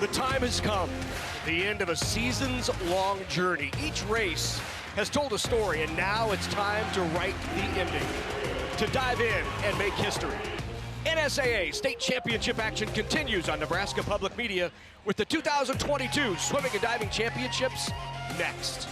The time has come, the end of a seasons-long journey. Each race has told a story, and now it's time to write the ending, to dive in and make history. NSAA State Championship action continues on Nebraska Public Media with the 2022 Swimming and Diving Championships next.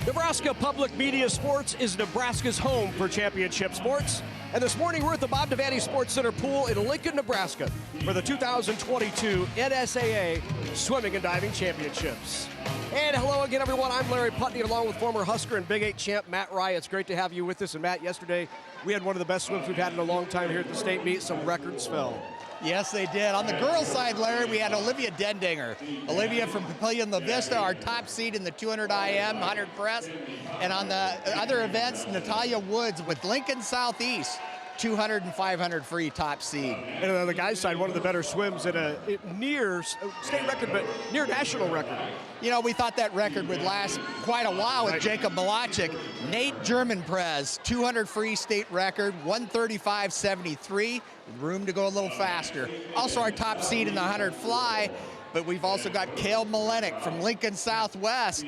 Nebraska Public Media Sports is Nebraska's home for championship sports. And this morning we're at the Bob Devaney Sports Center pool in Lincoln, Nebraska for the 2022 NSAA Swimming and Diving Championships. And hello again, everyone. I'm Larry Putney, along with former Husker and Big 8 champ Matt Rye. It's great to have you with us. And Matt, yesterday we had one of the best swims we've had in a long time here at the state meet. Some records fell. Yes, they did. On the girls' side, Larry, we had Olivia Dendinger. Olivia from Papillion La Vista, our top seed in the 200 IM, 100 breast. And on the other events, Natalia Woods with Lincoln Southeast, 200 and 500 free top seed. And on the guys' side, one of the better swims at a near state record, but near national record. You know, we thought that record would last quite a while with Jacob Malachik. Nate German-Prez, 200 free state record, 135.73, room to go a little faster. Also our top seed in the 100 fly, but we've also got Cale Malenik from Lincoln Southwest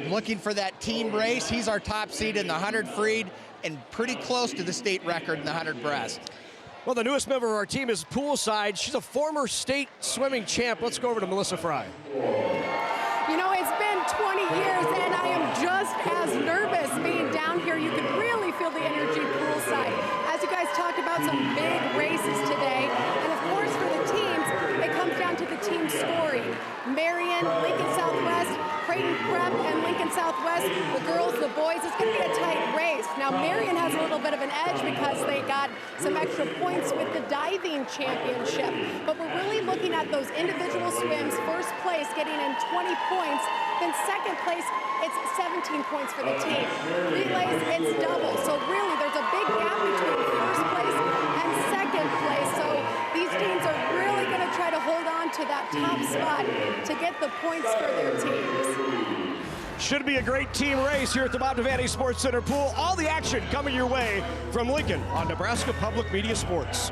looking for that team race. He's our top seed in the 100 freed and pretty close to the state record in the 100 breast. Well, the newest member of our team is poolside. She's a former state swimming champ. Let's go over to Melissa Fry. You know, it's been 20 years, and I am just as nervous being down here. You can really feel the energy poolside. As you guys talked about, some big races today. And of course, for the teams, it comes down to the team scoring. Marion, Lincoln Southwest, Creighton Prep, and Lincoln Southwest, the girls, the boys, it's going to be a tight race. Now, Marion has a little bit of an edge because they got some extra points with the diving championship. But we're really looking at those individual swims. First place getting in 20 points. Then second place, it's 17 points for the team. Relays, it's double. So really, there's a big gap between first place and second place. So these teams are really going to try to hold on to that top spot to get the points for their teams. Should be a great team race here at the Bob Devaney Sports Center pool. All the action coming your way from Lincoln on Nebraska Public Media Sports.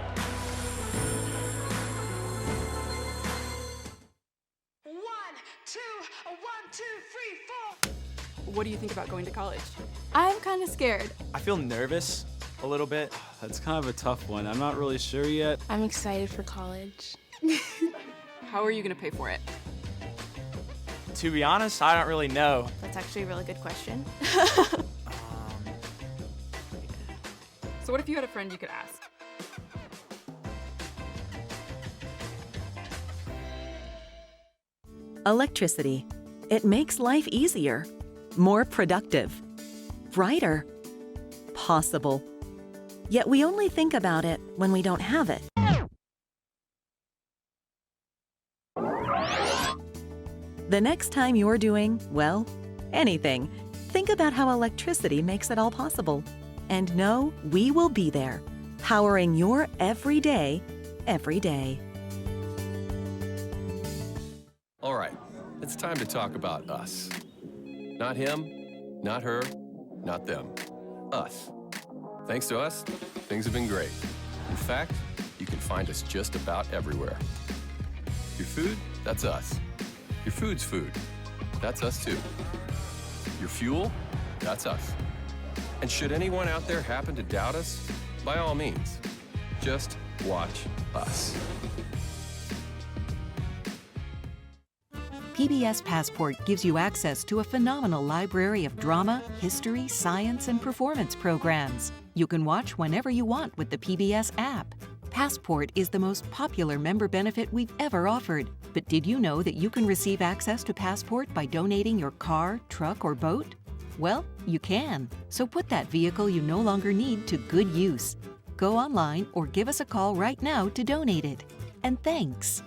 What do you think about going to college? I'm kind of scared. I feel nervous a little bit. That's kind of a tough one. I'm not really sure yet. I'm excited for college. How are you going to pay for it? To be honest, I don't really know. That's actually a really good question. So what if you had a friend you could ask? Electricity. It makes life easier, more productive, brighter, possible. Yet we only think about it when we don't have it. The next time you're doing, well, anything, think about how electricity makes it all possible. And know we will be there, powering your everyday, every day. All right, it's time to talk about us. Not him, not her, not them. Us. Thanks to us, things have been great. In fact, you can find us just about everywhere. Your food, that's us. Your food's food, that's us too. Your fuel, that's us. And should anyone out there happen to doubt us, by all means, just watch us. PBS Passport gives you access to a phenomenal library of drama, history, science, and performance programs. You can watch whenever you want with the PBS app. Passport is the most popular member benefit we've ever offered. But did you know that you can receive access to Passport by donating your car, truck, or boat? Well, you can. So put that vehicle you no longer need to good use. Go online or give us a call right now to donate it. And thanks.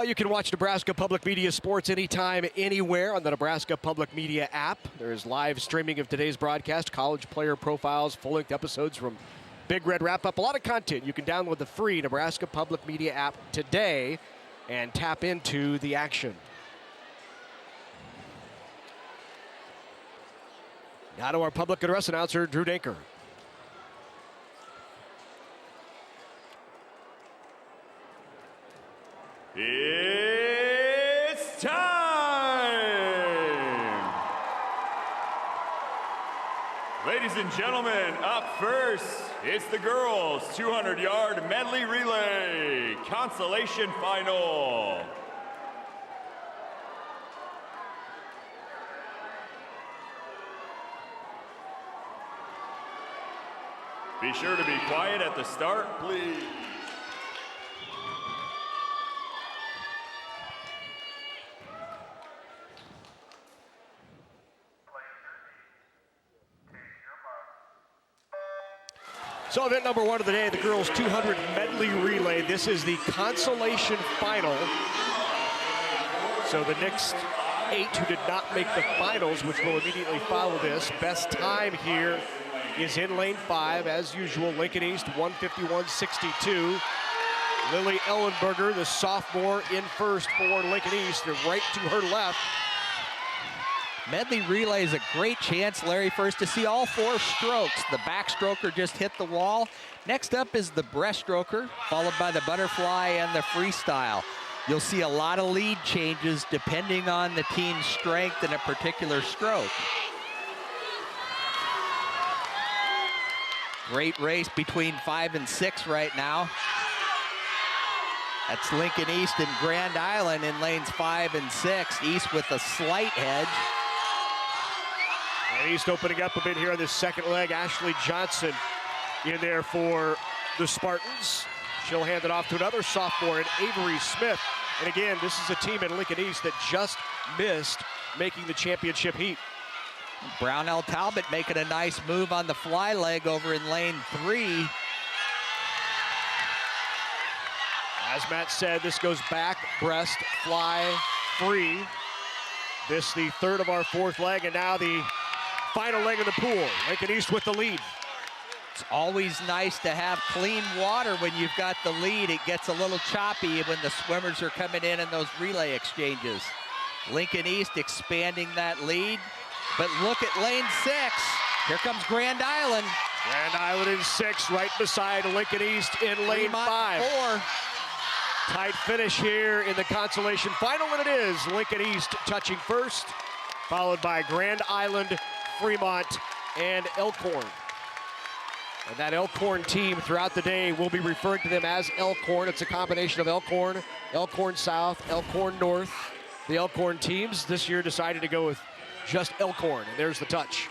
Well, you can watch Nebraska Public Media Sports anytime, anywhere on the Nebraska Public Media app. There is live streaming of today's broadcast, college player profiles, full-length episodes from Big Red Wrap-Up, a lot of content. You can download the free Nebraska Public Media app today and tap into the action. Now to our public address announcer, Drew Danker. It's time! Ladies and gentlemen, up first, it's the girls' 200-yard medley relay consolation final. Be sure to be quiet at the start, please. So event number one of the day, the girls 200 medley relay. This is the consolation final. So the next 8 who did not make the finals, which will immediately follow this. Best time here is in lane 5, as usual, Lincoln East, 151.62. Lily Ellenberger, the sophomore, in first for Lincoln East. They're right to her left. Medley relay is a great chance, Larry, first to see all 4 strokes. The backstroker just hit the wall. Next up is the breaststroker, followed by the butterfly and the freestyle. You'll see a lot of lead changes depending on the team's strength in a particular stroke. Great race between 5 and 6 right now. That's Lincoln East and Grand Island in lanes 5 and 6. East with a slight edge. And East opening up a bit here on this second leg. Ashley Johnson in there for the Spartans. She'll hand it off to another sophomore in Avery Smith. And again, this is a team in Lincoln East that just missed making the championship heat. Brownell Talbot making a nice move on the fly leg over in lane 3. As Matt said, this goes back, breast, fly, free. This the third of our 4th leg, and now the final leg of the pool. Lincoln East with the lead. It's always nice to have clean water when you've got the lead. It gets a little choppy when the swimmers are coming in those relay exchanges. Lincoln East expanding that lead, but look at lane 6. Here comes Grand Island. Grand Island in 6, right beside Lincoln East in lane 5. 4. Tight finish here in the consolation final, and it is Lincoln East touching first, followed by Grand Island, Fremont, and Elkhorn. And that Elkhorn team throughout the day, we'll be referring to them as Elkhorn. It's a combination of Elkhorn, Elkhorn South, Elkhorn North. The Elkhorn teams this year decided to go with just Elkhorn, and there's the touch.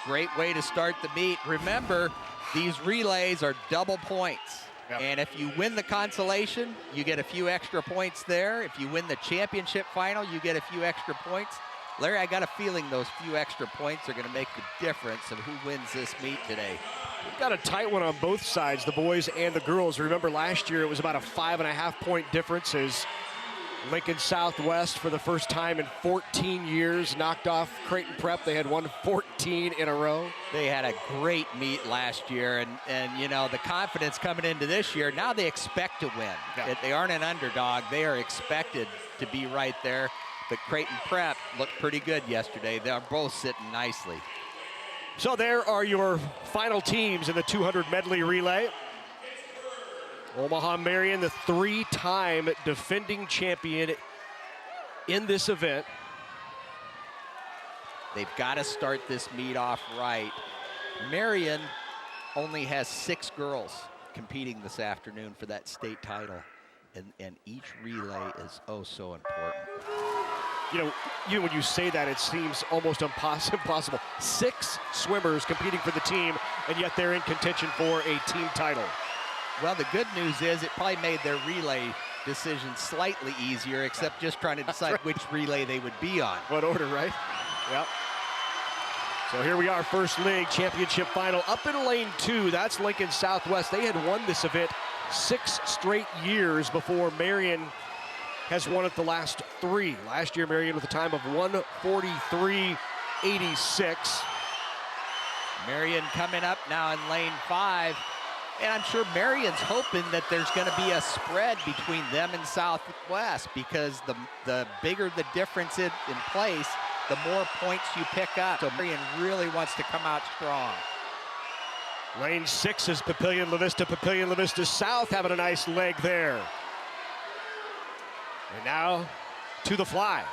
Great way to start the meet. Remember, these relays are double points. Yep. And if you win the consolation, you get a few extra points there. If you win the championship final, you get a few extra points. Larry, I got a feeling those few extra points are going to make the difference of who wins this meet today. We've got a tight one on both sides, the boys and the girls. Remember last year it was about a 5.5-point difference as Lincoln Southwest, for the first time in 14 years, knocked off Creighton Prep. They had won 14 in a row. They had a great meet last year, and you know, the confidence coming into this year, now they expect to win. Yeah. They aren't an underdog. They are expected to be right there. But Creighton Prep looked pretty good yesterday. They're both sitting nicely. So there are your final teams in the 200 medley relay. Omaha Marion, the 3-time defending champion in this event. They've got to start this meet off right. Marion only has 6 girls competing this afternoon for that state title, and each relay is oh so important. You know, when you say that, it seems almost impossible. 6 swimmers competing for the team, and yet they're in contention for a team title. Well, the good news is it probably made their relay decision slightly easier, except just trying to decide which relay they would be on. What order, right? Yep. So here we are, first league championship final up in lane 2. That's Lincoln Southwest. They had won this event 6 straight years before Marion has won it the last 3. Last year, Marion with a time of 1:43.86. Marion coming up now in lane 5. And I'm sure Marion's hoping that there's going to be a spread between them and Southwest, because the bigger the difference in place, the more points you pick up. So Marion really wants to come out strong. Lane 6 is Papillion La Vista. Papillion La Vista South having a nice leg there. And now to the fly.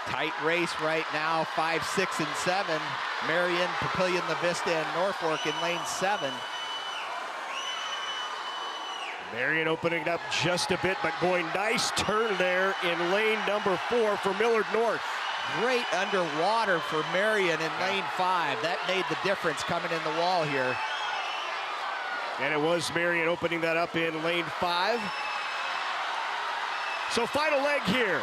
Tight race right now, 5, 6, and 7. Marion, Papillion La Vista, and Norfolk in lane 7. Marion opening it up just a bit, but going nice turn there in lane number 4 for Millard North. Great underwater for Marion in lane 5. That made the difference coming in the wall here. And it was Marion opening that up in lane 5. So final leg here.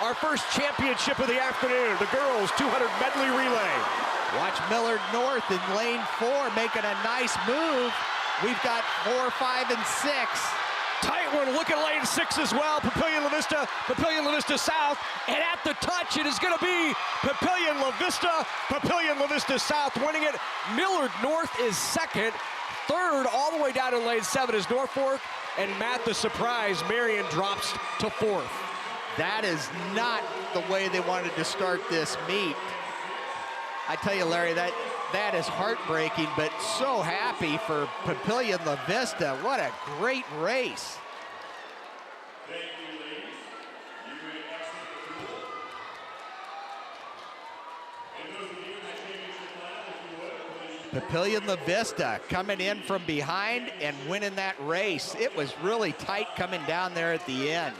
Our first championship of the afternoon, the girls 200 medley relay. Watch Millard North in lane 4 making a nice move. We've got 4, 5, and 6. Tight one, look at lane 6 as well. Papillion La Vista South, and at the touch, it is gonna be Papillion La Vista South winning it. Millard North is second. Third, all the way down in lane 7 is Norfolk, and Matt, the surprise, Marion drops to 4th. That is not the way they wanted to start this meet. I tell you, Larry, that is heartbreaking, but so happy for Papillion La Vista. What a great race. Papillion La Vista coming in from behind and winning that race. It was really tight coming down there at the end.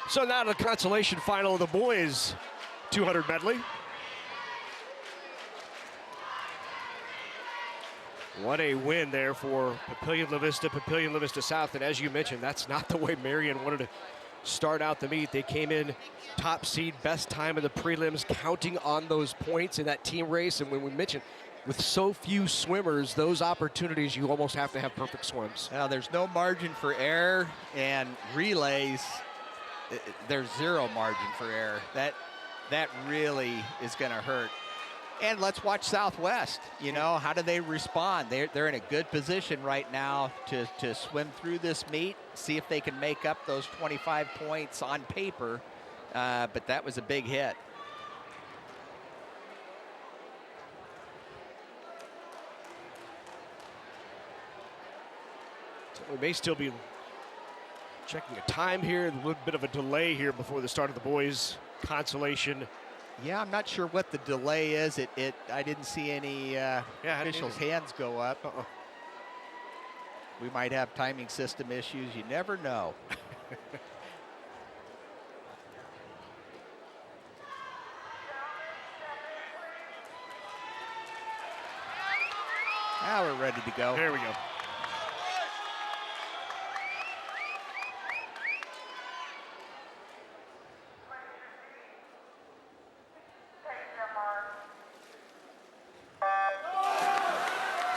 So now the consolation final of the boys 200 medley. What a win there for Papillion La Vista South. And as you mentioned, that's not the way Marion wanted to start out the meet. They came in top seed, best time in the prelims, counting on those points in that team race. And when we mentioned, with so few swimmers, those opportunities, you almost have to have perfect swims. Now, there's no margin for error, and relays, there's zero margin for error. That really is going to hurt. And let's watch Southwest. You know, how do they respond? They're in a good position right now to swim through this meet, see if they can make up those 25 points on paper. But that was a big hit. So we may still be checking a time here, a little bit of a delay here before the start of the boys' consolation. Yeah, I'm not sure what the delay is. I didn't see any officials' hands go up. We might have timing system issues. You never know. Now we're ready to go. There we go.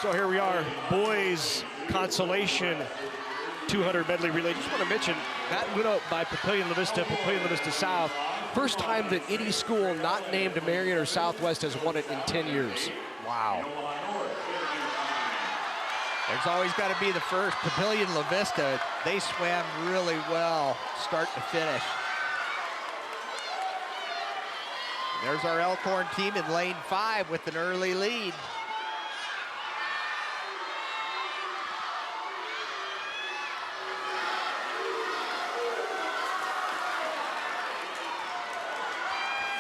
So here we are, boys consolation 200 medley relay. Just want to mention that went up by Papillion La Vista South. First time that any school not named Marion or Southwest has won it in 10 years. Wow. There's always got to be the first. Papillion La Vista, they swam really well, start to finish. There's our Elkhorn team in lane 5 with an early lead.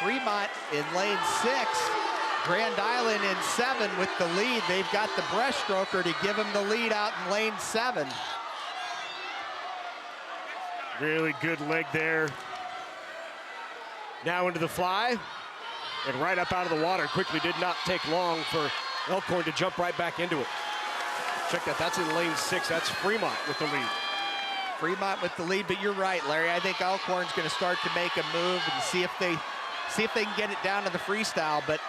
Fremont in lane 6. Grand Island in 7 with the lead. They've got the breaststroker to give them the lead out in lane 7. Really good leg there Now into the fly, and right up out of the water. Quickly, did not take long for Elkhorn to jump right back into it. Check that, that's in lane 6. That's Fremont with the lead. Fremont with the lead, but you're right, Larry. I think Elkhorn's going to start to make a move and see if they can get it down to the freestyle, but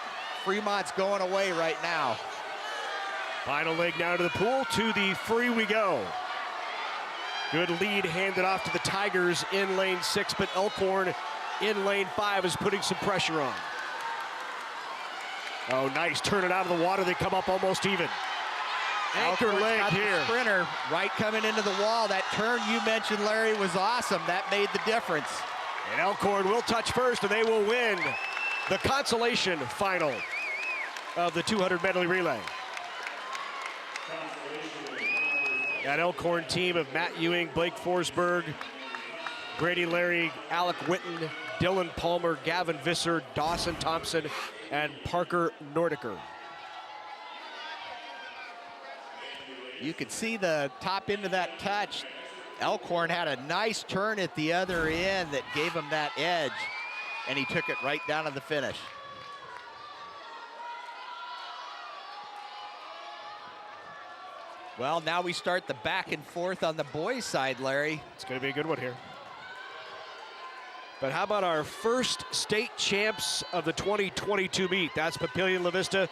Fremont's going away right now. Final leg now to the pool, to the free we go. Good lead handed off to the Tigers in lane 6, but Elkhorn in lane 5 is putting some pressure on. Oh, nice, turn it out of the water. They come up almost even. Anchor leg here. Sprinter right coming into the wall. That turn you mentioned, Larry, was awesome. That made the difference. And Elkhorn will touch first, and they will win the consolation final of the 200 medley relay. That Elkhorn team of Matt Ewing, Blake Forsberg, Brady Larry, Alec Witten, Dylan Palmer, Gavin Visser, Dawson Thompson, and Parker Nordiker. You could see the top end of that touch. Elkhorn had a nice turn at the other end that gave him that edge, and he took it right down to the finish. Well, now we start the back and forth on the boys' side, Larry. It's going to be a good one here. But how about our first state champs of the 2022 meet? That's Papillion La Vista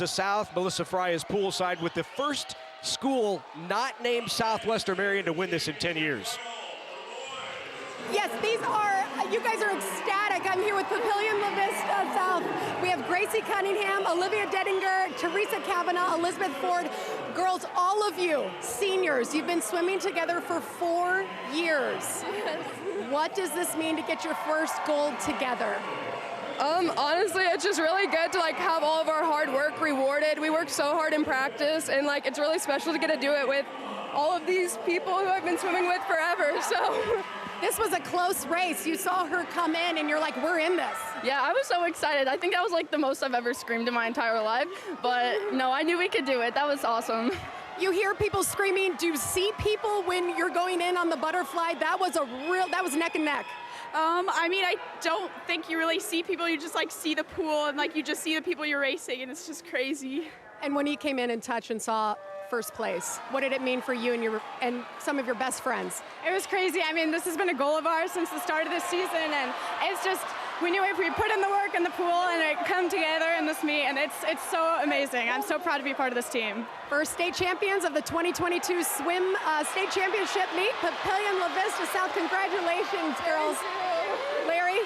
South. Melissa Fry is poolside with the first school not named Southwestern Marion to win this in 10 years. Yes, you guys are ecstatic. I'm here with Papillion La Vista South. We have Gracie Cunningham, Olivia Dedinger, Teresa Kavanaugh, Elizabeth Ford. Girls, all of you, seniors, you've been swimming together for 4 years. Yes. What does this mean to get your first gold together? Honestly, it's just really good to have all of our hard work rewarded. We worked so hard in practice, and it's really special to get to do it with all of these people who I've been swimming with forever. So this was a close race. You saw her come in, and you're like, we're in this. Yeah, I was so excited. I think that was the most I've ever screamed in my entire life. But no, I knew we could do it. That was awesome. You hear people screaming. Do you see people when you're going in on the butterfly? That was neck and neck. I mean, I don't think you really see people. You just see the pool, and you just see the people you're racing, and it's just crazy. And when you came in and touched and saw first place, what did it mean for you and some of your best friends? It was crazy. I mean, this has been a goal of ours since the start of this season, and it's just, we knew if we put in the work in the pool and it come together in this meet, and it's so amazing. I'm so proud to be part of this team. First state champions of the 2022 Swim State Championship meet, Papillion La Vista South. Congratulations, girls. Larry?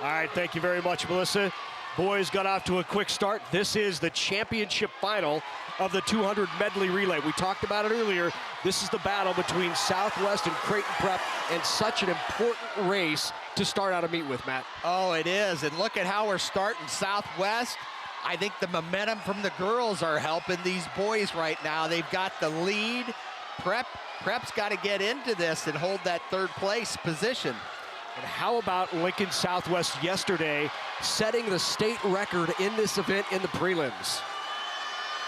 All right, thank you very much, Melissa. Boys got off to a quick start. This is the championship final of the 200 medley relay. We talked about it earlier. This is the battle between Southwest and Creighton Prep, and such an important race to start out a meet with, Matt. Oh, it is, and look at how we're starting. Southwest, I think the momentum from the girls are helping these boys right now. They've got the lead. Prep's got to get into this and hold that third place position. And how about Lincoln Southwest yesterday setting the state record in this event in the prelims?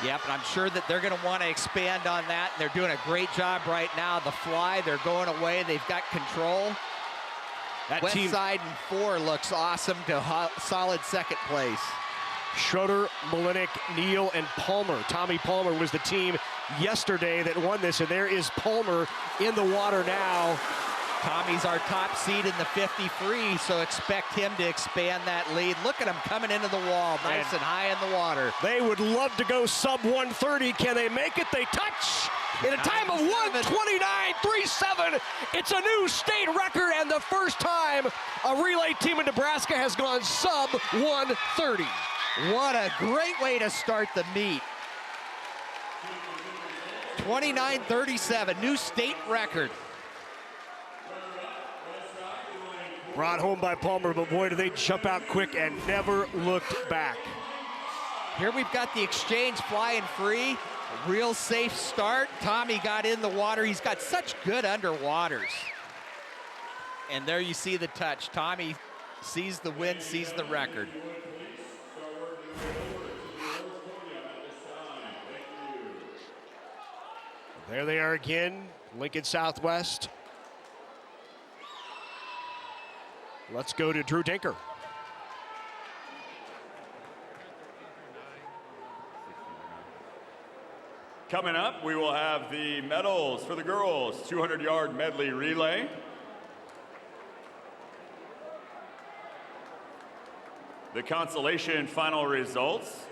Yep, and I'm sure that they're going to want to expand on that, and they're doing a great job right now. The fly, they're going away. They've got control. That West team, Side and 4 looks awesome to solid second place. Schroeder, Molinik, Neal, and Palmer. Tommy Palmer was the team yesterday that won this, and there is Palmer in the water now. Tommy's our top seed in the 50 free, so expect him to expand that lead. Look at him coming into the wall, nice and high in the water. They would love to go sub 130. Can they make it? They touch in a time of 1:29.37. It's a new state record, and the first time a relay team in Nebraska has gone sub 130. What a great way to start the meet. 29:37, new state record. Brought home by Palmer, but boy, do they jump out quick and never looked back. Here we've got the exchange flying free. A real safe start. Tommy got in the water. He's got such good underwaters. And there you see the touch. Tommy sees the win, sees the record. There they are again, Lincoln Southwest. Let's go to Drew Dinker. Coming up, we will have the medals for the girls 200-yard medley relay. The consolation final results.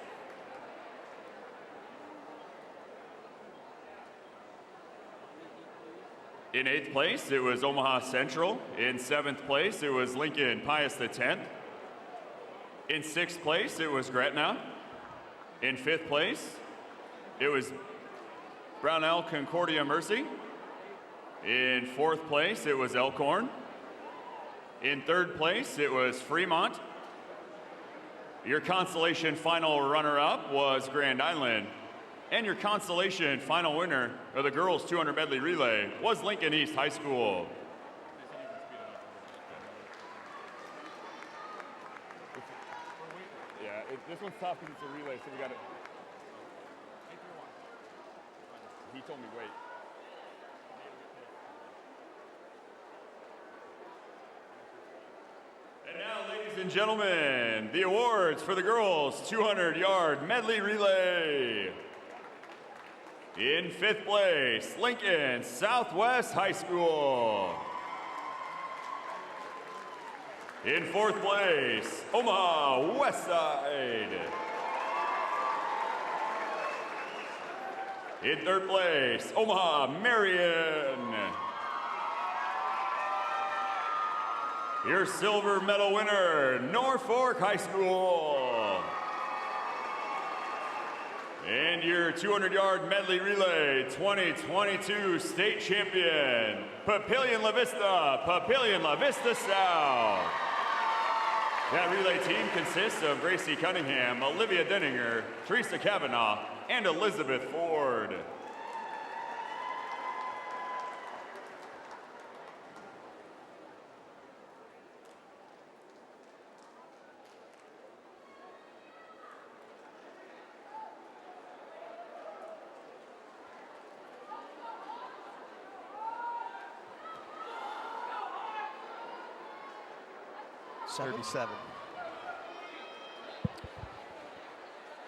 In 8th place, it was Omaha Central. In 7th place, it was Lincoln Pius X. In 6th place, it was Gretna. In 5th place, it was Brownell Concordia Mercy. In 4th place, it was Elkhorn. In 3rd place, it was Fremont. Your consolation final runner-up was Grand Island. And your consolation final winner of the girls 200 medley relay was Lincoln East High School. Yeah, this one's tough because it's a relay, so we got to. He told me wait. And now, ladies and gentlemen, the awards for the girls 200-yard medley relay. In 5th place, Lincoln Southwest High School. In 4th place, Omaha Westside. In 3rd place, Omaha Marion. Your silver medal winner, Norfolk High School. And your 200-yard medley relay 2022 state champion, Papillion La Vista South. That relay team consists of Gracie Cunningham, Olivia Denninger, Teresa Kavanaugh, and Elizabeth Ford.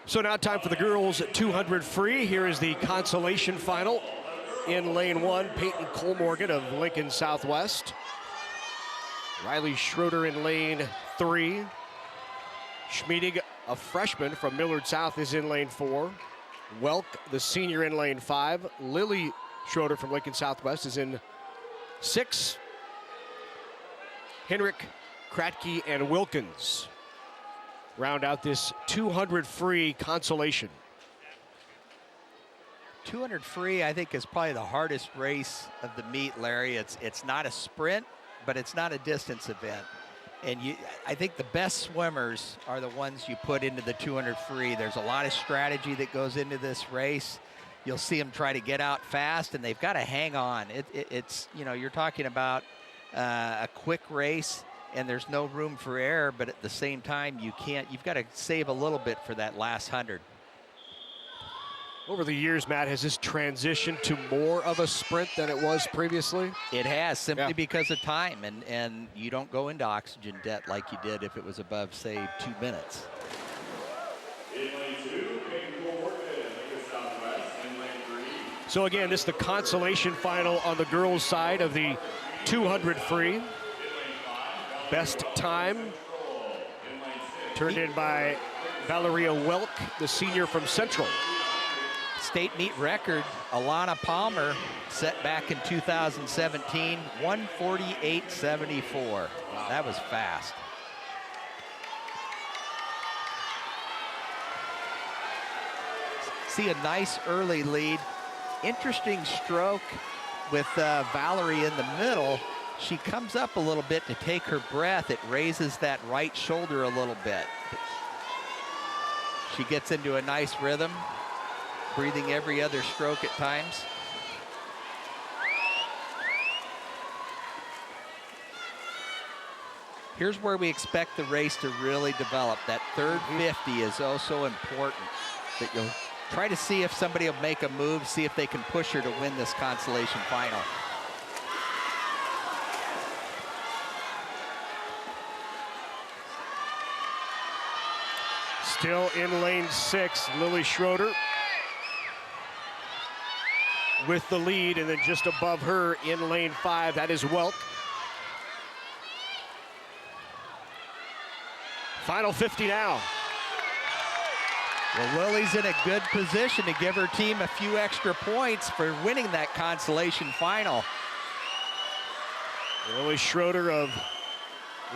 So now time for the girls at 200 free. Here is the consolation final. In lane 1, Peyton Colmorgan of Lincoln Southwest. Riley Schroeder in lane 3. Schmiedig, a freshman from Millard South, is in lane 4. Welk, the senior, in lane 5. Lily Schroeder from Lincoln Southwest is in 6. Henrik, Kratke, and Wilkins round out this 200 free consolation. 200 free, I think, is probably the hardest race of the meet, Larry. It's not a sprint, but it's not a distance event. And I think the best swimmers are the ones you put into the 200 free. There's a lot of strategy that goes into this race. You'll see them try to get out fast, and they've got to hang on. It's, you know, you're talking about a quick race, and there's no room for error, but at the same time, you've got to save a little bit for that last 100. Over the years, Matt, has this transitioned to more of a sprint than it was previously? It has, simply because of time, and you don't go into oxygen debt like you did if it was above, say, 2 minutes. In lane 2, Peyton Colmorgan, Lincoln Southwest, in lane 3. So again, this is the consolation final on the girls' side of the 200 free. Best time turned in by Valeria Welk, the senior from Central. State meet record, Alana Palmer, set back in 2017, 1:48.74. That was fast. See a nice early lead. Interesting stroke with Valerie in the middle. She comes up a little bit to take her breath. It raises that right shoulder a little bit. She gets into a nice rhythm, breathing every other stroke at times. Here's where we expect the race to really develop. That third 50 is also important, that you'll try to see if somebody will make a move, see if they can push her to win this consolation final. Still in lane 6, Lily Schroeder with the lead, and then just above her in lane 5, that is Welk. Final 50 now. Well, Lily's in a good position to give her team a few extra points for winning that consolation final. Lily Schroeder of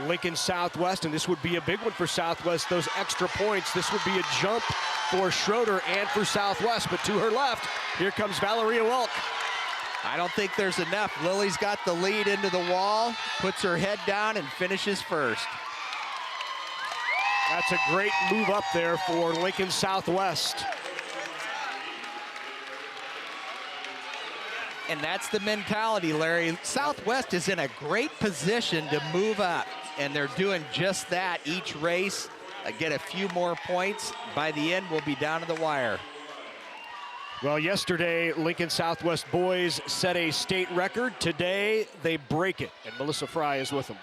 Lincoln Southwest, and this would be a big one for Southwest, those extra points. This would be a jump for Schroeder and for Southwest, but to her left, here comes Valeria Welk. I don't think there's enough. Lily's got the lead into the wall, puts her head down and finishes first. That's a great move up there for Lincoln Southwest. And that's the mentality, Larry. Southwest is in a great position to move up, and they're doing just that each race. Get a few more points. By the end, we'll be down to the wire. Well, yesterday, Lincoln Southwest boys set a state record. Today, they break it, and Melissa Fry is with them.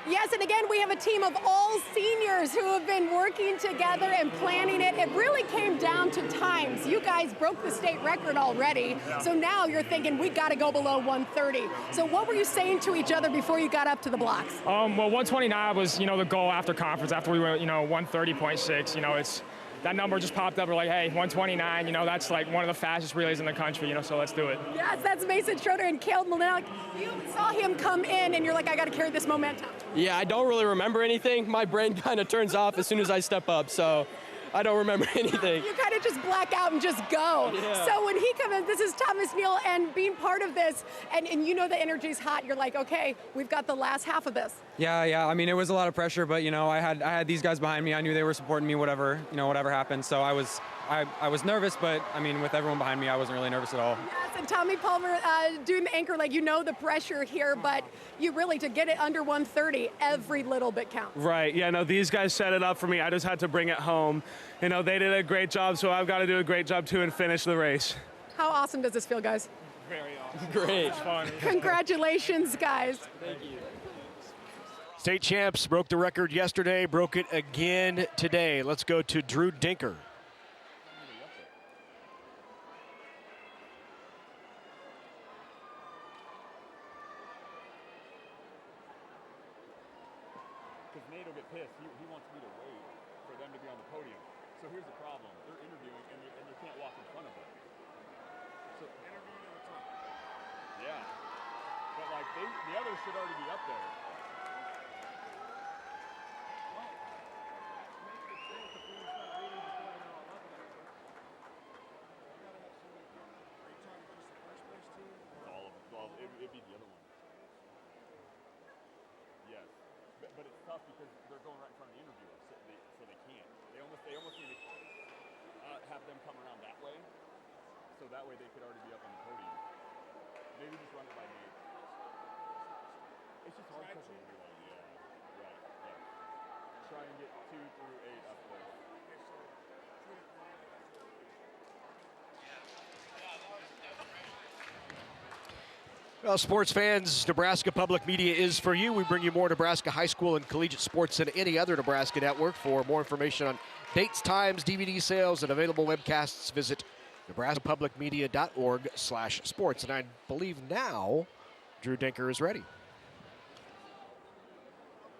Yes, and again, we have a team of all seniors who have been working together and planning it. It really came down to times. You guys broke the state record already, so now you're thinking, we got to go below 130. So what were you saying to each other before you got up to the blocks? Well, 129 was, the goal after conference, after we were, 130.6. It's that number just popped up. We're like, hey, 129, that's like one of the fastest relays in the country, so let's do it. Yes, that's Mason Schroeder and Caleb Malinak. You saw him come in, and you're like, I got to carry this momentum. Yeah, I don't really remember anything. My brain kind of turns off as soon as I step up, so I don't remember anything. You kind of just black out and just go. Yeah. So when he comes in, this is Thomas Neal, and being part of this, and the energy's hot, you're like, okay, we've got the last half of this. Yeah. I mean, it was a lot of pressure, but I had these guys behind me. I knew they were supporting me, whatever happened. So I was nervous, but I mean, with everyone behind me, I wasn't really nervous at all. Yes, and Tommy Palmer doing the anchor, the pressure here, but you really, to get it under 130, every little bit counts. Right, yeah, no, these guys set it up for me. I just had to bring it home. They did a great job, so I've got to do a great job too and finish the race. How awesome does this feel, guys? Very awesome. Great. It's fun. Congratulations, guys. Thank you. State champs broke the record yesterday, broke it again today. Let's go to Drew Dinker. Because Nate will get pissed. He wants me to wait for them to be on the podium. So here's the problem. They're interviewing, and you can't walk in front of them. So interviewing at the top. Yeah. But, the others should already be up there. It'd be the other one. Yes. But it's tough because they're going right in front of the interviewers, so they can't. They almost need to have them come around that way, so that way they could already be up on the podium. Maybe just run it by Nate. It's just hard because of everyone. Yeah. Right. Yeah. Try and get 2 through 8 up there. Well, sports fans, Nebraska Public Media is for you. We bring you more Nebraska high school and collegiate sports than any other Nebraska network. For more information on dates, times, DVD sales, and available webcasts, visit nebraskapublicmedia.org/sports. And I believe now Drew Dinker is ready.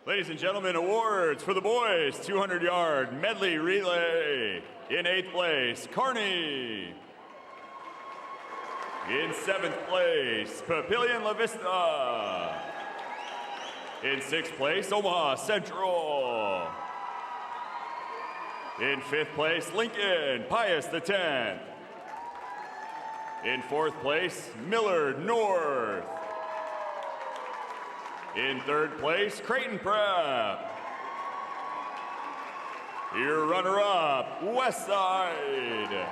Ladies and gentlemen, awards for the boys 200-yard medley relay. In 8th place, Kearney. In 7th place, Papillion La Vista. In 6th place, Omaha Central. In 5th place, Lincoln Pius X. In 4th place, Millard North. In 3rd place, Creighton Prep. Your runner-up, Westside.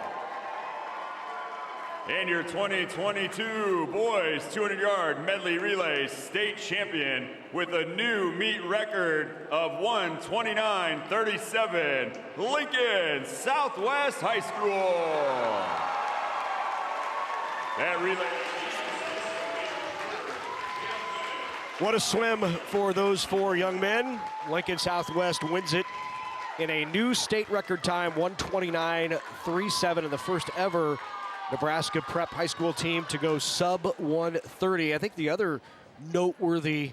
And your 2022 boys 200-yard medley relay state champion with a new meet record of 1:29:37, Lincoln Southwest High School. That relay. What a swim for those 4 young men. Lincoln Southwest wins it in a new state record time, 1:29.37, and the first ever Nebraska Prep high school team to go sub 1:30. I think the other noteworthy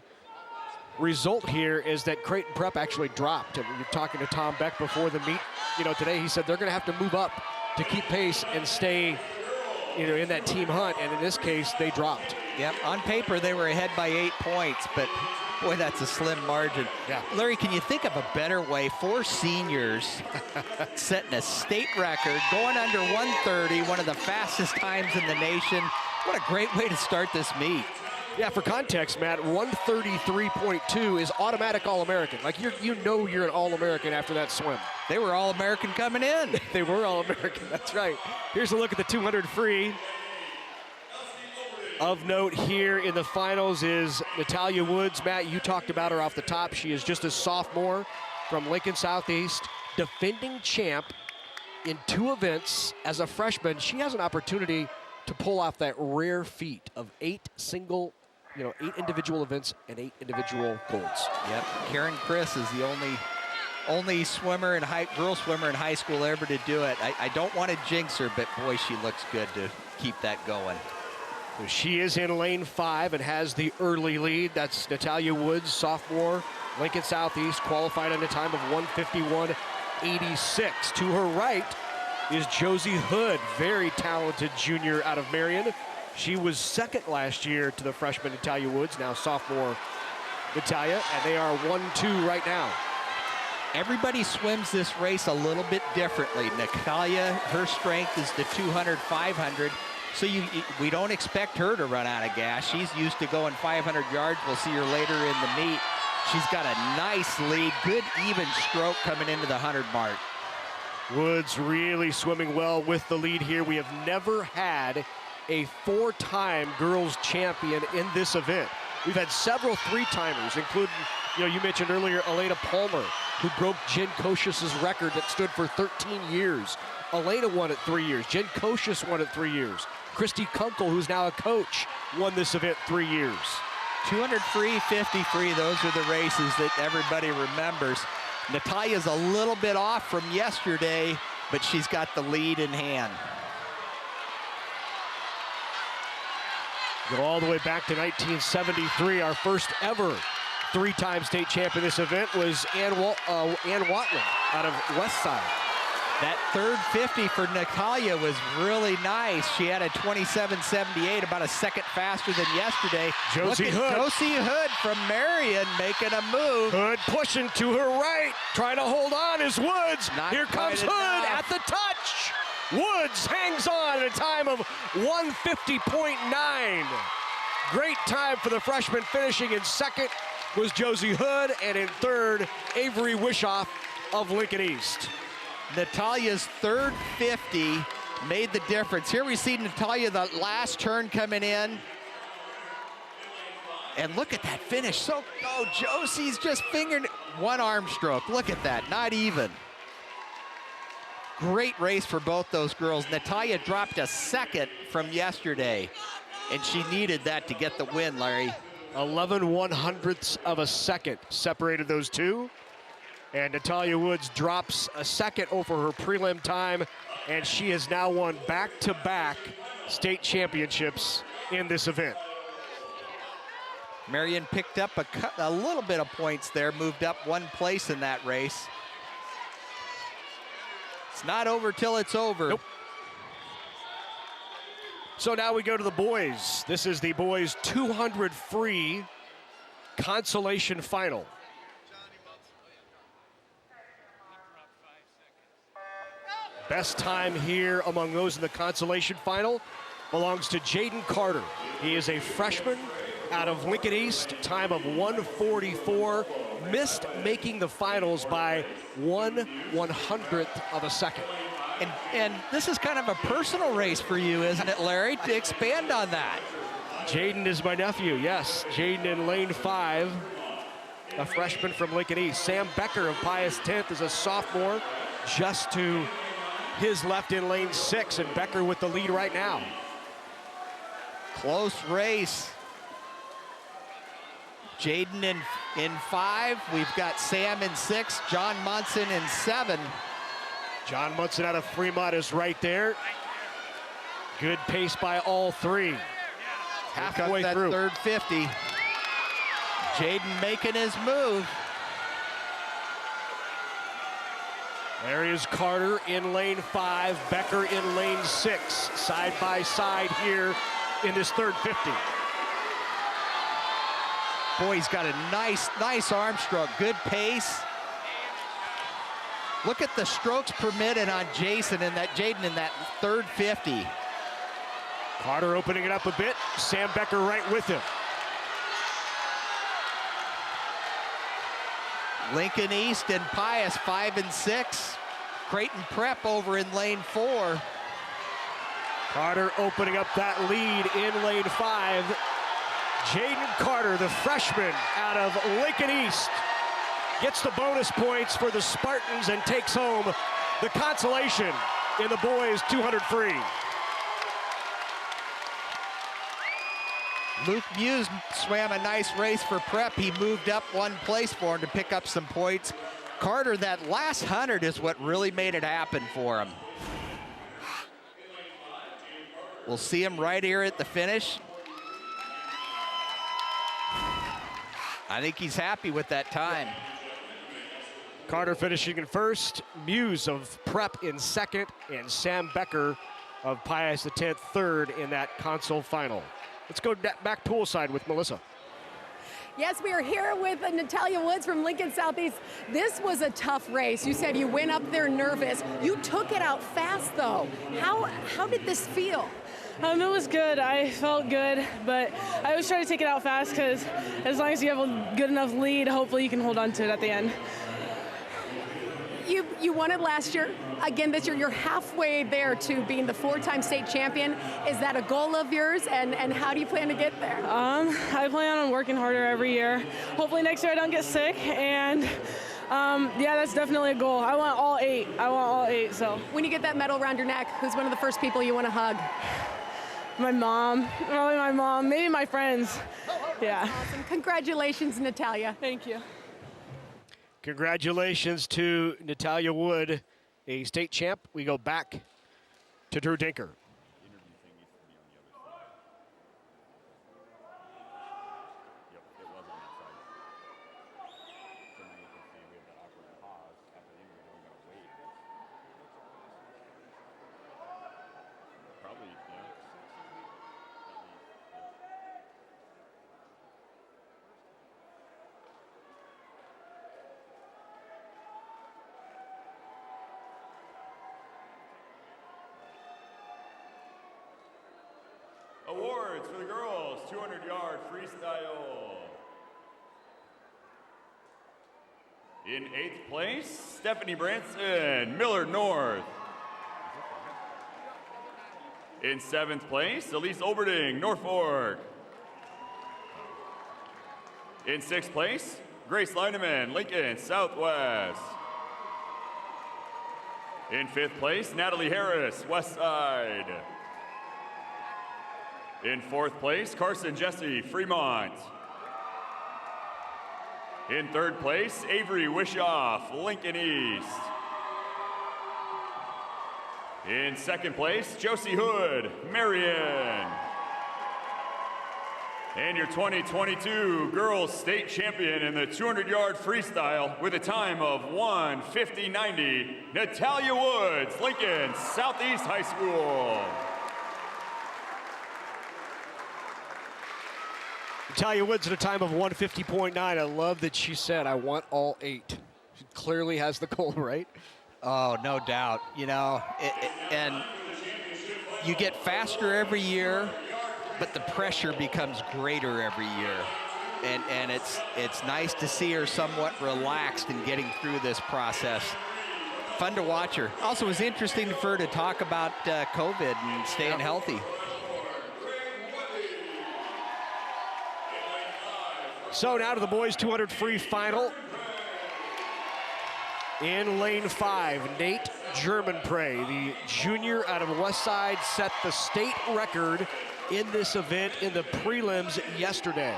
result here is that Creighton Prep actually dropped. And you're talking to Tom Beck before the meet, today he said they're going to have to move up to keep pace and stay, in that team hunt. And in this case, they dropped. Yep, on paper they were ahead by 8 points, but boy, that's a slim margin. Yeah. Larry, can you think of a better way? 4 seniors setting a state record, going under 1:30, one of the fastest times in the nation. What a great way to start this meet. Yeah, for context, Matt, 133.2 is automatic All-American. Like, you're an All-American after that swim. They were All-American coming in. They were All-American, that's right. Here's a look at the 200 free. Of note here in the finals is Natalia Woods. Matt, you talked about her off the top. She is just a sophomore from Lincoln Southeast, defending champ in 2 events as a freshman. She has an opportunity to pull off that rare feat of 8 individual events and 8 individual golds. Yep, Karen Chris is the only swimmer and girl swimmer in high school ever to do it. I don't want to jinx her, but boy, she looks good to keep that going. So she is in lane 5 and has the early lead. That's Natalia Woods, sophomore, Lincoln Southeast, qualified in a time of 1:51.86. To her right is Josie Hood, very talented junior out of Marion. She was second last year to the freshman Natalia Woods, now sophomore Natalia, and they are 1-2 right now. Everybody swims this race a little bit differently. Natalia, her strength is the 200, 500, so we don't expect her to run out of gas. She's used to going 500 yards. We'll see her later in the meet. She's got a nice lead, good even stroke coming into the 100 mark. Woods really swimming well with the lead here. We have never had a 4-time girls champion in this event. We've had several 3-timers, including, you mentioned earlier, Elena Palmer, who broke Jen Kocius's record that stood for 13 years. Elena won it 3 years. Jen Kocius won it 3 years. Christy Kunkel, who's now a coach, won this event 3 years. 200 free, 50 free, those are the races that everybody remembers. Natalia's a little bit off from yesterday, but she's got the lead in hand. Go all the way back to 1973. Our first ever 3-time state champ in this event was Ann Watling out of Westside. That third 50 for Natalia was really nice. She had a 27.78, about a second faster than yesterday. Josie Hood from Marion making a move. Hood pushing to her right, trying to hold on is Woods. Here comes Hood at the touch. Woods hangs on at a time of 1:50.9. Great time for the freshman. Finishing in second was Josie Hood, and in third, Avery Wishoff of Lincoln East. Natalia's third 50 made the difference. Here we see Natalia, the last turn coming in. And look at that finish. Josie's just fingered one arm stroke. Look at that, not even. Great race for both those girls. Natalia dropped a second from yesterday, and she needed that to get the win, Larry. 11/100ths of a second separated those two. And Natalia Woods drops a second over her prelim time, and she has now won back-to-back state championships in this event. Marion picked up a little bit of points there, moved up 1 place in that race. It's not over till it's over. Nope. So now we go to the boys. This is the boys 200 free consolation final. Best time here among those in the consolation final belongs to Jaden Carter. He is a freshman out of Lincoln East, time of 1:44, missed making the finals by 1/100th of a second. And this is kind of a personal race for you, isn't it, Larry? To expand on that. Jaden is my nephew, yes. Jaden in lane 5, a freshman from Lincoln East. Sam Becker of Pius 10th is a sophomore, just to his left in lane 6, and Becker with the lead right now. Close race. Jaden in 5. We've got Sam in 6. John Munson in 7. John Munson out of Fremont is right there. Good pace by all three. Halfway that through. Third 50. Jaden making his move. There is Carter in lane 5, Becker in lane 6, side by side here in this third 50. Boy, he's got a nice arm stroke, good pace. Look at the strokes per minute on Jaden in that third 50. Carter opening it up a bit, Sam Becker right with him. Lincoln East and Pius 5 and 6. Creighton Prep over in lane 4. Carter opening up that lead in lane 5. Jaden Carter, the freshman out of Lincoln East, gets the bonus points for the Spartans and takes home the consolation in the boys 200 free. Luke Muse swam a nice race for Prep. He moved up 1 place for him to pick up some points. Carter, that last 100 is what really made it happen for him. We'll see him right here at the finish. I think he's happy with that time. Carter finishing in first, Muse of Prep in second, and Sam Becker of Pius X third in that console final. Let's go back poolside with Melissa. Yes, we are here with Natalia Woods from Lincoln Southeast. This was a tough race. You said you went up there nervous. You took it out fast, though. How did this feel? It was good. I felt good, but I always try to take it out fast because as long as you have a good enough lead, hopefully you can hold on to it at the end. You won it last year. Again, this year you're halfway there to being the 4-time state champion. Is that a goal of yours, and how do you plan to get there? I plan on working harder every year. Hopefully next year I don't get sick, and yeah, that's definitely a goal. I want all 8. So when you get that medal around your neck, who's one of the first people you want to hug? My mom, probably my mom, maybe my friends. Yeah. Awesome. Congratulations, Natalia. Thank you. Congratulations to Natalia Wood, a state champ. We go back to Drew Dinker. Awards for the girls, 200-yard freestyle. In 8th place, Stephanie Branson, Millard North. In 7th place, Elise Oberding, Norfolk. In 6th place, Grace Lineman, Lincoln Southwest. In 5th place, Natalie Harris, West Side. In 4th place, Carson Jesse, Fremont. In 3rd place, Avery Wishoff, Lincoln East. In 2nd place, Josie Hood, Marion. And your 2022 girls state champion in the 200-yard freestyle with a time of 1:50.90, Natalia Woods, Lincoln Southeast High School. Natalia Woods at a time of 1:50.9. I love that she said, I want all 8. She clearly has the goal, right? Oh, no doubt. You know, and you get faster every year, but the pressure becomes greater every year. And it's nice to see her somewhat relaxed in getting through this process. Fun to watch her. Also, it was interesting for her to talk about COVID and staying healthy. So now to the boys 200 free final. In lane 5, Nate Germanprey, the junior out of West Side, set the state record in this event in the prelims yesterday.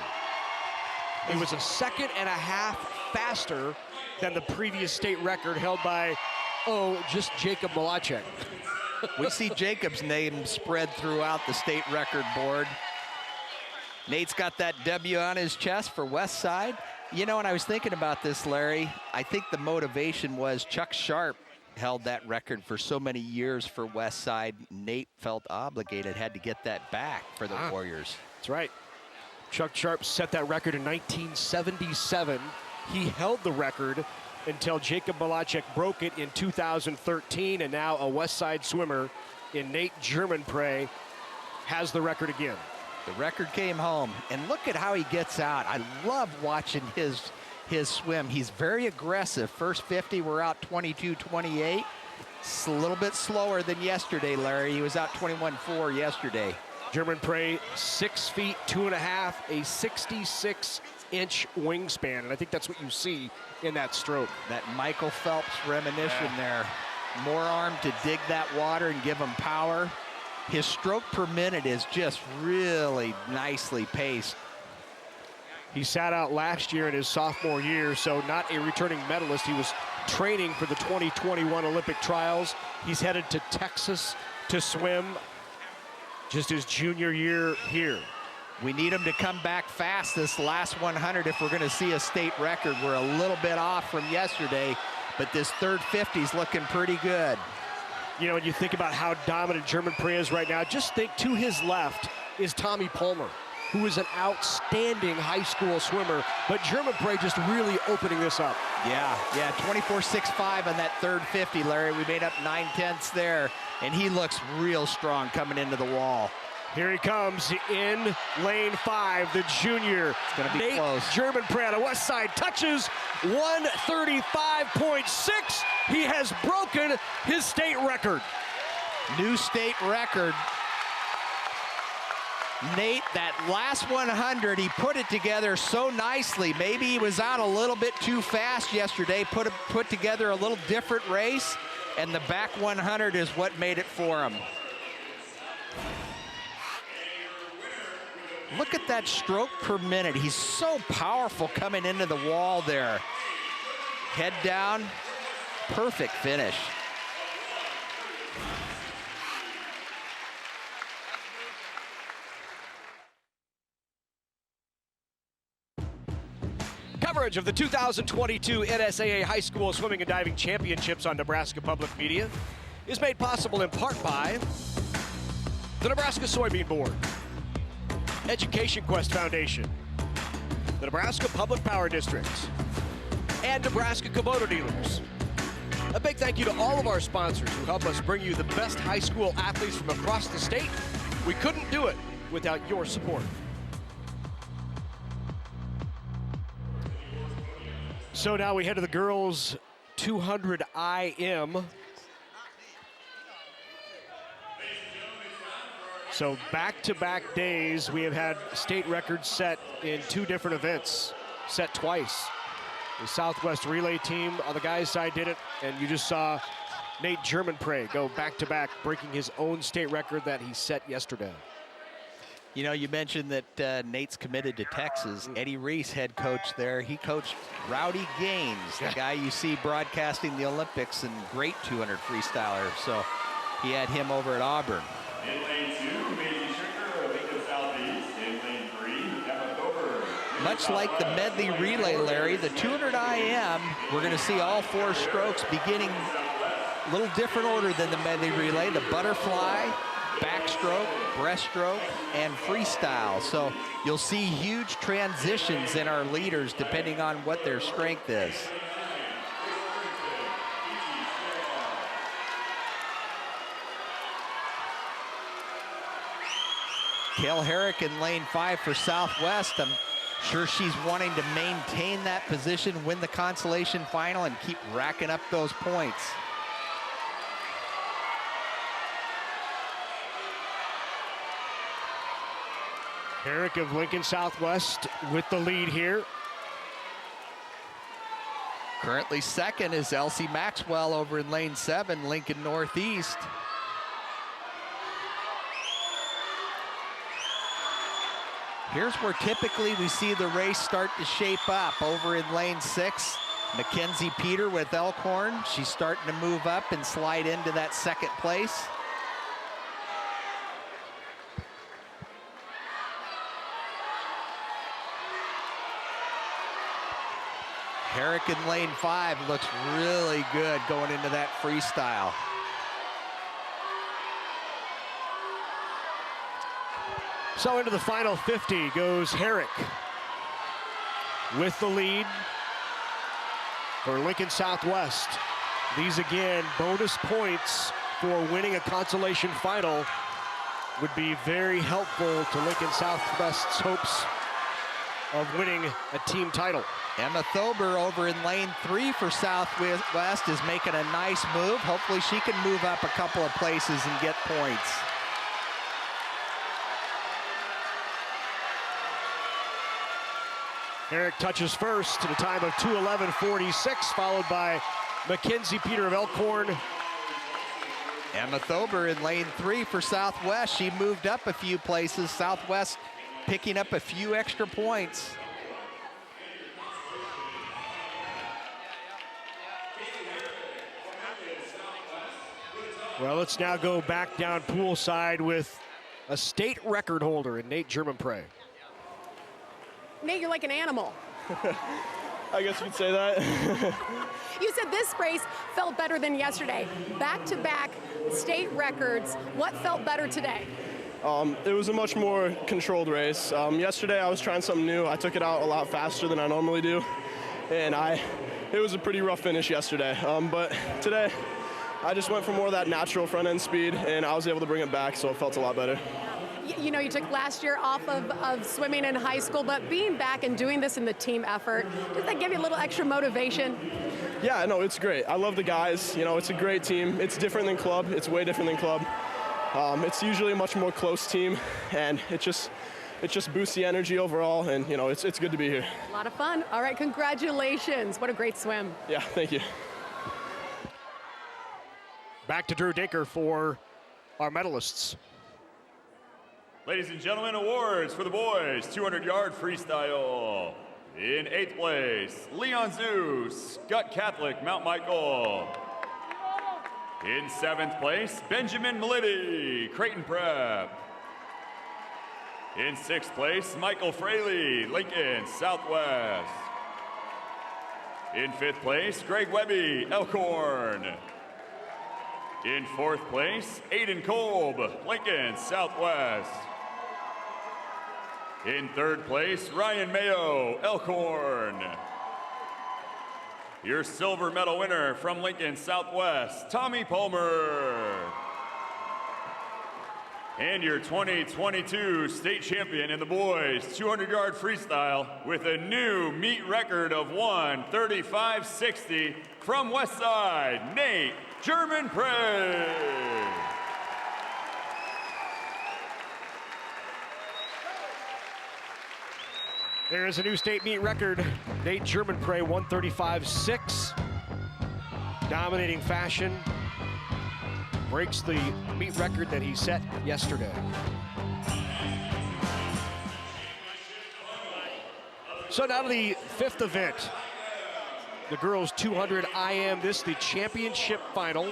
It was a second and a half faster than the previous state record held by, just Jacob Malacek. We see Jacob's name spread throughout the state record board. Nate's got that W on his chest for West Side. You know, and I was thinking about this, Larry, I think the motivation was Chuck Sharp held that record for so many years for West Side. Nate felt obligated, had to get that back for the Warriors. That's right. Chuck Sharp set that record in 1977. He held the record until Jacob Malacek broke it in 2013, and now a West Side swimmer in Nate Germonprez has the record again. The record came home, and look at how he gets out. I love watching his swim. He's very aggressive. First 50, we're out 22-28. It's a little bit slower than yesterday, Larry. He was out 21-4 yesterday. Germonprez, 6 feet 2.5, a 66-inch wingspan, and I think that's what you see in that stroke. That Michael Phelps reminiscence there. More arm to dig that water and give him power. His stroke per minute is just really nicely paced. He sat out last year in his sophomore year, so not a returning medalist. He was training for the 2021 Olympic trials. He's headed to Texas to swim just his junior year here. We need him to come back fast this last 100 if we're going to see a state record. We're a little bit off from yesterday, but this third 50 is looking pretty good. You know, when you think about how dominant Germonprez is right now, just think to his left is Tommy Palmer, who is an outstanding high school swimmer, but Germonprez just really opening this up. Yeah, 24.65 on that third 50, Larry. We made up 9/10 there, and he looks real strong coming into the wall. Here he comes in lane 5, the junior. It's going to be Nate close. Germonprez on West Side touches 135.6. He has broken his state record. New state record. Nate, that last 100, he put it together so nicely. Maybe he was out a little bit too fast yesterday, put together a little different race, and the back 100 is what made it for him. Look at that stroke per minute. He's so powerful coming into the wall there. Head down, perfect finish. Coverage of the 2022 NSAA High School Swimming and Diving Championships on Nebraska Public Media is made possible in part by the Nebraska Soybean Board, Education Quest Foundation, the Nebraska Public Power District, and Nebraska Kubota Dealers. A big thank you to all of our sponsors who help us bring you the best high school athletes from across the state. We couldn't do it without your support. So now we head to the girls 200 IM. So back-to-back days, we have had state records set in 2 different events, set twice. The Southwest relay team on the guys' side did it, and you just saw Nate Germonprez go back-to-back, breaking his own state record that he set yesterday. You know, you mentioned that Nate's committed to Texas. Eddie Reese, head coach there, he coached Rowdy Gaines, the guy you see broadcasting the Olympics and great 200 freestyler. So he had him over at Auburn. In lane 2, Macy Stricker of Lincoln Southeast. In lane 3, Emma Gober. Much like the medley relay, Larry, the 200 IM, we're going to see all 4 strokes beginning a little different order than the medley relay. The butterfly, backstroke, breaststroke, and freestyle. So you'll see huge transitions in our leaders depending on what their strength is. Kale Herrick in lane 5 for Southwest. I'm sure she's wanting to maintain that position, win the consolation final, and keep racking up those points. Herrick of Lincoln Southwest with the lead here. Currently second is Elsie Maxwell over in lane 7, Lincoln Northeast. Here's where typically we see the race start to shape up. Over in lane 6, Mackenzie Peter with Elkhorn. She's starting to move up and slide into that second place. Herrick in lane 5 looks really good going into that freestyle. So into the final 50 goes Herrick with the lead for Lincoln Southwest. These again, bonus points for winning a consolation final would be very helpful to Lincoln Southwest's hopes of winning a team title. Emma Thober over in lane 3 for Southwest is making a nice move. Hopefully she can move up a couple of places and get points. Herrick touches first at a time of 2:11.46, followed by Mackenzie Peter of Elkhorn. Emma Thober in lane 3 for Southwest. She moved up a few places. Southwest picking up a few extra points. Well, let's now go back down poolside with a state record holder in Nate German-Prey. Nate, you're like an animal. I guess you'd say that. You said this race felt better than yesterday. Back-to-back state records. What felt better today? It was a much more controlled race. Yesterday I was trying something new. I took it out a lot faster than I normally do, and it was a pretty rough finish yesterday. But today I just went for more of that natural front end speed, and I was able to bring it back, so it felt a lot better. You know, you took last year off of swimming in high school, but being back and doing this in the team effort, does that give you a little extra motivation? Yeah, no, it's great. I love the guys. You know, it's a great team. It's different than club. It's way different than club. It's usually a much more close team, and it just boosts the energy overall, and, you know, it's good to be here. A lot of fun. All right, congratulations. What a great swim. Yeah, thank you. Back to Drew Dinker for our medalists. Ladies and gentlemen, awards for the boys, 200-yard freestyle. In 8th place, Leon Zeus, Gut Catholic, Mount Michael. In 7th place, Benjamin Melitti, Creighton Prep. In 6th place, Michael Fraley, Lincoln Southwest. In 5th place, Greg Webby, Elkhorn. In 4th place, Aiden Kolb, Lincoln Southwest. In 3rd place, Ryan Mayo, Elkhorn. Your silver medal winner from Lincoln Southwest, Tommy Palmer. And your 2022 state champion in the boys 200-yard freestyle with a new meet record of 1:35.60 from Westside, Nate German-Prey. There is a new state meet record. Nate German-Prey, 1:35.6. Dominating fashion. Breaks the meet record that he set yesterday. So now to the 5th event. The girls 200 IM, this the championship final.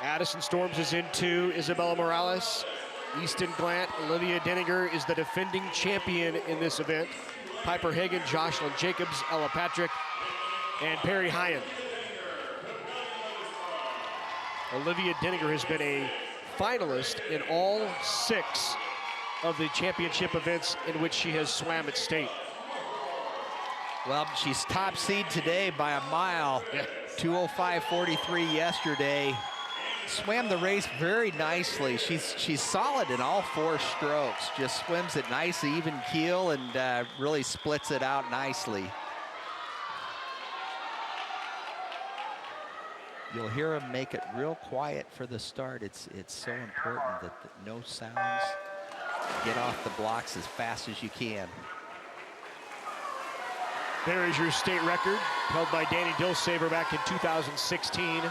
Addison Storms is in 2, Isabella Morales. Easton Glant, Olivia Denninger is the defending champion in this event. Piper Hagan, Jocelyn Jacobs, Ella Patrick, and Perry Hyen. Olivia Denninger has been a finalist in all 6 of the championship events in which she has swam at state. Well, she's top seed today by a mile. Yeah. 2:05.43 yesterday. Swam the race very nicely. She's solid in all 4 strokes. Just swims it nice, even keel, and really splits it out nicely. You'll hear him make it real quiet for the start. It's so important that no sounds. Get off the blocks as fast as you can. There is your state record, held by Danny Dilsaver back in 2016.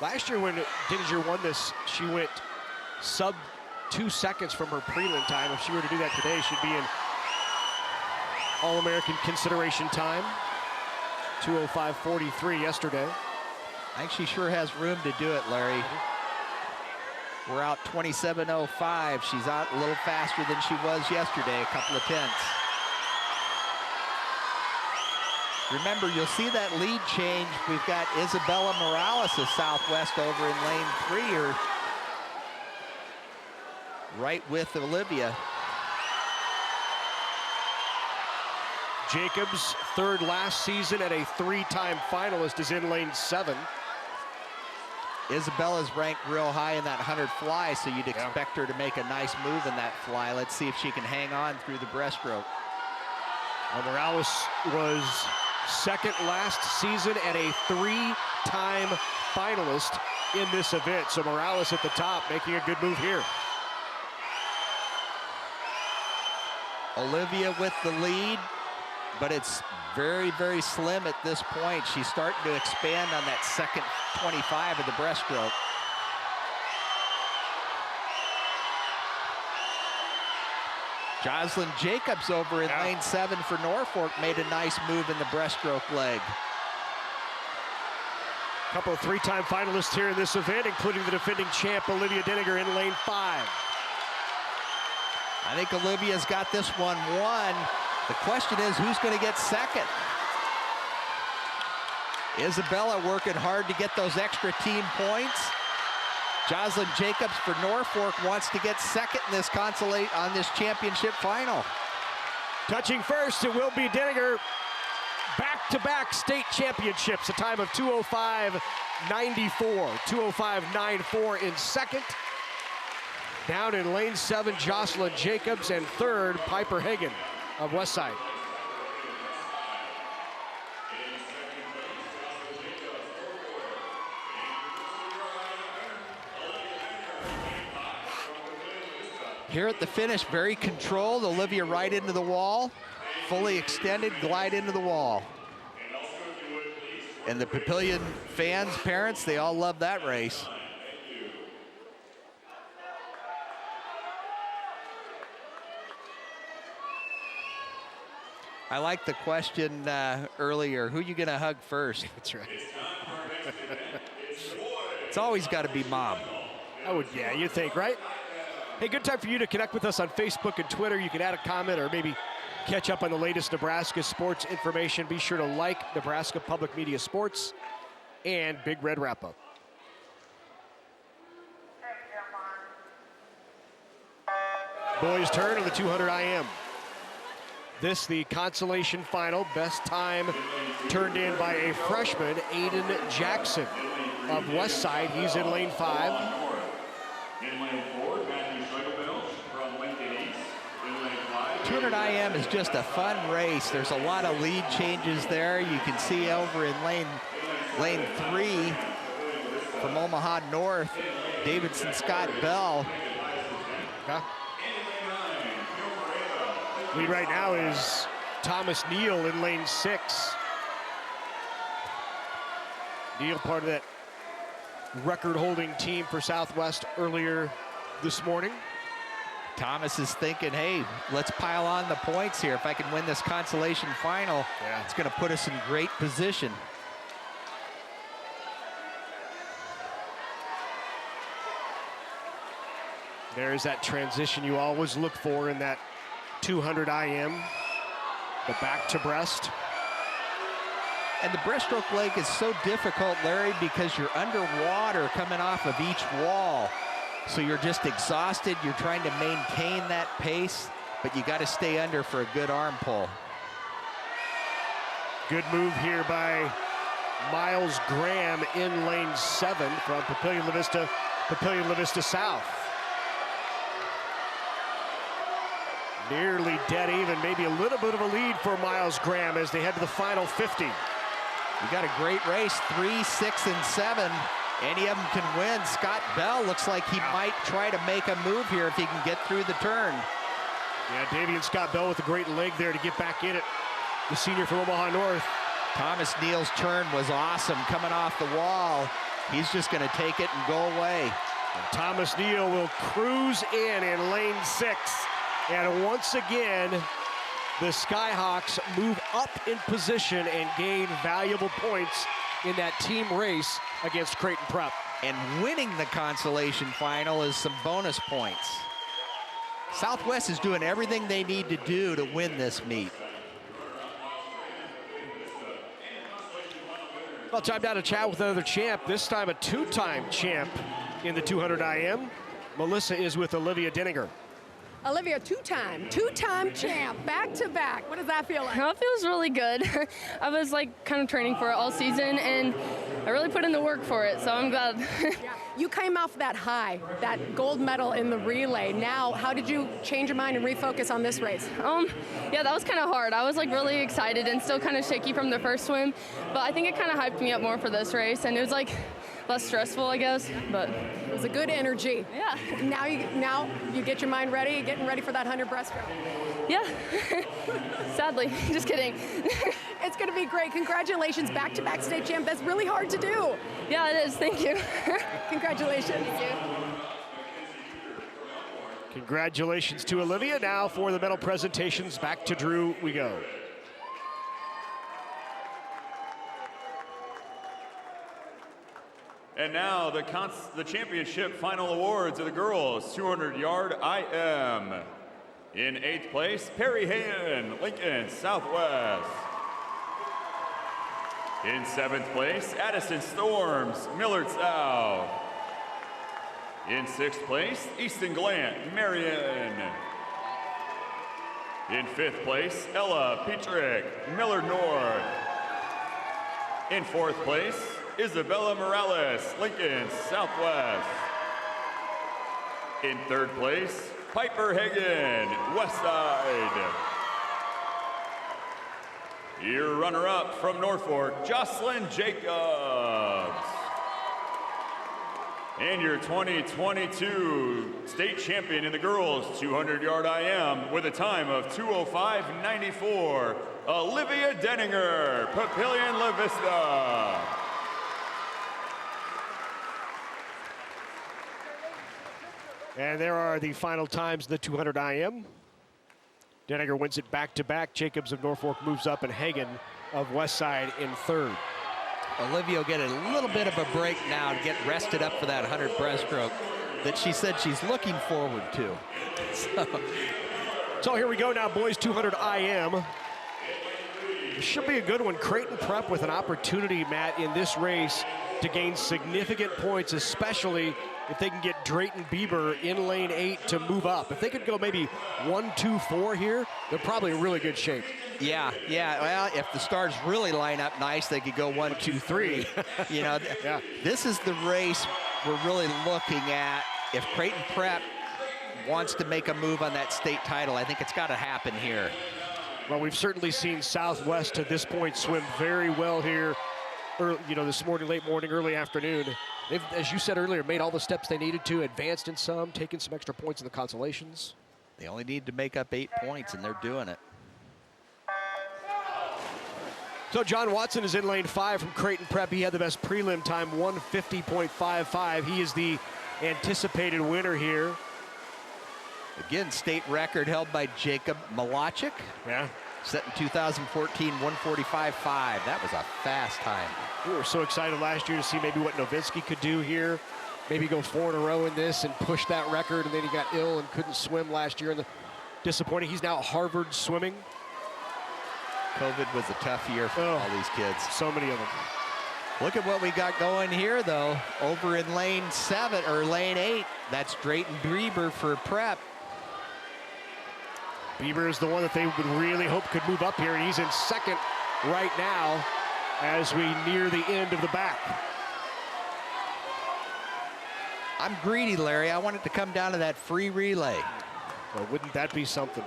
Last year when Denninger won this, she went sub 2 seconds from her prelim time. If she were to do that today, she'd be in All-American consideration time. 2:05.43 yesterday. I think she sure has room to do it, Larry. We're out 27:05. She's out a little faster than she was yesterday, a couple of tenths. Remember, you'll see that lead change. We've got Isabella Morales of Southwest over in lane 3, or right with Olivia. Jacobs, third last season and a 3-time finalist, is in lane 7. Isabella's ranked real high in that 100 fly, so you'd expect her to make a nice move in that fly. Let's see if she can hang on through the breaststroke. Morales was second last season and a 3-time finalist in this event. So Morales at the top, making a good move here. Olivia with the lead, but it's very, very slim at this point. She's starting to expand on that second 25 of the breaststroke. Jocelyn Jacobs over in lane 7 for Norfolk made a nice move in the breaststroke leg. A couple of 3-time finalists here in this event, including the defending champ Olivia Denninger in lane 5. I think Olivia's got this one won. The question is, who's going to get second? Isabella working hard to get those extra team points. Jocelyn Jacobs for Norfolk wants to get second in this on this championship final. Touching first, it will be Denninger. Back-to-back state championships, a time of 2:05.94. 2:05.94 in second. Down in lane 7, Jocelyn Jacobs, and third, Piper Hagan of Westside. Here at the finish, very controlled. Olivia right into the wall. Fully extended, glide into the wall. And the Papillion fans, parents, they all love that race. I like the question earlier, who you gonna hug first? That's right. It's always gotta be mom. Yeah, you think, right? Hey, good time for you to connect with us on Facebook and Twitter. You can add a comment or maybe catch up on the latest Nebraska sports information. Be sure to like Nebraska Public Media Sports and Big Red Wrap-Up. Boys' turn on the 200 IM. This, the consolation final. Best time turned in by a freshman, Aiden Jackson of Westside. He's in lane 5. In lane 4, Matthew Schlegelbill from Lincoln East. In lane 5. 200 IM is just a fun race. There's a lot of lead changes there. You can see over in lane 3 from Omaha North, Davidson Scott Bell. Lead right now is Thomas Neal in lane 6. Neal, part of that record-holding team for Southwest earlier this morning. Thomas is thinking, hey, let's pile on the points here. If I can win this consolation final, it's going to put us in great position. There's that transition you always look for in that 200 IM, the back to breast. And the breaststroke leg is so difficult, Larry, because you're underwater coming off of each wall. So you're just exhausted. You're trying to maintain that pace, but you got to stay under for a good arm pull. Good move here by Miles Graham in lane 7 from Papillion La Vista South. Nearly dead even, maybe a little bit of a lead for Miles Graham as they head to the final 50. You got a great race, 3, 6, and 7. Any of them can win. Scott Bell looks like he might try to make a move here if he can get through the turn. Yeah, Davian Scott Bell with a great leg there to get back in it. The senior from Omaha North. Thomas Neal's turn was awesome coming off the wall. He's just going to take it and go away. Thomas Neal will cruise in lane 6. And once again, the Skyhawks move up in position and gain valuable points in that team race against Creighton Prep. And winning the consolation final is some bonus points. Southwest is doing everything they need to do to win this meet. Well, time now to chat with another champ, this time a two-time champ in the 200 IM. Melissa is with Olivia Denninger. Olivia, two-time champ, back-to-back. What does that feel like? That feels really good. I was like kind of training for it all season, and I really put in the work for it, so I'm glad. Yeah. You came off that high, that gold medal in the relay. Now, how did you change your mind and refocus on this race? Yeah, that was kind of hard. I was like really excited and still kind of shaky from the first swim, but I think it kind of hyped me up more for this race, and it was like less stressful, I guess, but it was a good energy. Yeah. Now you get your mind ready, getting ready for that 100 breaststroke. Yeah. Sadly, just kidding. It's going to be great. Congratulations, back-to-back state champ. That's really hard to do. Yeah, it is. Thank you. Congratulations. Thank you. Congratulations to Olivia. Now for the medal presentations, back to Drew we go. And now the championship final awards of the girls 200-yard IM. In 8th place, Perry Hayen, Lincoln Southwest. In 7th place, Addison Storms, Millard South. In 6th place, Easton Glant, Marion. In 5th place, Ella Petrick, Millard North. In 4th place, Isabella Morales, Lincoln Southwest. In 3rd place, Piper Hagen, Westside. Your runner-up from Norfolk, Jocelyn Jacobs. And your 2022 state champion in the girls 200-yard IM with a time of 2:05.94, Olivia Denninger, Papillion La Vista. And there are the final times in the 200 IM. Denninger wins it back-to-back. Jacobs of Norfolk moves up, and Hagen of Westside in 3rd. Olivia will get a little bit of a break now to get rested up for that 100 breaststroke that she said she's looking forward to. So here we go now, boys, 200 IM. This should be a good one. Creighton Prep with an opportunity, Matt, in this race to gain significant points, especially if they can get Drayton Bieber in lane 8 to move up. If they could go maybe 1, 2, 4 here, they're probably in really good shape. Yeah. Well, if the stars really line up nice, they could go 1, 2, 3. You know, This is the race we're really looking at. If Creighton Prep wants to make a move on that state title, I think it's got to happen here. Well, we've certainly seen Southwest to this point swim very well here. Early, this morning, late morning, early afternoon. They've, as you said earlier, made all the steps they needed to, advanced in some, taken some extra points in the consolations. They only need to make up 8 points, and they're doing it. So John Watson is in lane 5 from Creighton Prep. He had the best prelim time, 1:50.55. He is the anticipated winner here. Again, state record held by Jacob Malachik. Yeah. Set in 2014, 1:45.5. That was a fast time. We were so excited last year to see maybe what Novinsky could do here. Maybe go 4 in a row in this and push that record, and then he got ill and couldn't swim last year. And disappointing. He's now at Harvard swimming. COVID was a tough year for all these kids. So many of them. Look at what we got going here, though. Over in lane 7, or lane 8, that's Drayton Bieber for Prep. Bieber is the one that they would really hope could move up here, and he's in 2nd right now as we near the end of the back. I'm greedy, Larry. I want it to come down to that free relay. Well, wouldn't that be something?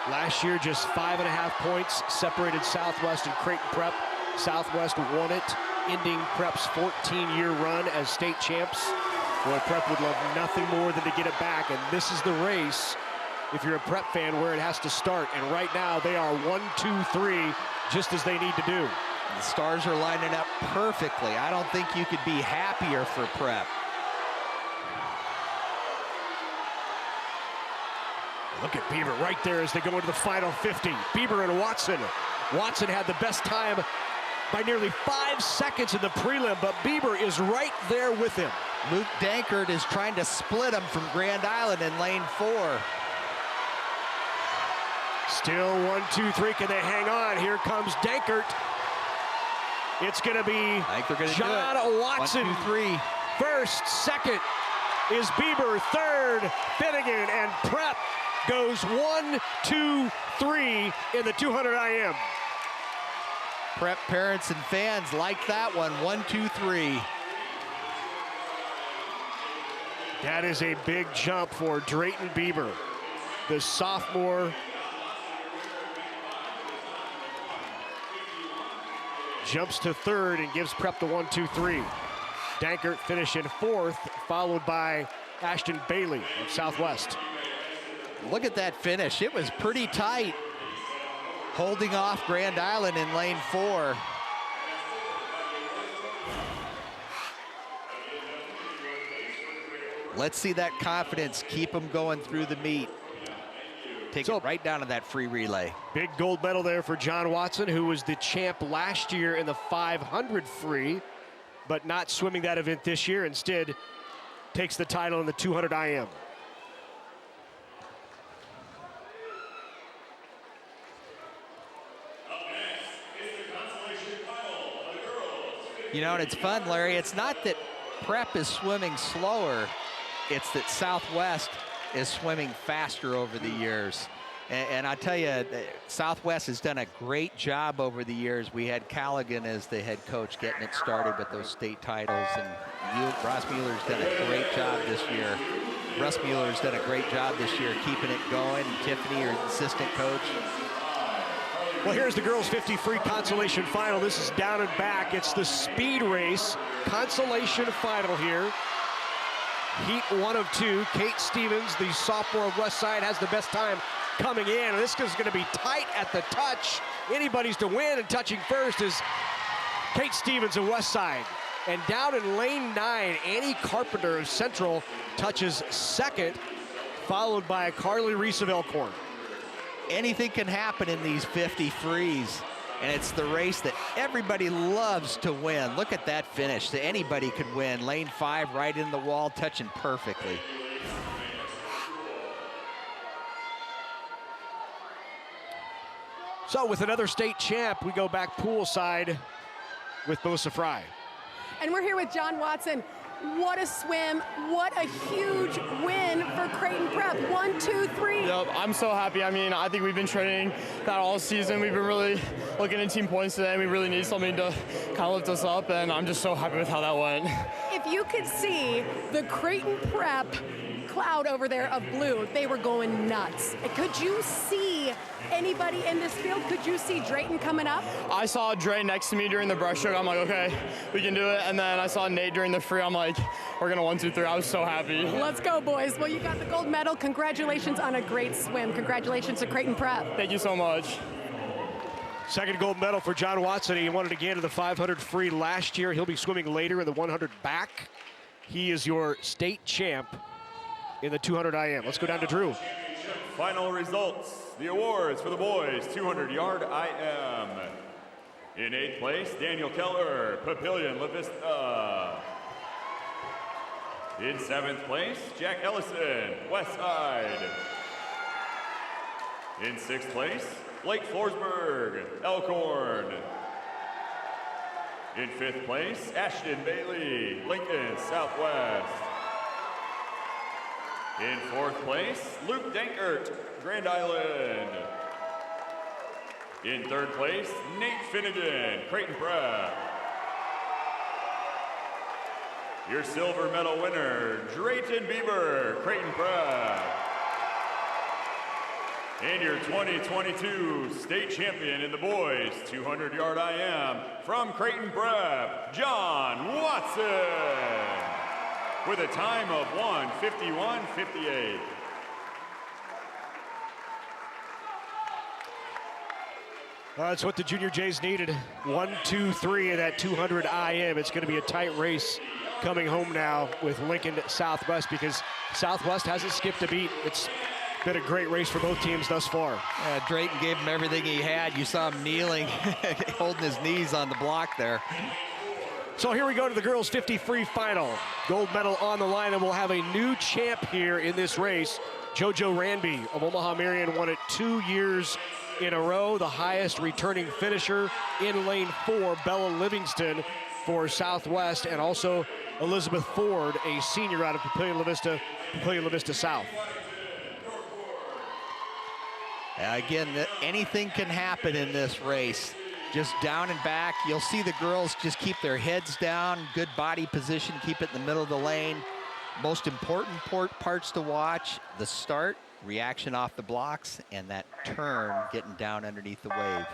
Last year, just 5.5 points separated Southwest and Creighton Prep. Southwest won it, ending Prep's 14-year run as state champs. Boy, Prep would love nothing more than to get it back, and this is the race, if you're a Prep fan, where it has to start. And right now, they are 1, 2, 3, just as they need to do. The stars are lining up perfectly. I don't think you could be happier for prep. Look at Bieber right there as they go into the final 50. Bieber and Watson. Watson had the best time by nearly 5 seconds in the prelim, but Bieber is right there with him. Luke Dankert is trying to split him from Grand Island in lane 4. Still 1, 2, 3. Can they hang on? Here comes Dankert. It's going to be John Watson. 1, 2, 3. First, second is Bieber. Third, Finnegan, and Prep goes 1, 2, 3 in the 200 IM. Prep parents and fans like that one. 1, 2, 3. That is a big jump for Drayton Bieber, the sophomore. Jumps to third and gives Prep the 1, 2, 3. Dankert finish in fourth, followed by Ashton Bailey of Southwest. Look at that finish. It was pretty tight. Holding off Grand Island in lane 4. Let's see that confidence keep them going through the meet. Take it right down to that free relay. Big gold medal there for John Watson, who was the champ last year in the 500 free, but not swimming that event this year. Instead, takes the title in the 200 IM. You know, and it's fun, Larry. It's not that Prep is swimming slower. It's that Southwest is swimming faster over the years. And I tell you, Southwest has done a great job over the years. We had Callaghan as the head coach getting it started with those state titles. And Ross Mueller's done a great job this year. Russ Mueller's done a great job this year keeping it going. Tiffany, her assistant coach. Well, here's the girls' 50 free consolation final. This is down and back. It's the speed race consolation final here. Heat 1 of 2. Kate Stevens, the sophomore of Westside, has the best time coming in. And this is going to be tight at the touch. Anybody's to win, and touching first is Kate Stevens of Westside. And down in lane 9, Annie Carpenter of Central touches second, followed by Carly Reese of Elkhorn. Anything can happen in these 50 frees, and it's the race that everybody loves to win. Look at that finish. That anybody could win. Lane 5 right in the wall, touching perfectly. So with another state champ, we go back poolside with Bosa Fry. And we're here with John Watson. What a swim. What a huge win for Creighton Prep. 1, 2, 3. Yep, I'm so happy. I mean, I think we've been training that all season. We've been really looking at team points today. We really need something to kind of lift us up, and I'm just so happy with how that went. If you could see the Creighton Prep cloud over there of blue, they were going nuts. Could you see anybody in this field? Could you see Drayton coming up? I saw Dre next to me during the breaststroke. I'm like, okay, we can do it. And then I saw Nate during the free. I'm like, we're gonna 1, 2, 3. I was so happy. Let's go, boys. Well, you got the gold medal. Congratulations on a great swim. Congratulations to Creighton Prep. Thank you so much. Second gold medal for John Watson. He won it again in the 500 free last year. He'll be swimming later in the 100 back. He is your state champ in the 200 IM. Let's go down to Drew. Final results. The awards for the boys 200-yard IM. In 8th place, Daniel Keller, Papillion La Vista. In 7th place, Jack Ellison, Westside. In 6th place, Blake Forsberg, Elkhorn. In 5th place, Ashton Bailey, Lincoln Southwest. In 4th place, Luke Dankert, Grand Island. In 3rd place, Nate Finnegan, Creighton Prep. Your silver medal winner, Drayton Bieber, Creighton Prep. And your 2022 state champion in the boys 200-yard IM from Creighton Prep, John Watson, with a time of 1:51.58. That's what the Junior Jays needed. 1, 2, 3 in that 200 IM. It's going to be a tight race coming home now with Lincoln Southwest, because Southwest hasn't skipped a beat. It's been a great race for both teams thus far. Yeah, Drayton gave him everything he had. You saw him kneeling, holding his knees on the block there. So here we go to the girls 50 free final. Gold medal on the line, and we'll have a new champ here in this race. JoJo Ranby of Omaha Marion won it 2 years in a row. The highest returning finisher in lane 4, Bella Livingston for Southwest, and also Elizabeth Ford, a senior out of Papillion La Vista South. Again, anything can happen in this race. Just down and back. You'll see the girls just keep their heads down, good body position, keep it in the middle of the lane. Most important parts to watch: the start, reaction off the blocks, and that turn getting down underneath the wave.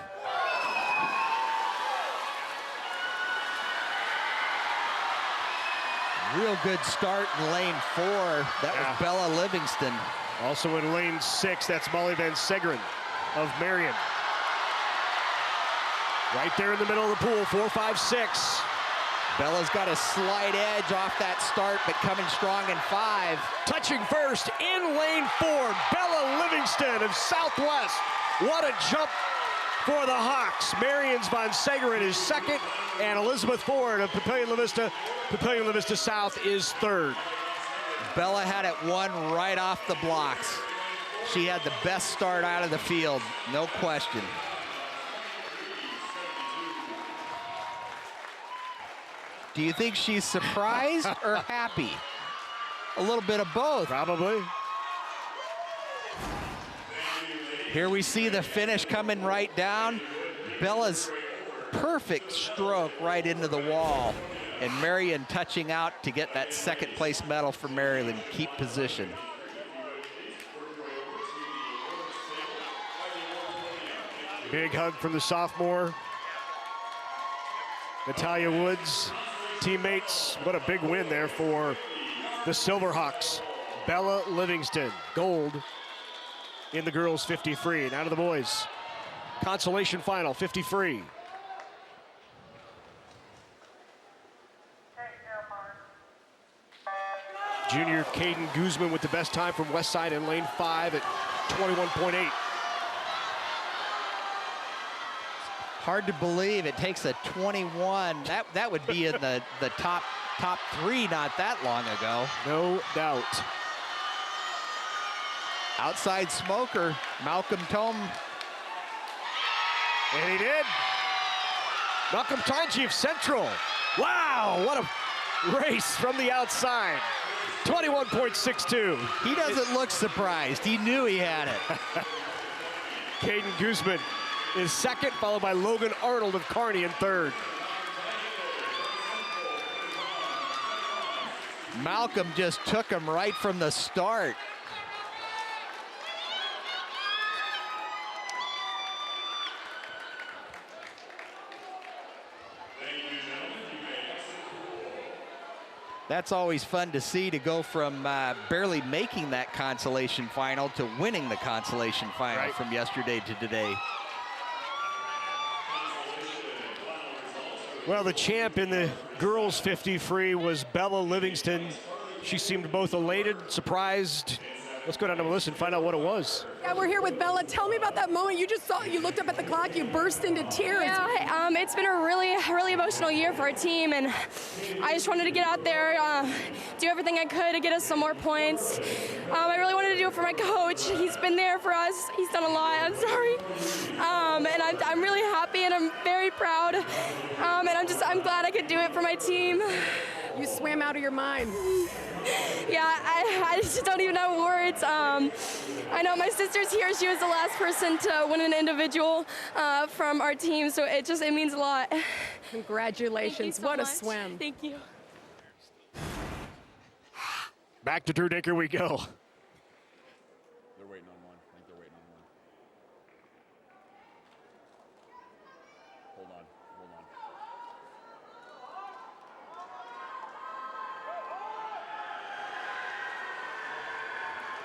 Real good start in lane 4. That was Bella Livingston. Also in lane 6, that's Molly Van Segeren of Marion. Right there in the middle of the pool, 4, 5, 6. Bella's got a slight edge off that start, but coming strong in 5. Touching first in lane 4, Bella Livingston of Southwest. What a jump for the Hawks. Marion's Van Segeren is second, and Elizabeth Ford of Papillion La Vista South is third. Bella had it won right off the blocks. She had the best start out of the field, no question. Do you think she's surprised or happy? A little bit of both. Probably. Here we see the finish coming right down. Bella's perfect stroke right into the wall. And Marion touching out to get that second place medal for Maryland. Keep position. Big hug from the sophomore. Natalia Woods, teammates. What a big win there for the Silverhawks. Bella Livingston, gold in the girls 50 free. Now to the boys. Consolation final, 50 free. Junior Caden Guzman with the best time from Westside in lane 5 at 21.8. Hard to believe it takes a 21. That would be in the top 3 not that long ago. No doubt. Outside smoker, Malcolm Tome. And he did. Malcolm Tanji of Central. Wow, what a race from the outside. 21.62. He doesn't look surprised. He knew he had it. Caden Guzman is second, followed by Logan Arnold of Kearney in third. Malcolm just took him right from the start. That's always fun to see, to go from barely making that consolation final to winning the consolation final from yesterday to today. Well, the champ in the girls 50 free was Bella Livingston. She seemed both elated, surprised. Let's go down to Melissa and find out what it was. Yeah, we're here with Bella. Tell me about that moment. You just saw, you looked up at the clock, you burst into tears. Yeah, it's been a really emotional year for our team, and I just wanted to get out there, do everything I could to get us some more points. I really wanted to do it for my coach. He's been there for us. He's done a lot. I'm sorry. And I'm really happy, and I'm very proud. And I'm glad I could do it for my team. You swam out of your mind. Yeah, I just don't even have words. I know my sister's here. She was the last person to win an individual from our team, so it means a lot. Congratulations. Thank you so what much. a swim. Thank you. Back to Drew Dinker we go. They're waiting on one. I think they're waiting on one. Hold on.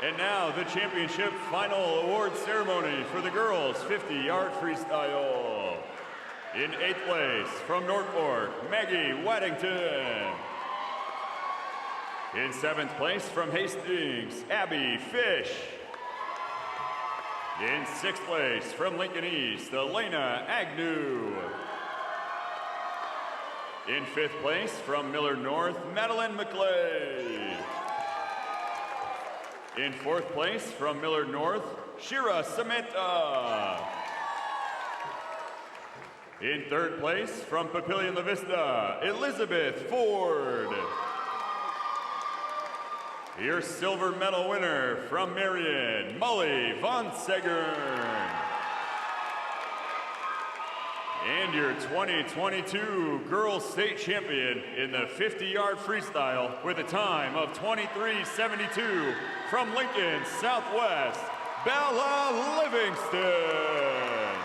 And now the championship final award ceremony for the girls 50-yard freestyle. In 8th place from Norfolk, Maggie Waddington. In 7th place from Hastings, Abby Fish. In 6th place from Lincoln East, Elena Agnew. In 5th place from Millard North, Madeline McClay. In 4th place from Millard North, Shira Samantha. In 3rd place from Papillion La Vista, Elizabeth Ford. Your silver medal winner from Marion, Molly Von Segern. And your 2022 Girls State Champion in the 50-yard freestyle with a time of 23:72 from Lincoln Southwest, Bella Livingston.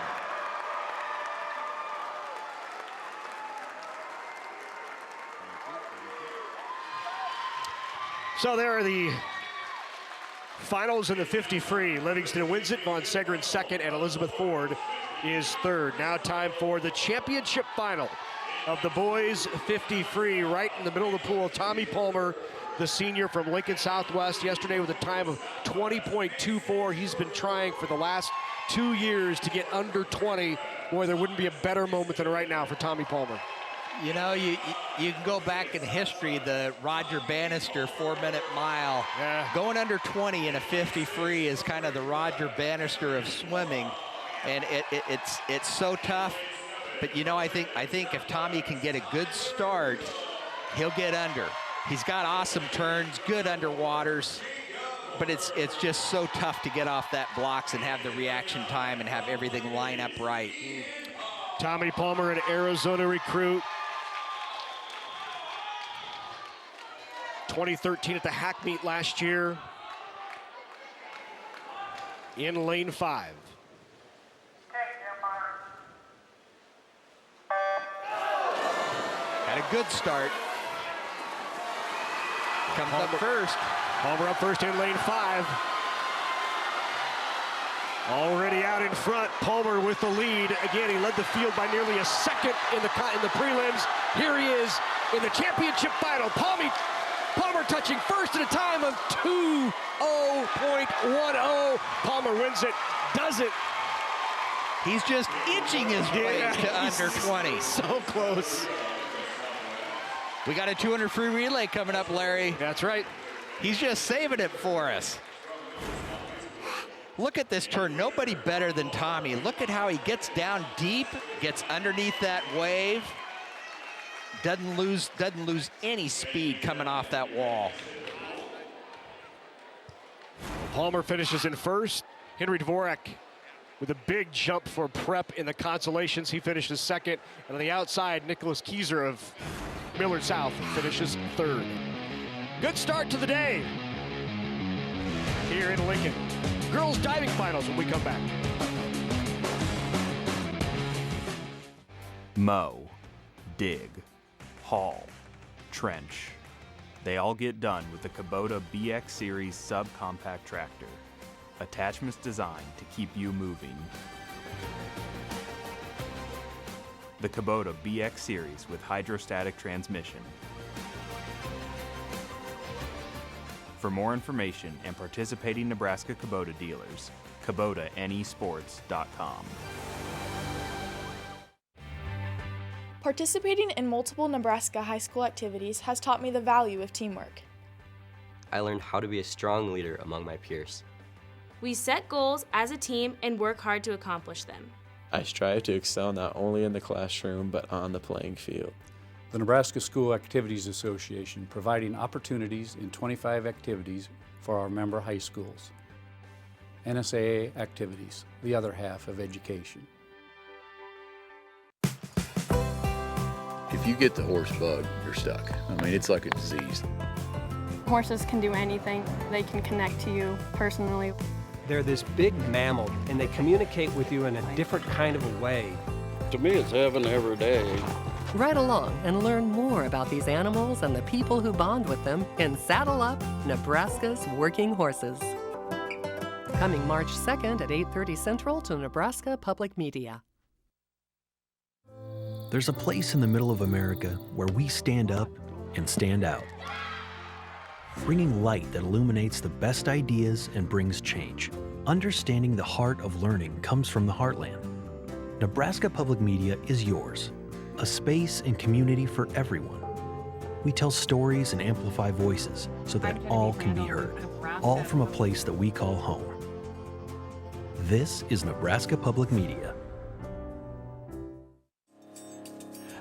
So there are the finals in the 50 free. Livingston wins it, Von Segern second, and Elizabeth Ford is third. Now time for the championship final of the boys 50 free. Right in the middle of the pool, Tommy Palmer, the senior from Lincoln Southwest, yesterday with a time of 20.24. He's been trying for the last 2 years to get under 20. Boy, there wouldn't be a better moment than right now for Tommy Palmer. You know, you can go back in history, the Roger Bannister 4-minute mile. Yeah. Going under 20 in a 50 free is kind of the Roger Bannister of swimming. And it's so tough. But you know, I think if Tommy can get a good start, he'll get under. He's got awesome turns, good underwaters, but it's just so tough to get off that blocks and have the reaction time and have everything line up right. Tommy Palmer, an Arizona recruit. 2013 at the Hack Meet last year. In lane 5. Had a good start. Comes up first. Palmer up first in lane 5. Already out in front, Palmer with the lead. Again, he led the field by nearly a second in the prelims. Here he is in the championship final. Palmer touching first at a time of 2:0.10. Palmer wins it, does it. He's just inching his way to under 20. So close. We got a 200 free relay coming up, Larry. That's right. He's just saving it for us. Look at this turn. Nobody better than Tommy. Look at how he gets down deep, gets underneath that wave. Doesn't lose any speed coming off that wall. Palmer finishes in first. Henry Dvorak with a big jump for prep in the consolations. He finishes second. And on the outside, Nicholas Kieser of Millard South finishes third. Good start to the day here in Lincoln. Girls diving finals when we come back. Mow, dig, haul, trench. They all get done with the Kubota BX Series subcompact tractor. Attachments designed to keep you moving. The Kubota BX Series with hydrostatic transmission. For more information and participating Nebraska Kubota dealers, KubotaNeSports.com. Participating in multiple Nebraska high school activities has taught me the value of teamwork. I learned how to be a strong leader among my peers. We set goals as a team and work hard to accomplish them. I strive to excel not only in the classroom but on the playing field. The Nebraska School Activities Association providing opportunities in 25 activities for our member high schools. NSAA activities, the other half of education. If you get the horse bug, you're stuck. I mean, it's like a disease. Horses can do anything. They can connect to you personally. They're this big mammal, and they communicate with you in a different kind of a way. To me, it's heaven every day. Ride along and learn more about these animals and the people who bond with them in Saddle Up, Nebraska's Working Horses. Coming March 2nd at 8:30 Central to Nebraska Public Media. There's a place in the middle of America where we stand up and stand out, bringing light that illuminates the best ideas and brings change. Understanding the heart of learning comes from the heartland. Nebraska Public Media is yours, a space and community for everyone. We tell stories and amplify voices so that all can be heard, all from a place that we call home. This is Nebraska Public Media.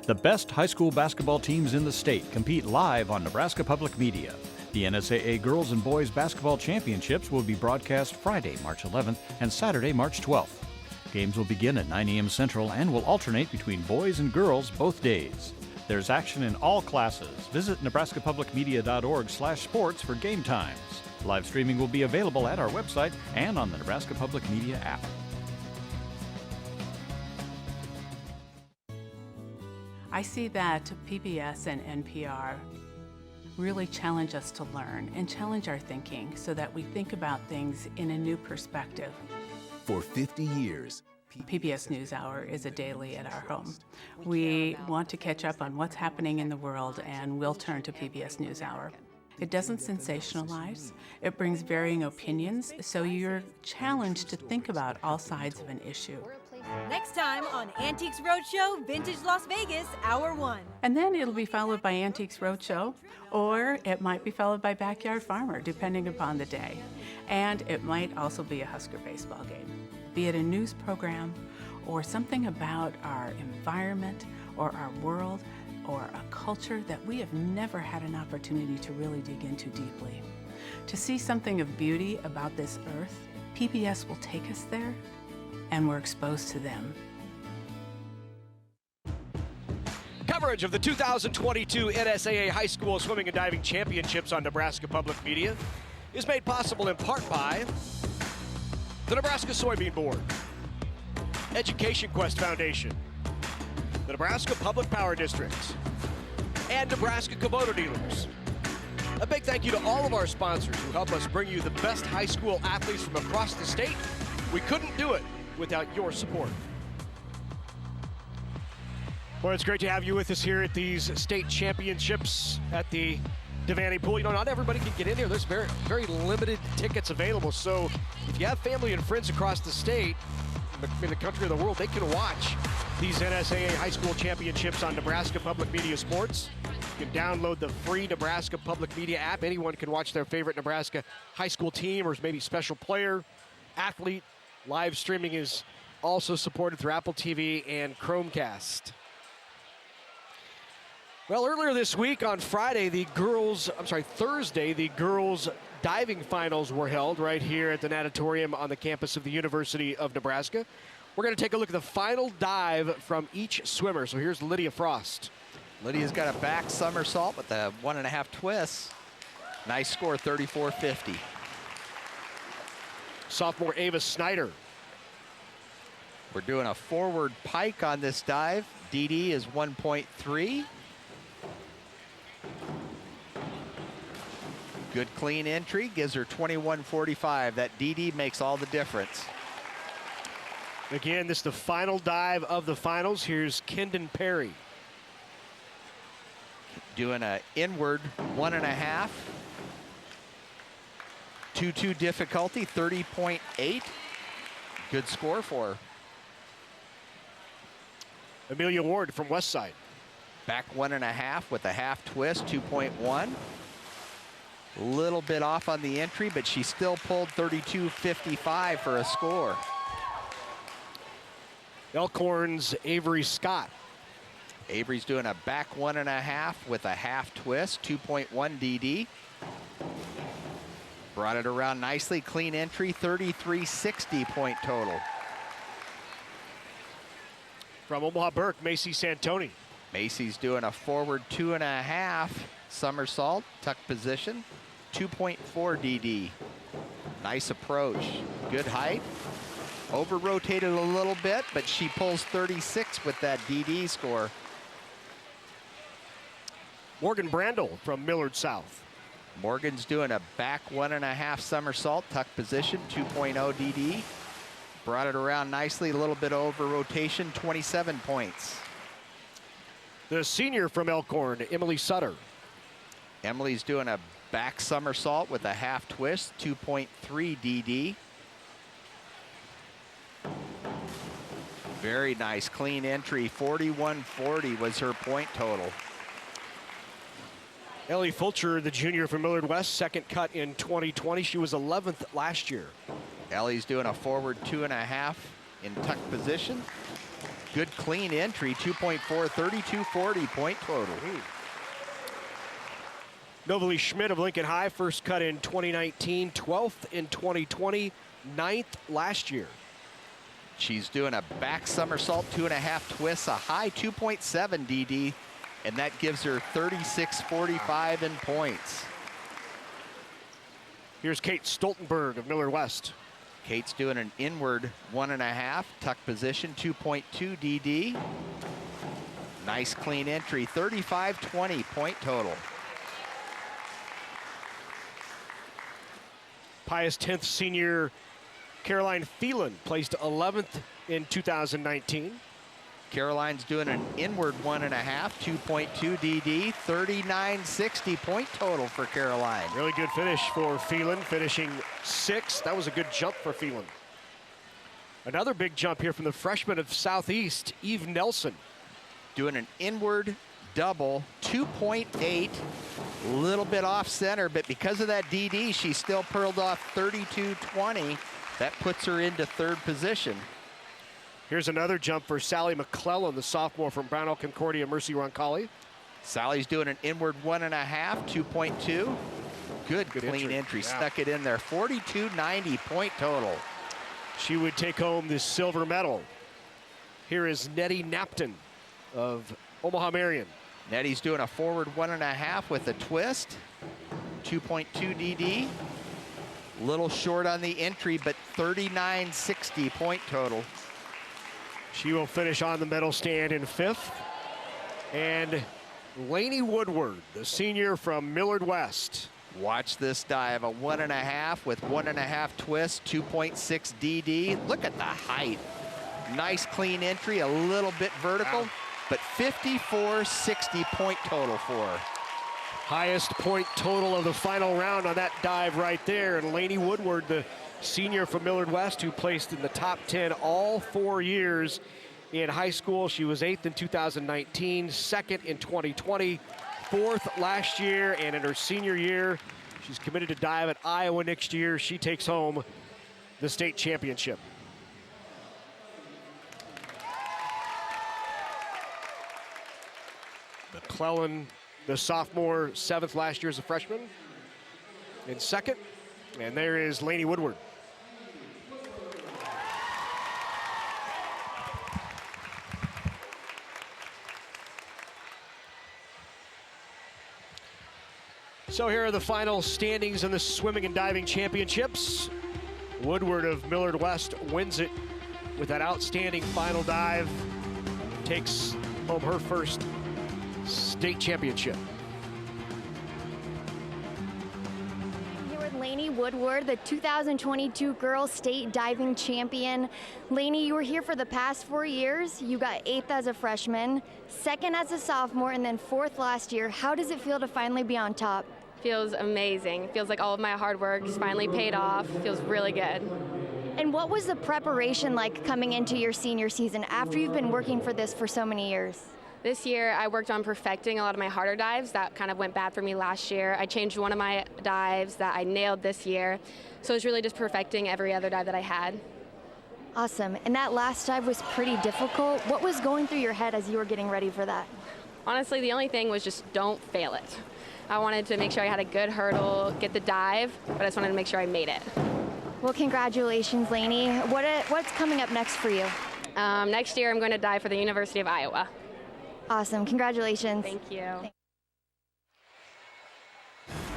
The best high school basketball teams in the state compete live on Nebraska Public Media. The NSAA Girls and Boys Basketball Championships will be broadcast Friday, March 11th and Saturday, March 12th. Games will begin at 9 a.m. Central and will alternate between boys and girls both days. There's action in all classes. Visit nebraskapublicmedia.org/sports for game times. Live streaming will be available at our website and on the Nebraska Public Media app. I see that PBS and NPR really challenge us to learn and challenge our thinking so that we think about things in a new perspective. For 50 years, PBS NewsHour is a daily at our home. We want to catch up on what's happening in the world, and we'll turn to PBS NewsHour. It doesn't sensationalize. It brings varying opinions, so you're challenged to think about all sides of an issue. Next time on Antiques Roadshow, Vintage Las Vegas, Hour 1. And then it'll be followed by Antiques Roadshow, or it might be followed by Backyard Farmer, depending upon the day. And it might also be a Husker baseball game. Be it a news program, or something about our environment, or our world, or a culture that we have never had an opportunity to really dig into deeply. To see something of beauty about this earth, PBS will take us there, and we're exposed to them. Coverage of the 2022 NSAA High School Swimming and Diving Championships on Nebraska Public Media is made possible in part by the Nebraska Soybean Board, Education Quest Foundation, the Nebraska Public Power District, and Nebraska Kubota Dealers. A big thank you to all of our sponsors who help us bring you the best high school athletes from across the state. We couldn't do it without your support. Well, it's great to have you with us here at these state championships at the Devaney Pool. You know, not everybody can get in there. There's very, very limited tickets available. So if you have family and friends across the state, in the country or the world, they can watch these NSAA high school championships on Nebraska Public Media Sports. You can download the free Nebraska Public Media app. Anyone can watch their favorite Nebraska high school team or maybe special player, athlete. Live streaming is also supported through Apple TV and Chromecast. Well, earlier this week on Thursday, the girls diving finals were held right here at the natatorium on the campus of the University of Nebraska. We're going to take a look at the final dive from each swimmer. So here's Lydia Frost. Lydia's got a back somersault with a 1.5 twists. Nice score, 34.50. Sophomore Ava Snyder. We're doing a forward pike on this dive. DD is 1.3. Good clean entry, gives her 21.45. That DD makes all the difference. Again, this is the final dive of the finals. Here's Kendon Perry. Doing an inward 1.5. 2-2 difficulty, 30.8. Good score for her. Amelia Ward from Westside. Back 1.5 with a half twist, 2.1. A little bit off on the entry, but she still pulled 32.55 for a score. Elkhorn's Avery Scott. Avery's doing a back 1.5 with a half twist, 2.1 DD. Brought it around nicely, clean entry, 33.60 point total. From Omaha Burke, Macy Santoni. Macy's doing a forward 2.5 somersault, tuck position, 2.4 DD. Nice approach, good height. Over rotated a little bit, but she pulls 36 with that DD score. Morgan Brandel from Millard South. Morgan's doing a back 1.5 somersault, tuck position, 2.0 DD. Brought it around nicely, a little bit over rotation, 27 points. The senior from Elkhorn, Emily Sutter. Emily's doing a back somersault with a half twist, 2.3 DD. Very nice, clean entry, 41.40 was her point total. Ellie Fulcher, the junior from Millard West, second cut in 2020. She was 11th last year. Ellie's doing a forward 2.5 in tuck position. Good clean entry, 2.4, 32.40 point total. Novalie Schmidt of Lincoln High, first cut in 2019, 12th in 2020, 9th last year. She's doing a back somersault, 2.5 twists, a high 2.7 DD, and that gives her 36.45 in points. Here's Kate Stoltenberg of Millard West. Kate's doing an inward 1.5, tuck position, 2.2 DD. Nice clean entry, 35.20 point total. Pius 10th senior Caroline Phelan placed 11th in 2019. Caroline's doing an inward 1.5, 2.2 DD, 39.60 point total for Caroline. Really good finish for Phelan, finishing 6th. That was a good jump for Phelan. Another big jump here from the freshman of Southeast, Eve Nelson. Doing an inward double, 2.8, a little bit off center, but because of that DD, she still pearled off 32.20. That puts her into third position. Here's another jump for Sally McClellan, the sophomore from Brownell Concordia Mercy Roncalli. Sally's doing an inward 1.5, 2.2. Good clean entry. Yeah. Stuck it in there. 42.90 point total. She would take home the silver medal. Here is Nettie Napton of Omaha Marion. Nettie's doing a forward 1.5 with a twist. 2.2 DD. Little short on the entry, but 39.60 point total. She will finish on the medal stand in 5th. And Lainey Woodward, the senior from Millard West. Watch this dive, a 1.5 with 1.5 twist, 2.6 DD. Look at the height. Nice clean entry, a little bit vertical, but 54.60 point total for her. Highest point total of the final round on that dive right there. And Lainey Woodward, the senior from Millard West, who placed in the top 10 all 4 years in high school. She was 8th in 2019, 2nd in 2020, 4th last year, and in her senior year, she's committed to dive at Iowa next year. She takes home the state championship. McClellan, the sophomore, 7th last year as a freshman, in 2nd. And there is Lainey Woodward. So here are the final standings in the swimming and diving championships. Woodward of Millard West wins it with that outstanding final dive. Takes home her first state championship. Lainey Woodward, the 2022 Girls State Diving Champion. Lainey, you were here for the past 4 years. You got 8th as a freshman, 2nd as a sophomore, and then 4th last year. How does it feel to finally be on top? Feels amazing. Feels like all of my hard work has finally paid off. Feels really good. And what was the preparation like coming into your senior season after you've been working for this for so many years? This year, I worked on perfecting a lot of my harder dives that kind of went bad for me last year. I changed one of my dives that I nailed this year. So it's really just perfecting every other dive that I had. Awesome. And that last dive was pretty difficult. What was going through your head as you were getting ready for that? Honestly, the only thing was just don't fail it. I wanted to make sure I had a good hurdle, get the dive, but I just wanted to make sure I made it. Well, congratulations, Lainey. What's coming up next for you? Next year, I'm going to dive for the University of Iowa. Awesome. Congratulations. Thank you.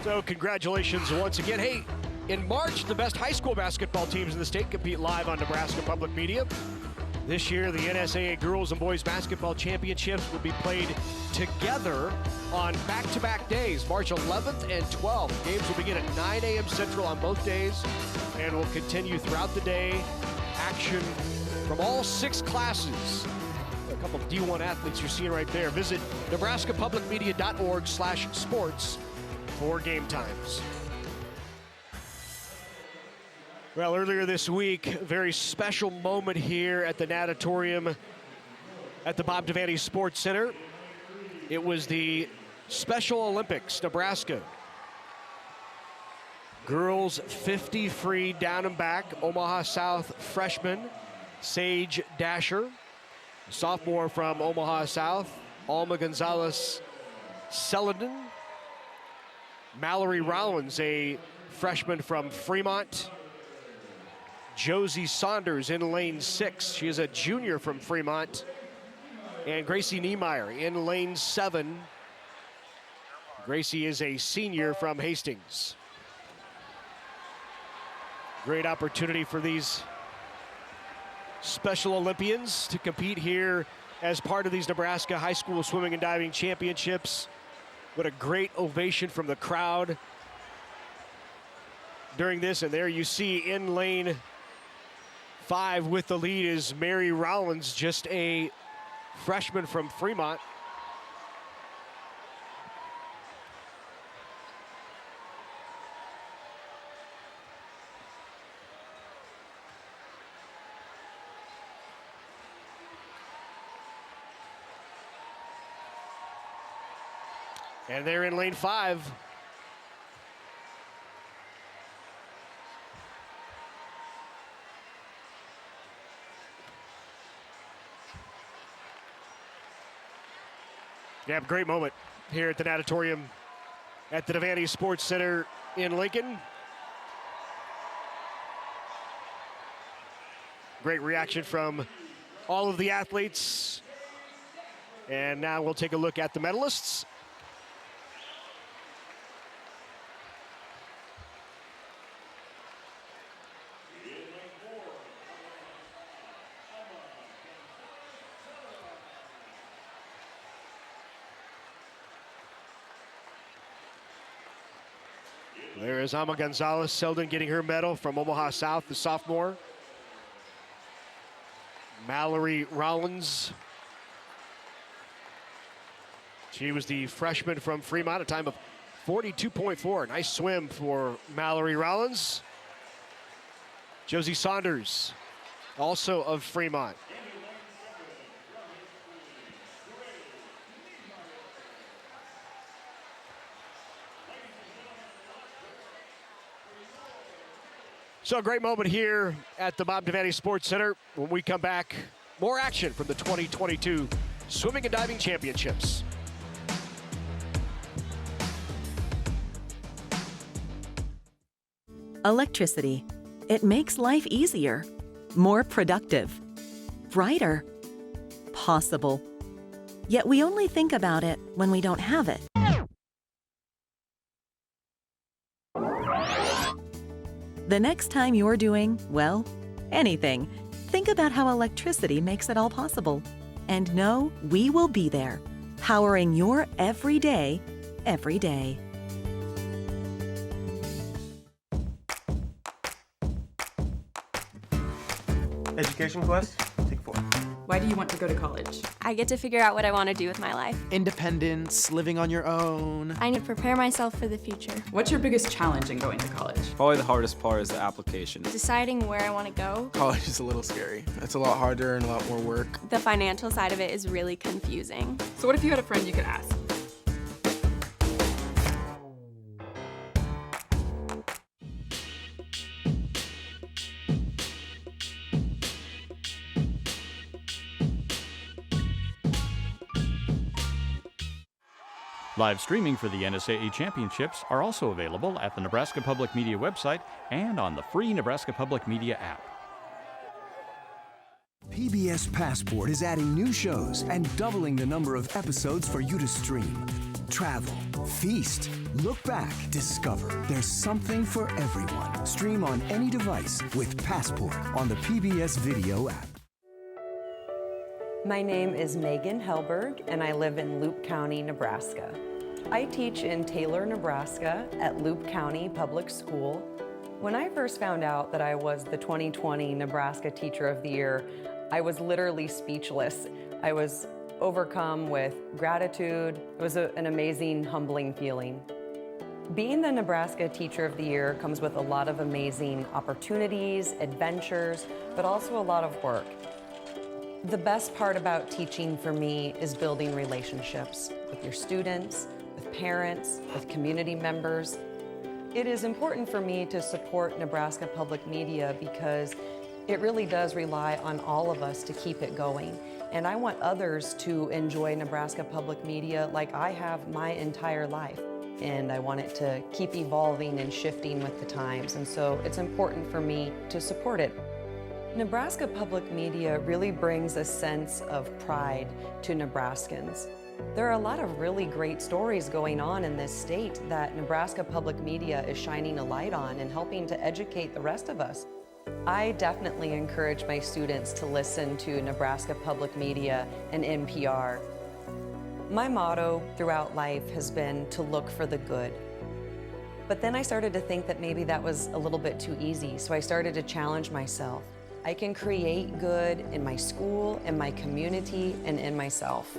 So congratulations once again. Hey, in March, the best high school basketball teams in the state compete live on Nebraska Public Media. This year, the NSAA Girls and Boys Basketball Championships will be played together on back-to-back days, March 11th and 12th. Games will begin at 9 a.m. Central on both days and will continue throughout the day. Action from all 6 classes. A couple of D1 athletes you're seeing right there. Visit nebraskapublicmedia.org/sports for game times. Well, earlier this week, a very special moment here at the natatorium at the Bob Devaney Sports Center. It was the Special Olympics, Nebraska. Girls 50 free down and back. Omaha South freshman Sage Dasher. Sophomore from Omaha South, Alma Gonzalez Celadon. Mallory Rollins, a freshman from Fremont. Josie Saunders in lane 6. She is a junior from Fremont. And Gracie Niemeyer in lane 7. Gracie is a senior from Hastings. Great opportunity for these Special Olympians to compete here as part of these Nebraska High School Swimming and Diving Championships. What a great ovation from the crowd during this. And there you see in lane 5 with the lead is Mary Rollins, just a freshman from Fremont. And they're in lane 5. Yeah, great moment here at the natatorium at the Devaney Sports Center in Lincoln. Great reaction from all of the athletes. And now we'll take a look at the medalists. There is Alma Gonzalez Celadon getting her medal from Omaha South, the sophomore. Mallory Rollins. She was the freshman from Fremont, a time of 42.4. Nice swim for Mallory Rollins. Josie Saunders, also of Fremont. So a great moment here at the Bob Devaney Sports Center. When we come back, more action from the 2022 Swimming and Diving Championships. Electricity. It makes life easier, more productive, brighter, possible. Yet we only think about it when we don't have it. The next time you're doing, well, anything, think about how electricity makes it all possible. And know we will be there, powering your everyday, every day. Education quest, take 4. Why do you want to go to college? I get to figure out what I want to do with my life. Independence, living on your own. I need to prepare myself for the future. What's your biggest challenge in going to college? Probably the hardest part is the application. Deciding where I want to go. College is a little scary. It's a lot harder and a lot more work. The financial side of it is really confusing. So what if you had a friend you could ask? Live streaming for the NSAA Championships are also available at the Nebraska Public Media website and on the free Nebraska Public Media app. PBS Passport is adding new shows and doubling the number of episodes for you to stream. Travel, feast, look back, discover. There's something for everyone. Stream on any device with Passport on the PBS Video app. My name is Megan Helberg, and I live in Loup County, Nebraska. I teach in Taylor, Nebraska at Loup County Public School. When I first found out that I was the 2020 Nebraska Teacher of the Year, I was literally speechless. I was overcome with gratitude. It was an amazing, humbling feeling. Being the Nebraska Teacher of the Year comes with a lot of amazing opportunities, adventures, but also a lot of work. The best part about teaching for me is building relationships with your students, with parents, with community members. It is important for me to support Nebraska Public Media because it really does rely on all of us to keep it going. And I want others to enjoy Nebraska Public Media like I have my entire life. And I want it to keep evolving and shifting with the times. And so it's important for me to support it. Nebraska Public Media really brings a sense of pride to Nebraskans. There are a lot of really great stories going on in this state that Nebraska Public Media is shining a light on and helping to educate the rest of us. I definitely encourage my students to listen to Nebraska Public Media and NPR. My motto throughout life has been to look for the good. But then I started to think that maybe that was a little bit too easy, so I started to challenge myself. I can create good in my school, in my community, and in myself.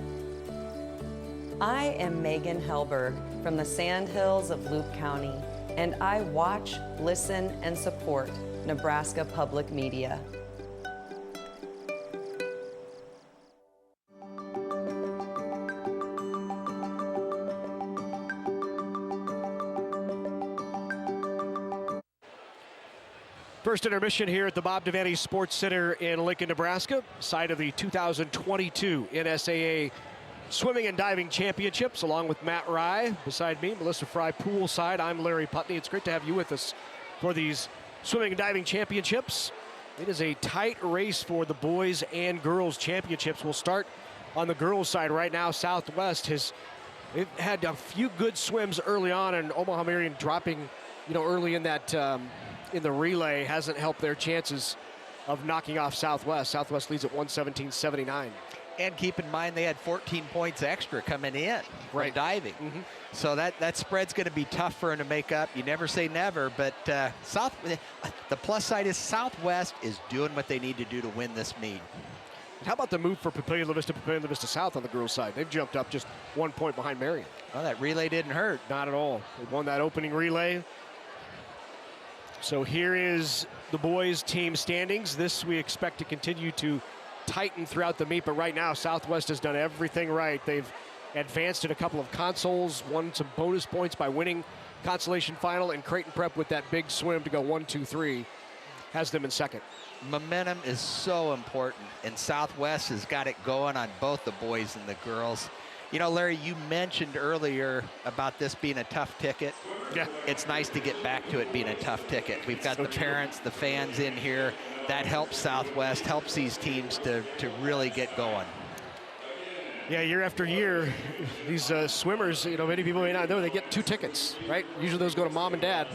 I am Megan Helberg from the Sandhills of Loup County, and I watch, listen, and support Nebraska Public Media. First intermission here at the Bob Devaney Sports Center in Lincoln, Nebraska, site of the 2022 NSAA Swimming and Diving Championships, along with Matt Rye. Beside me, Melissa Fry poolside. I'm Larry Putney. It's great to have you with us for these Swimming and Diving Championships. It is a tight race for the boys and girls championships. We'll start on the girls side right now. Southwest has had a few good swims early on, and Omaha Marion dropping, early in that in the relay hasn't helped their chances of knocking off Southwest. Southwest leads at 117.79. And keep in mind they had 14 points extra coming in from diving. Mm-hmm. So that spread's going to be tough for them to make up. You never say never, but the plus side is Southwest is doing what they need to do to win this meet. How about the move for Papillion La Vista South on the girls' side? They've jumped up just 1 point behind Marion. Well, that relay didn't hurt. Not at all. They won that opening relay. So here is the boys' team standings. This we expect to continue to tighten throughout the meet, but right now Southwest has done everything right. They've advanced in a couple of consoles, won some bonus points by winning consolation final, and Creighton Prep with that big swim to go 1-2-3 has them in second. Momentum is so important, and Southwest has got it going on both the boys and the girls. Larry, you mentioned earlier about this being a tough ticket. Yeah. It's nice to get back to it being a tough ticket. We've got the parents, the fans in here. That helps Southwest, helps these teams to really get going. Yeah, year after year, these swimmers, many people may not know, they get 2 tickets, right? Usually those go to mom and dad.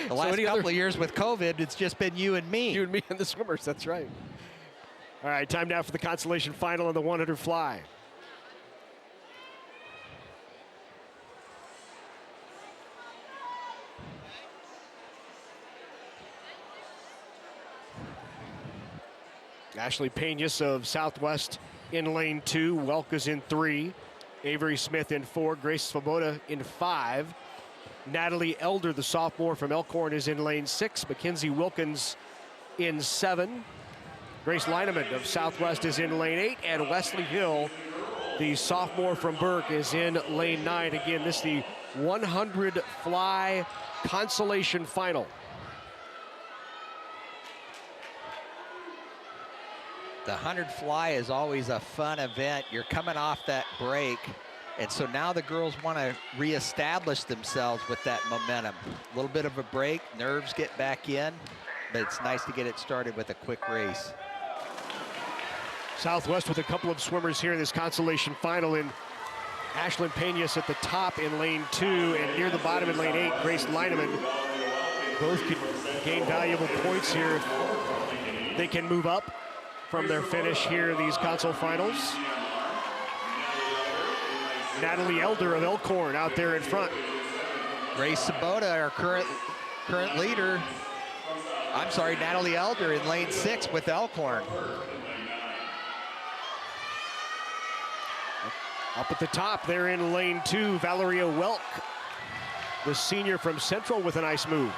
The last couple of years with COVID, it's just been you and me. You and me and the swimmers, that's right. All right, time now for the consolation final in the 100 fly. Ashley Peñas of Southwest in lane 2. Welk is in 3. Avery Smith in 4. Grace Svoboda in 5. Natalie Elder, the sophomore from Elkhorn, is in lane 6. Mackenzie Wilkins in 7. Grace Lineman of Southwest is in lane 8. And Wesley Hill, the sophomore from Burke, is in lane 9. Again, this is the 100 fly consolation final. The 100 fly is always a fun event. You're coming off that break, and so now the girls want to reestablish themselves with that momentum. A little bit of a break, nerves get back in, but it's nice to get it started with a quick race. Southwest with a couple of swimmers here in this consolation final, in Ashlyn Peñas at the top in lane 2, and near the bottom in lane 8, Grace Lineman. Both can gain valuable points here if they can move up from their finish here in these console finals. Natalie Elder of Elkhorn out there in front. Grace Sabota, our current leader. I'm sorry, Natalie Elder in lane 6 with Elkhorn. Up at the top there in lane 2, Valeria Welk, the senior from Central, with a nice move.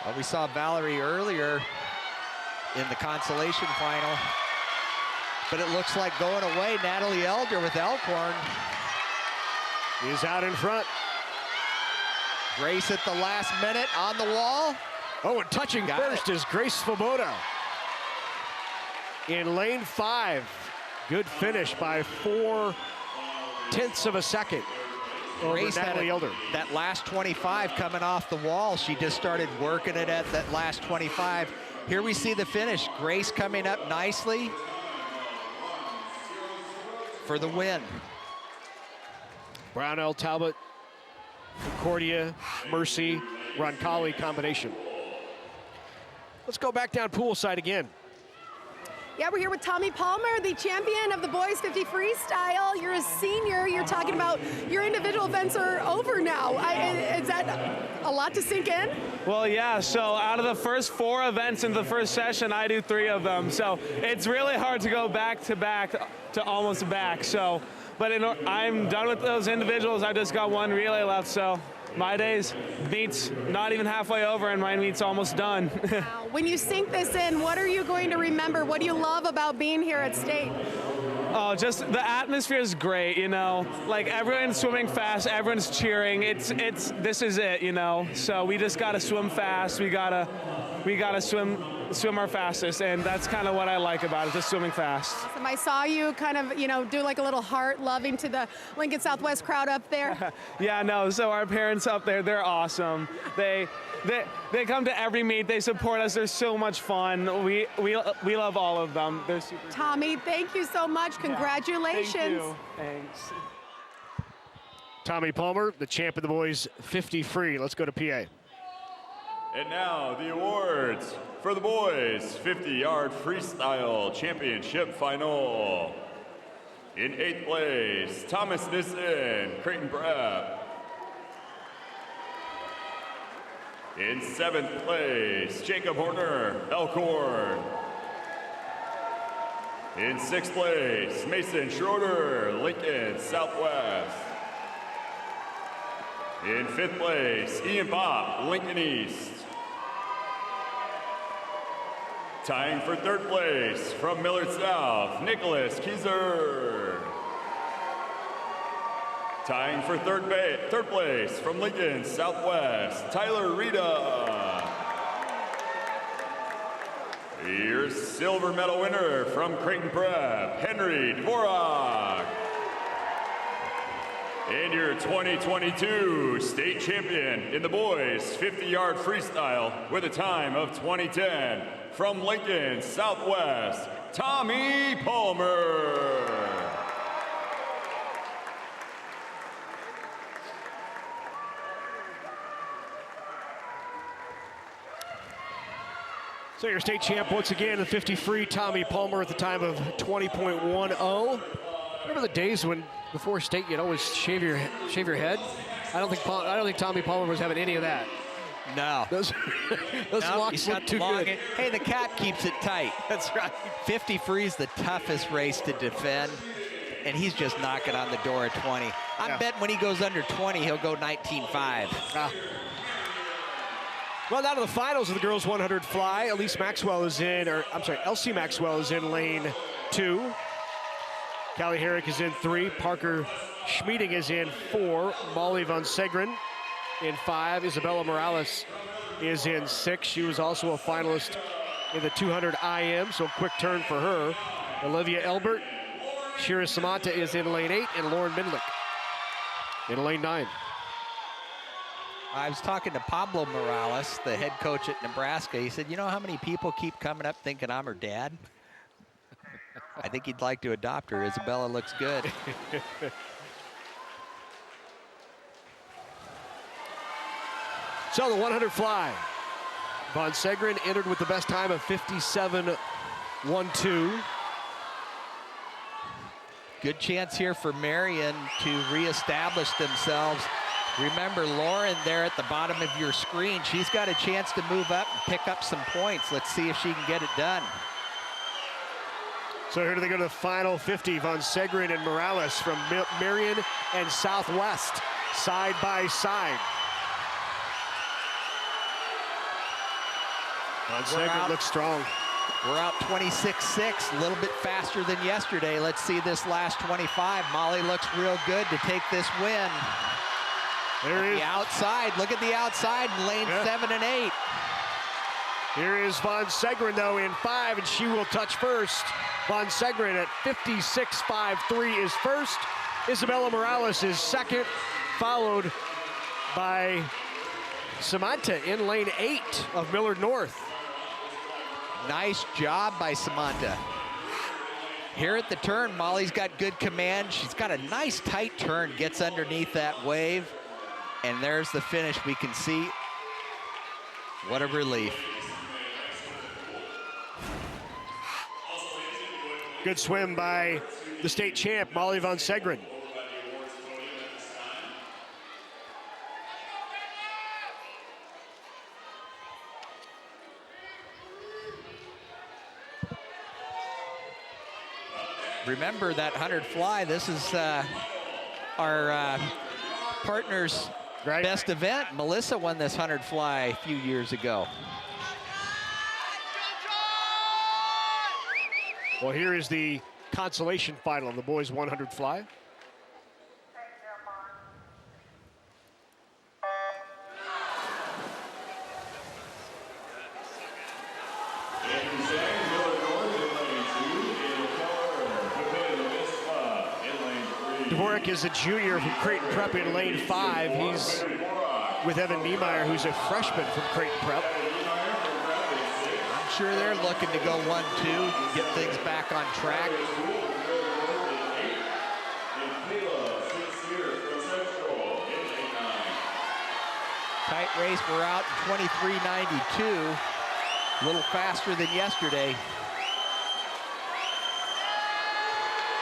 Well, we saw Valerie earlier in the consolation final, but it looks like going away. Natalie Elder with Elkhorn is out in front. Grace at the last minute on the wall. Oh, and touching first is Grace Svoboda. In lane 5, good finish by 0.4 of a second. Grace Natalie Elder. That last 25 coming off the wall. She just started working it at that last 25. Here we see the finish. Grace coming up nicely for the win. Brownell, Talbot, Concordia, Mercy, Roncalli combination. Let's go back down poolside again. Yeah, we're here with Tommy Palmer, the champion of the boys 50 freestyle. You're a senior. You're talking about your individual events are over now. Is that a lot to sink in? Well, yeah. So out of the first 4 events in the first session, I do 3 of them. So it's really hard to go back to almost back. So, but I'm done with those individuals. I just got 1 relay left. So my days meet's not even halfway over, and my meet's almost done. Wow. When you sink this in, what are you going to remember? What do you love about being here at State? Oh, just the atmosphere is great, you know. Like everyone's swimming fast, everyone's cheering. This is it, you know. So we just gotta swim fast. We gotta swim our fastest, and that's kind of what I like about it, just swimming fast. Awesome. I saw you kind of, do like a little heart loving to the Lincoln Southwest crowd up there. Yeah, no. So our parents up there, they're awesome. They come to every meet. They support us. They're so much fun. We love all of them. They're super. Tommy, thank you so much. Congratulations. Thank you. Thanks. Tommy Palmer, the champ of the boys 50 free. Let's go to PA. And now the awards for the boys 50-yard freestyle championship final. In 8th place, Thomas Nissen, Creighton Prep. In 7th place, Jacob Horner, Elkhorn. In 6th place, Mason Schroeder, Lincoln Southwest. In 5th place, Ian Bopp, Lincoln East. Tying for 3rd place from Millard South, Nicholas Kieser. Tying for third place from Lincoln Southwest, Tyler Rita. Your silver medal winner from Creighton Prep, Henry Dvorak. And your 2022 state champion in the boys 50-yard freestyle with a time of 20:10 from Lincoln Southwest, Tommy Palmer. So your state champ once again, the 50 free, Tommy Palmer at the time of 20.10. Remember the days when before state you'd always shave your head? I don't think Tommy Palmer was having any of that. No. Those locks look too good. Hey, the cap keeps it tight. That's right. 50 free is the toughest race to defend, and he's just knocking on the door at 20. I'm betting when he goes under 20, he'll go 19.5. Well, out of the finals of the girls 100 fly, Elsie Maxwell is in lane 2. Callie Herrick is in 3. Parker Schmieding is in 4. Molly Von Segren in 5. Isabella Morales is in 6. She was also a finalist in the 200 IM, so quick turn for her. Olivia Elbert, Shira Samanta is in lane 8, and Lauren Mindlick in lane 9. I was talking to Pablo Morales, the head coach at Nebraska. He said, you know how many people keep coming up thinking I'm her dad? I think he'd like to adopt her. Isabella looks good. So the 100 fly. Von Segren entered with the best time of 57.12. Good chance here for Marion to reestablish themselves. Remember, Lauren there at the bottom of your screen, she's got a chance to move up and pick up some points. Let's see if she can get it done. So here do they go to the final 50. Von Segren and Morales from Marion and Southwest, side by side. Von Segren looks strong. We're out 26-6, a little bit faster than yesterday. Let's see this last 25. Molly looks real good to take this win. There is the outside. Look at the outside in lane 7 and 8. Here is Von Segren, though, in 5, and she will touch first. Von Segren at 56.53 is first. Isabella Morales is second, followed by Samantha in lane 8 of Millard North. Nice job by Samantha. Here at the turn, Molly's got good command. She's got a nice tight turn, gets underneath that wave. And there's the finish. We can see what a relief. Good swim by the state champ, Molly Von Segren. Remember that 100 fly. This is our partner's best event. Melissa won this 100 fly a few years ago. Well, here is the consolation final of the boys 100 fly. Dvorak is a junior from Creighton Prep in lane 5. He's with Evan Niemeyer, who's a freshman from Creighton Prep. I'm sure they're looking to go 1-2, get things back on track. Tight race, we're out in 23.92, a little faster than yesterday.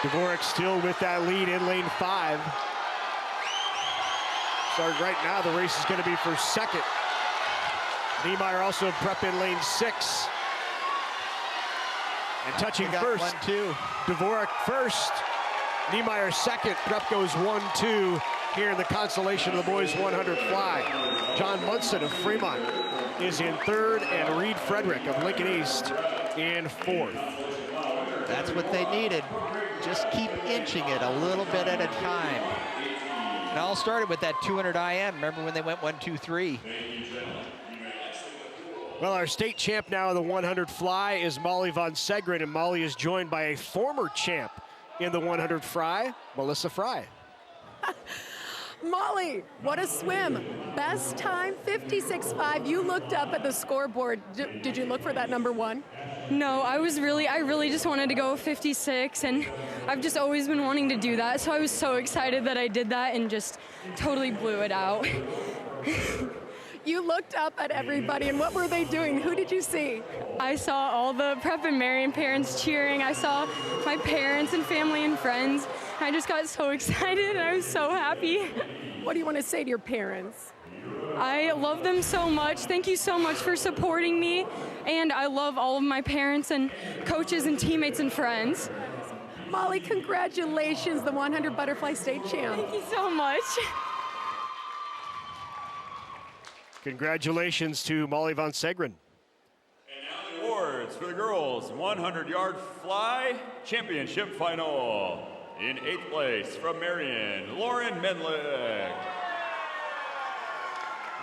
Dvorak still with that lead in lane 5. So right now the race is going to be for second. Niemeyer also prep in lane 6. And touching first, 1-2. Dvorak first, Niemeyer second. Prep goes 1-2 here in the consolation of the boys 100 fly. John Munson of Fremont is in third, and Reed Frederick of Lincoln East in fourth. That's what they needed. Just keep inching it a little bit at a time. It all started with that 200 IM. Remember when they went 1-2-3? Well, our state champ now in the 100 fly is Molly Von Segren, and Molly is joined by a former champ in the 100 fly, Melissa Fry. Molly, what a swim. Best time, 56.5. You looked up at the scoreboard. Did you look for that number 1? No, I really just wanted to go 56, and I've just always been wanting to do that. So I was so excited that I did that and just totally blew it out. You looked up at everybody, and what were they doing? Who did you see? I saw all the Prep and Marion parents cheering. I saw my parents and family and friends. I just got so excited, and I was so happy. What do you want to say to your parents? I love them so much. Thank you so much for supporting me, and I love all of my parents and coaches and teammates and friends. Molly, congratulations, the 100 butterfly state champ. Thank you so much. Congratulations to Molly Von Segren. And now the awards for the girls 100-yard fly championship final. In 8th place from Marion, Lauren Menlick.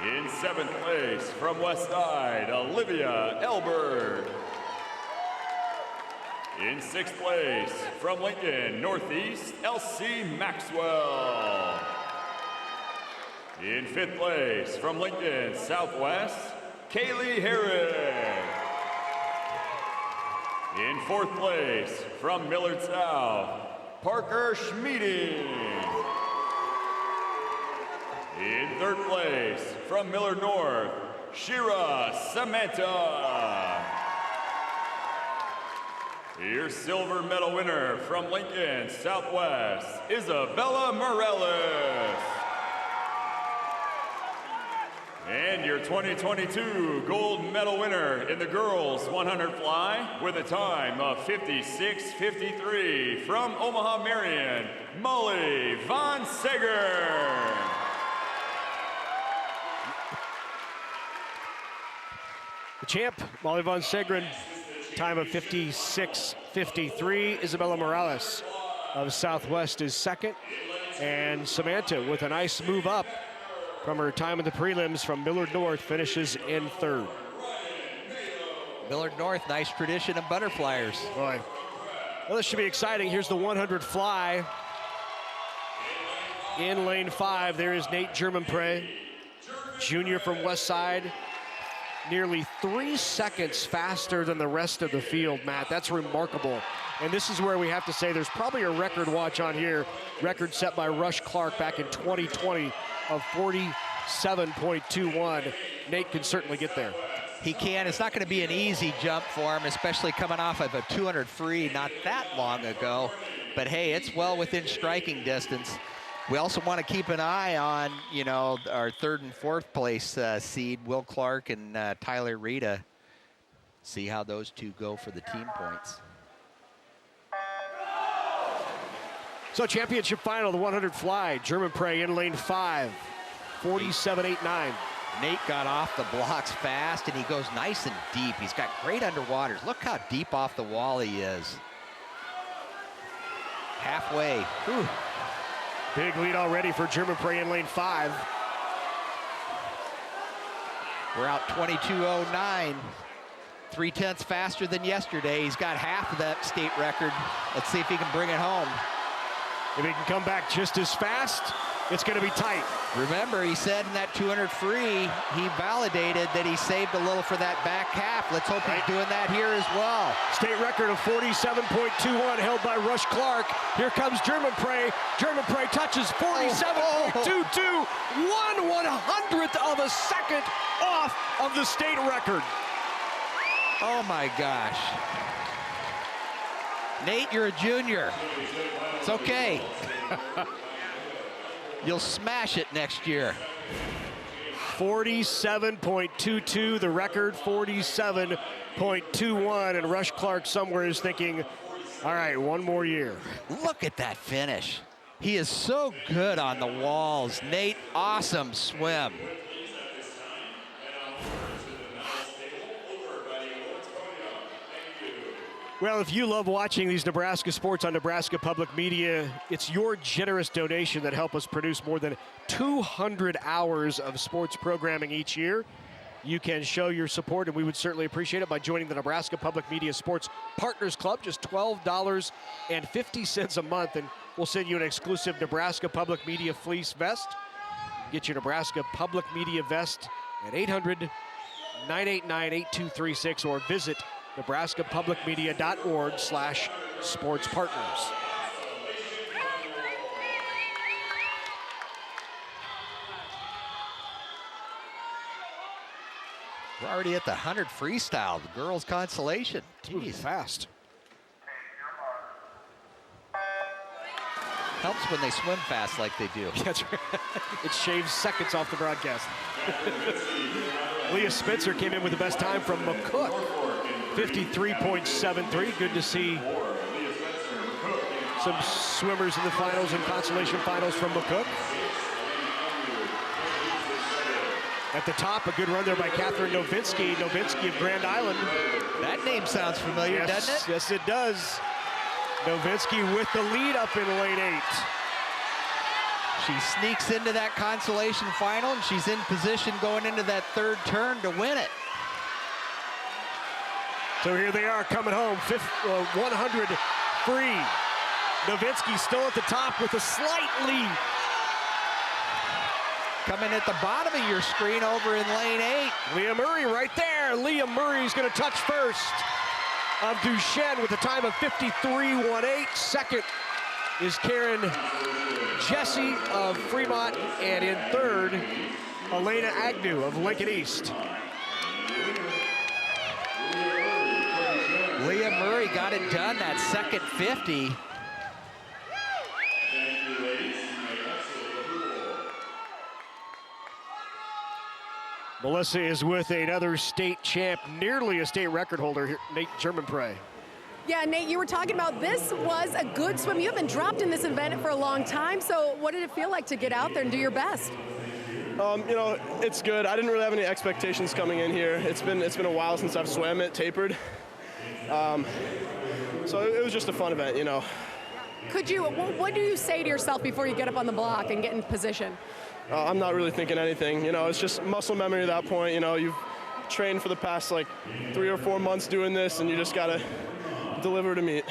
In 7th place from West Side, Olivia Elberg. In 6th place from Lincoln Northeast, Elsie Maxwell. In 5th place from Lincoln Southwest, Kaylee Herrick. In 4th place from Millard South, Parker Schmieding. In 3rd place from Millard North, Shira Samantha. Your silver medal winner from Lincoln Southwest, Isabella Morales. And your 2022 gold medal winner in the girls 100 fly with a time of 56:53 from Omaha Marion, Molly Von Seger. The champ, Molly Von Segrin, time of 56:53. Isabella Morales of Southwest is second. And Samantha with a nice move up from her time in the prelims from Millard North finishes in third. Millard North, nice tradition of butterflyers. Boy. Well, this should be exciting. Here's the 100 fly. In lane 5, there is Nate Germonprez, junior from West Side. Nearly 3 seconds faster than the rest of the field, Matt. That's remarkable. And this is where we have to say there's probably a record watch on here. Record set by Rush Clark back in 2020 of 47.21. Nate can certainly get there. He can. It's not going to be an easy jump for him, especially coming off of a 200 free not that long ago. But hey, it's well within striking distance. We also want to keep an eye on, you know, our 3rd and 4th place seed, Will Clark and Tyler Rita. See how those two go for the team points. So championship final, the 100 fly. Germonprez in lane 5, 47.89. Nate got off the blocks fast, and he goes nice and deep. He's got great underwaters. Look how deep off the wall he is. Halfway. Whew. Big lead already for Germonprez in lane 5. We're out 22.09. 3/10 faster than yesterday. He's got half of that state record. Let's see if he can bring it home. If he can come back just as fast, it's going to be tight. Remember, he said in that 200 free, he validated that he saved a little for that back half. Let's hope he's doing that here as well. State record of 47.21 held by Rush Clark. Here comes Germonprez. Germonprez touches 47.22. 1/100th of a second off of the state record. Oh my gosh. Nate, you're a junior. It's okay. You'll smash it next year. 47.22, the record 47.21, and Rush Clark somewhere is thinking, all right, one more year. Look at that finish. He is so good on the walls. Nate, awesome swim. Well, if you love watching these Nebraska sports on Nebraska Public Media, it's your generous donation that help us produce more than 200 hours of sports programming each year. You can show your support, and we would certainly appreciate it by joining the Nebraska Public Media Sports Partners Club, just $12.50 a month, and we'll send you an exclusive Nebraska Public Media fleece vest. Get your Nebraska Public Media vest at 800-989-8236 or visit nebraskapublicmedia.org/sportspartners. We're already at the 100 freestyle, the girls' consolation. Moving fast. Helps when they swim fast like they do. That's right. It shaves seconds off the broadcast. Leah Spitzer came in with the best time from McCook. 53.73. Good to see some swimmers in the finals and consolation finals from McCook. At the top, a good run there by Catherine Novinsky. Novinsky of Grand Island. That name sounds familiar, doesn't it? Yes, it does. Novinsky with the lead up in lane 8. She sneaks into that consolation final, and she's in position going into that 3rd turn to win it. So here they are coming home, 100 free. Novinsky still at the top with a slight lead. Coming at the bottom of your screen over in lane 8. Leah Murray right there. Leah Murray's going to touch first of Duchenne with a time of 53.18. Second is Karen Jesse of Fremont. And in third, Elena Agnew of Lincoln East. Leah Murray got it done that second 50. Melissa is with another state champ, nearly a state record holder here, Nate Germonprez. Yeah, Nate, you were talking about this was a good swim. You haven't dropped in this event for a long time, so what did it feel like to get out there and do your best? You know, it's good. I didn't really have any expectations coming in here. It's been a while since I've swam it, tapered. So it was just a fun event, you know. What do you say to yourself before you get up on the block and get in position? I'm not really thinking anything. You know, it's just muscle memory at that point. You know, you've trained for the past like 3 or 4 months doing this, and you just gotta deliver to meet.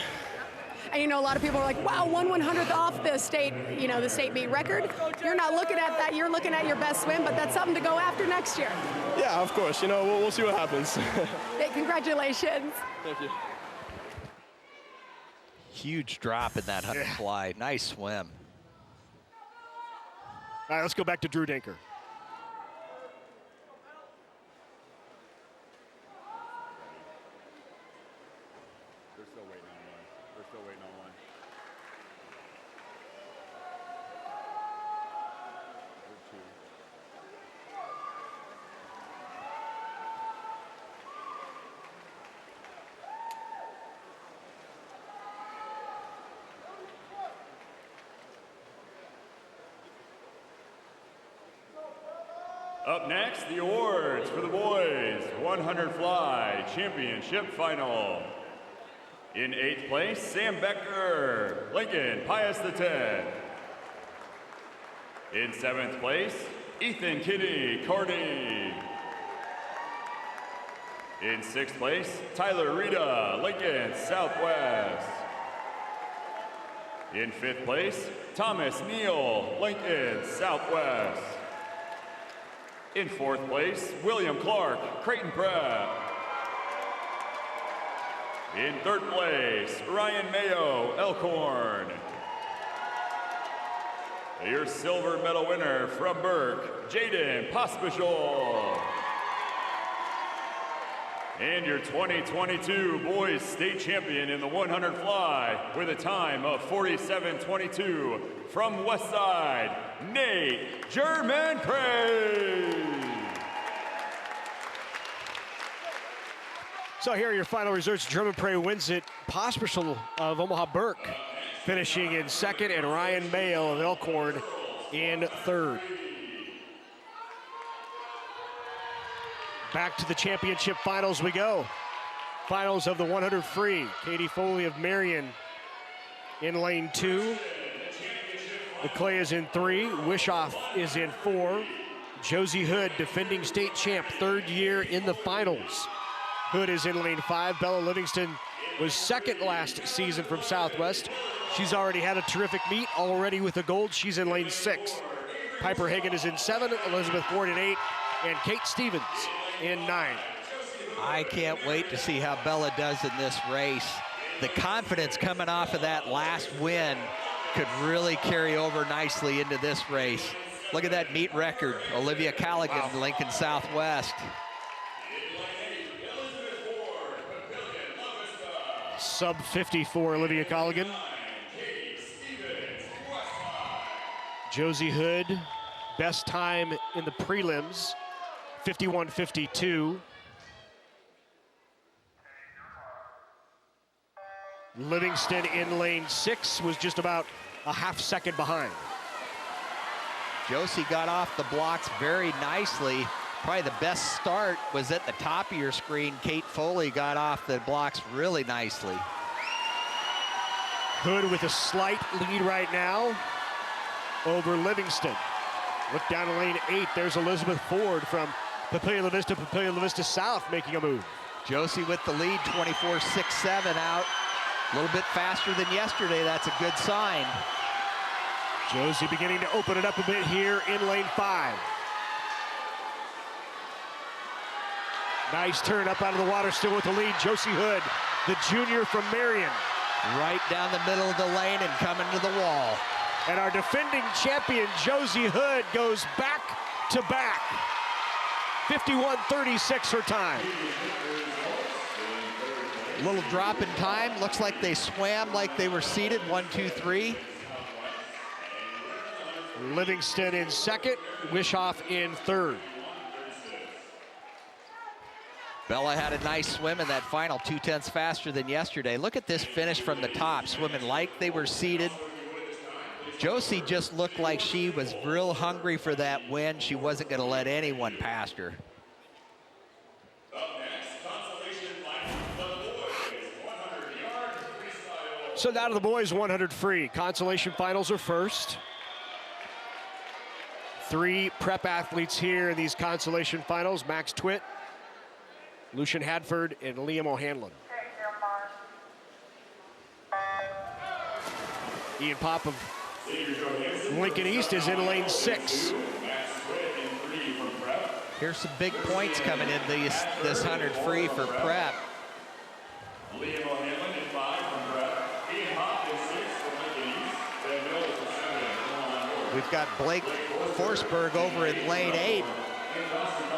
And you know, a lot of people are like, wow, 1/100th off the state meet record. You're not looking at that, you're looking at your best swim, but that's something to go after next year. Yeah, of course. You know, we'll see what happens. Hey, congratulations. Thank you. Huge drop in that 100 fly. Nice swim. All right, let's go back to Drew Dinker. They're still waiting on one. They're still waiting on one. Up next, the awards for the boys 100 fly championship final. In 8th place, Sam Becker, Lincoln Pius X. In 7th place, Ethan Kinney Carney. In 6th place, Tyler Rita, Lincoln Southwest. In 5th place, Thomas Neal, Lincoln Southwest. In 4th place, William Clark, Creighton Prep. In 3rd place, Ryan Mayo, Elkhorn. Your silver medal winner from Burke, Jaden Pospischal. And your 2022 boys state champion in the 100 fly with a time of 47:22 from Westside, Nate Germonprez. So here are your final results. Germonprez wins it. Pospischal of Omaha Burke finishing in 2nd, and Ryan Mayo of Elkhorn in 3rd. Back to the championship finals we go. Finals of the 100 free. Katie Foley of Marion in lane 2. McClay is in 3. Wishoff is in 4. Josie Hood, defending state champ, 3rd year in the finals. Hood is in lane 5. Bella Livingston was 2nd last season from Southwest. She's already had a terrific meet, already with a gold. She's in lane 6. Piper Hagan is in 7. Elizabeth Ford in 8. And Kate Stevens in 9. I can't wait to see how Bella does in this race. The confidence coming off of that last win could really carry over nicely into this race. Look at that meet record. Olivia Callaghan, Lincoln Southwest. Sub 54, Olivia Callaghan. Josie Hood, best time in the prelims, 51:52. Livingston in lane 6 was just about a half second behind. Josie got off the blocks very nicely. Probably the best start was at the top of your screen. Kate Foley got off the blocks really nicely. Hood with a slight lead right now over Livingston. Look down to lane 8. There's Elizabeth Ford from Papillia La Vista South making a move. Josie with the lead, 24:67 out. A little bit faster than yesterday. That's a good sign. Josie beginning to open it up a bit here in lane 5. Nice turn up out of the water, still with the lead. Josie Hood, the junior from Marion. Right down the middle of the lane and coming to the wall. And our defending champion, Josie Hood, goes back to back. 51:36 her time. Little drop in time. Looks like they swam like they were seated, 1, 2, 3. Livingston in second, Wishoff in third. Bella had a nice swim in that final, 2/10 faster than yesterday. Look at this finish from the top, swimming like they were seated. Josie just looked like she was real hungry for that win. She wasn't going to let anyone past her. So now to the boys 100 free. Consolation finals are first. 3 prep athletes here in these consolation finals. Max Twitt, Lucian Hadford, and Liam O'Hanlon. Ian Pop of Lincoln East is in lane 6. Here's some big points coming in this 100 free for prep. Liam O'Hanlon in 5 from prep. Ian Pop in 6 from Lincoln East. Then Bill with the 7. We've got Blake Forsberg over in lane 8.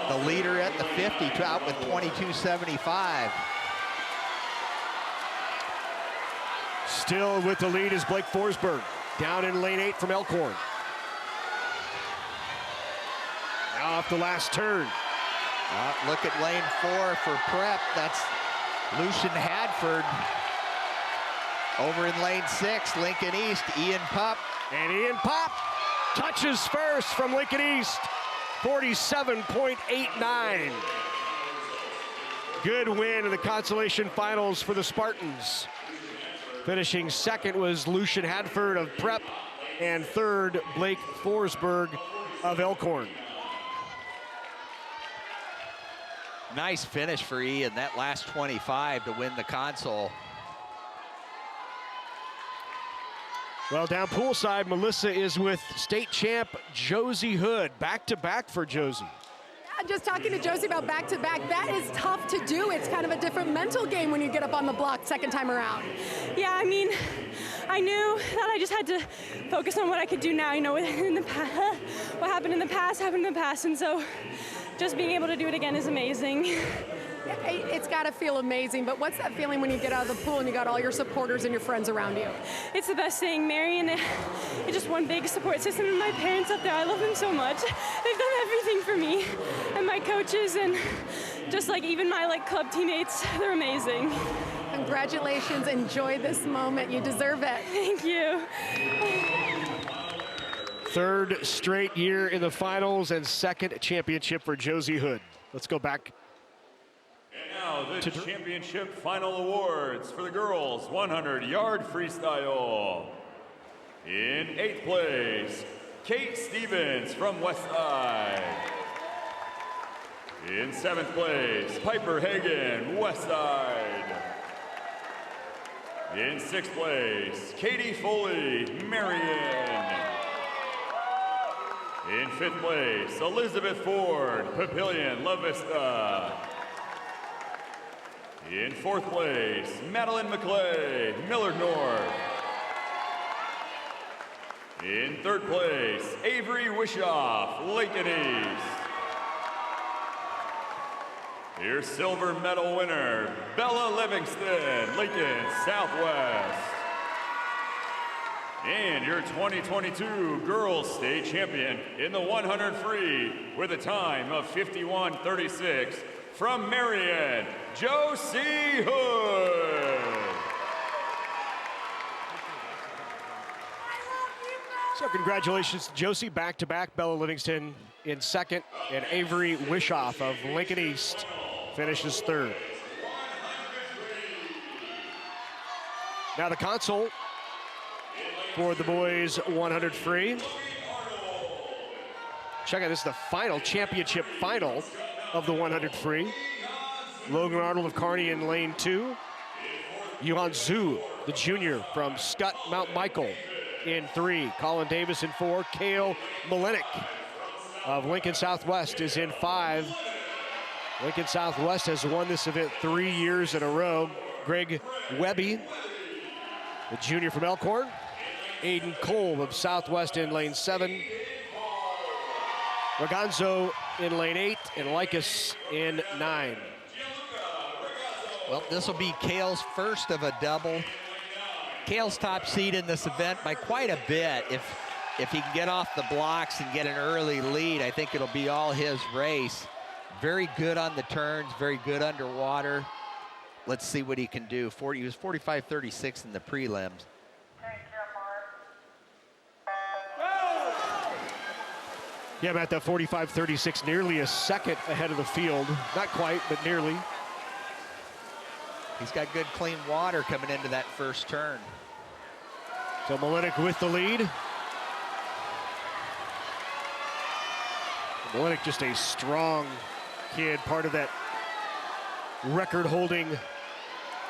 The leader at the 50, out with 22.75. Still with the lead is Blake Forsberg, down in lane 8 from Elkhorn. Now off the last turn. Look at lane 4 for prep. That's Lucian Hadford. Over in lane 6, Lincoln East, Ian Pup. And Ian Pop touches first from Lincoln East. 47.89. Good win in the consolation finals for the Spartans. Finishing second was Lucian Hadford of Prep, and third, Blake Forsberg of Elkhorn. Nice finish for Ian, that last 25 to win the console. Well, down poolside, Melissa is with state champ Josie Hood. Back-to-back for Josie. Just talking to Josie about back-to-back, that is tough to do. It's kind of a different mental game when you get up on the block second time around. Yeah, I mean, I knew that I just had to focus on what I could do now. You know, in the past, what happened in the past, and so just being able to do it again is amazing. It's got to feel amazing, but what's that feeling when you get out of the pool and you got all your supporters and your friends around you? It's the best thing. Marion, it's just one big support system, and my parents up there, I love them so much. They've done everything for me, and my coaches, and just like even my club teammates, they're amazing. Congratulations, enjoy this moment, you deserve it. Thank you. Third straight year in the finals and second championship for Josie Hood. Let's go back. Now the championship final awards for the girls 100-yard freestyle. In 8th place, Kate Stevens from Westside. In 7th place, Piper Hagan, Westside. In 6th place, Katie Foley, Marion. In 5th place, Elizabeth Ford, Papillion, La Vista. In 4th place, Madeline McClay, Millard North. In 3rd place, Avery Wishoff, Lincoln East. Your silver medal winner, Bella Livingston, Lincoln Southwest. And your 2022 Girls State Champion in the 100 free with a time of 51:36 from Marion, Josie Hood. So congratulations to Josie, back-to-back. Bella Livingston in second, and Avery Wishoff of Lincoln East finishes third. Now the console for the boys 100 free. Check out, this is the final championship final of the 100 free. Logan Arnold of Kearney in lane 2. Yuan Zhu, the junior from Scott Mount Michael, in 3. Colin Davis in 4. Cale Malenik of Lincoln Southwest is in 5. Lincoln Southwest has won this event 3 years in a row. Greg Webby, the junior from Elkhorn. Aiden Kolb of Southwest in lane 7. Raganzo in lane 8 and Likas in 9. Well, this will be Kale's first of a double. Kale's top seed in this event by quite a bit. If he can get off the blocks and get an early lead, I think it'll be all his race. Very good on the turns, very good underwater. Let's see what he can do. He was 45.36 in the prelims. Yeah, I'm at that 45.36, nearly a second ahead of the field. Not quite, but nearly. He's got good clean water coming into that first turn. So Molinek with the lead. Molinek just a strong kid, part of that record-holding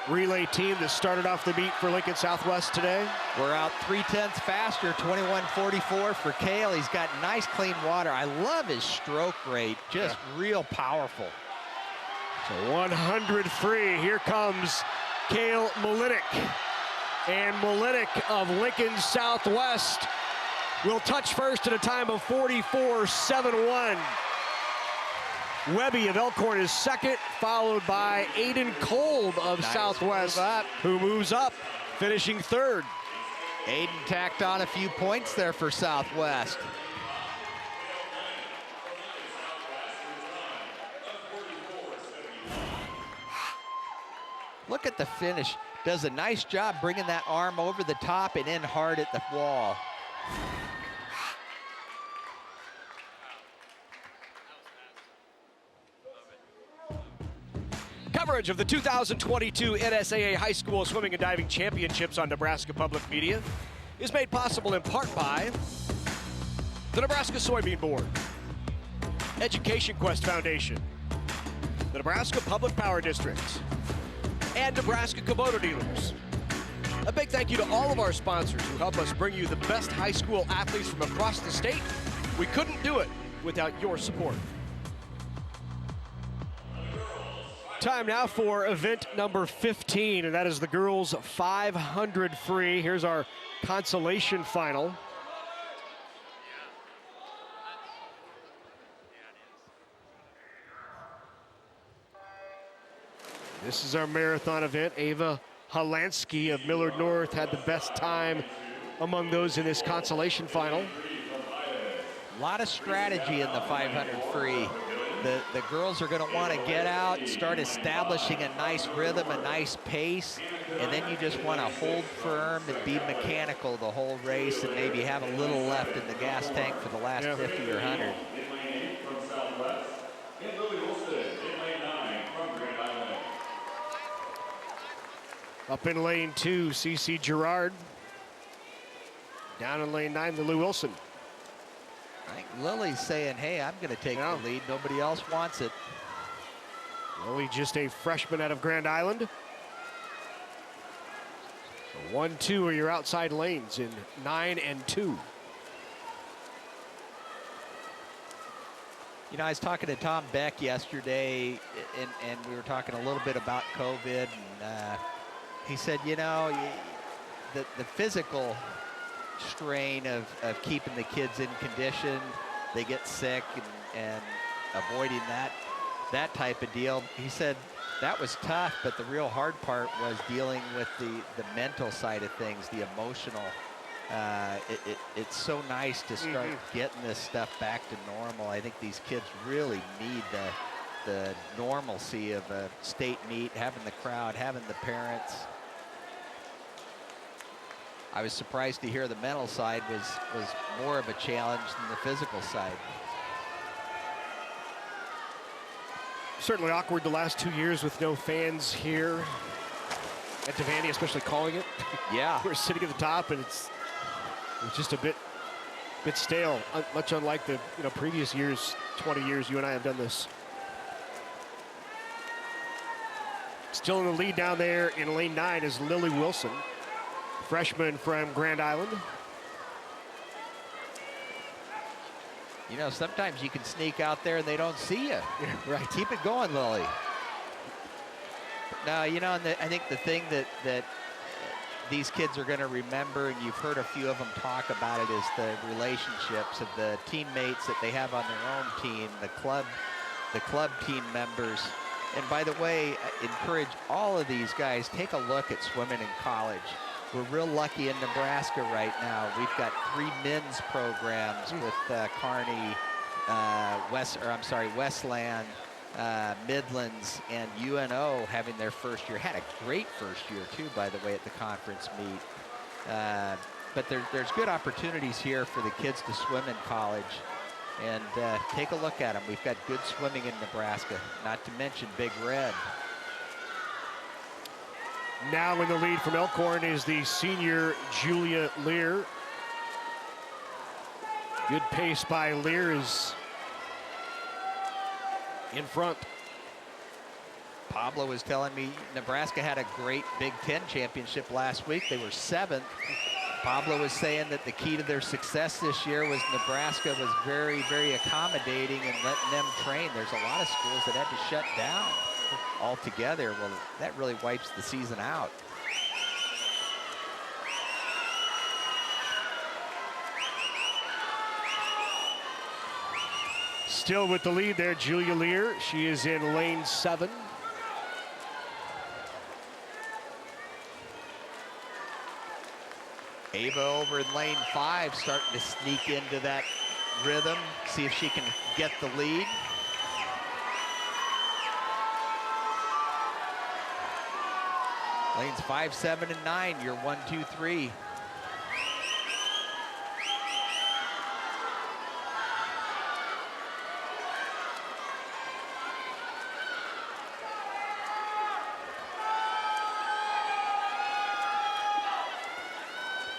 relay team that started off the meet for Lincoln Southwest today. We're out 0.3 faster, 21.44 for Kale. He's got nice clean water. I love his stroke rate, just real powerful. So 100 free, here comes Kale Molinek. And Molinek of Lincoln Southwest will touch first at a time of 44.71. Webby of Elkhorn is second, followed by Aiden Kolb of Southwest, who moves up, finishing third. Aiden tacked on a few points there for Southwest. Look at the finish. Does a nice job bringing that arm over the top and in hard at the wall. Coverage of the 2022 NSAA High School Swimming and Diving Championships on Nebraska Public Media is made possible in part by the Nebraska Soybean Board, Education Quest Foundation, the Nebraska Public Power District, and Nebraska Kubota Dealers. A big thank you to all of our sponsors who help us bring you the best high school athletes from across the state. We couldn't do it without your support. Time now for event number 15, and that is the girls 500 free. Here's our consolation final. This is our marathon event. Ava Halansky of Millard North had the best time among those in this consolation final. A lot of strategy in the 500 free. The girls are going to want to get out, start establishing a nice rhythm, a nice pace, and then you just want to hold firm and be mechanical the whole race and maybe have a little left in the gas tank for the last 50 or 100. Up in lane 2, CC Gerard. Down in lane 9, the Lou Wilson. I think Lily's saying, hey, I'm going to take the lead. Nobody else wants it. Lily, just a freshman out of Grand Island. So 1-2 are your outside lanes in 9 and 2. You know, I was talking to Tom Beck yesterday, and we were talking a little bit about COVID. And he said, you know, the physical strain of keeping the kids in condition, they get sick and avoiding that type of deal. He said that was tough, but the real hard part was dealing with the mental side of things, the emotional. It's so nice to start getting this stuff back to normal. I think these kids really need the normalcy of a state meet, having the crowd, having the parents. I was surprised to hear the mental side was more of a challenge than the physical side. Certainly awkward the last 2 years with no fans here at Devaney, especially calling it. Yeah. We're sitting at the top, and it's just a bit stale, much unlike the previous years, 20 years you and I have done this. Still in the lead down there in lane 9 is Lily Wilson, freshman from Grand Island. You know, sometimes you can sneak out there and they don't see you. Yeah, right. Keep it going, Lily. Now, you know, and I think the thing that these kids are going to remember, and you've heard a few of them talk about it, is the relationships of the teammates that they have on their own team, the club team members. And by the way, I encourage all of these guys, take a look at swimming in college. We're real lucky in Nebraska right now. We've got 3 men's programs with Kearney, Westland, Midlands, and UNO having their first year. Had a great first year too, by the way, at the conference meet. But there's good opportunities here for the kids to swim in college. And take a look at them. We've got good swimming in Nebraska, not to mention Big Red. Now in the lead from Elkhorn is the senior Julia Lear. Good pace by Lear is in front. Pablo was telling me Nebraska had a great Big Ten championship last week. They were 7th. Pablo was saying that the key to their success this year was Nebraska was very, very accommodating and letting them train. There's a lot of schools that had to shut down altogether. Well, that really wipes the season out. Still with the lead there, Julia Lear. She is in lane 7. Ava over in lane 5, starting to sneak into that rhythm, see if she can get the lead. Lanes 5, 7, and 9, your 1, 2, 3.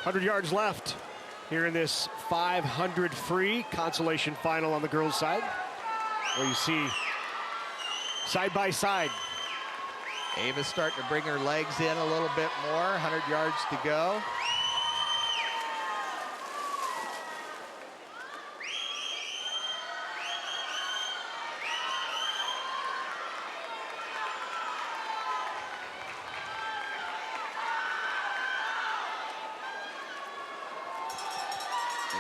$100 yards left here in this 500 free consolation final on the girls' side, where you see side by side. Ava's starting to bring her legs in a little bit more, 100 yards to go.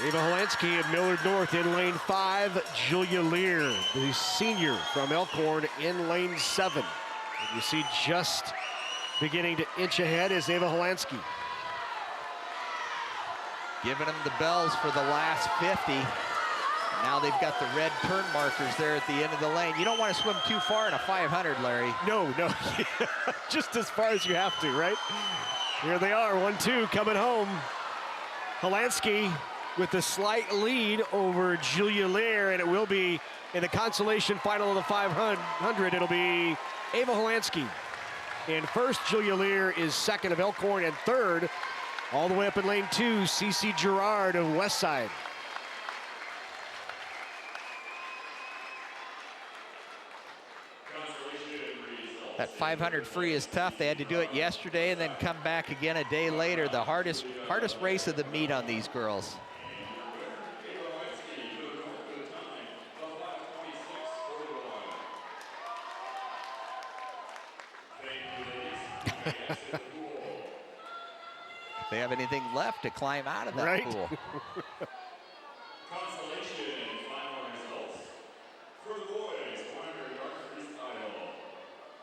Ava Holansky of Millard North in lane 5. Julia Lear, the senior from Elkhorn, in lane 7. And you see just beginning to inch ahead is Ava Holansky. Giving them the bells for the last 50. Now they've got the red turn markers there at the end of the lane. You don't want to swim too far in a 500, Larry. No, just as far as you have to, right? Here they are, 1-2 coming home. Holansky with the slight lead over Julia Lear, and it will be in the consolation final of the 500. It'll be Ava Holansky in first. Julia Lear is second of Elkhorn, and third, all the way up in lane 2, Cece Gerard of Westside. That 500 free is tough. They had to do it yesterday and then come back again a day later. The hardest race of the meet on these girls. If they have anything left to climb out of that right? pool. Consolation final results for the boys 100-yard freestyle.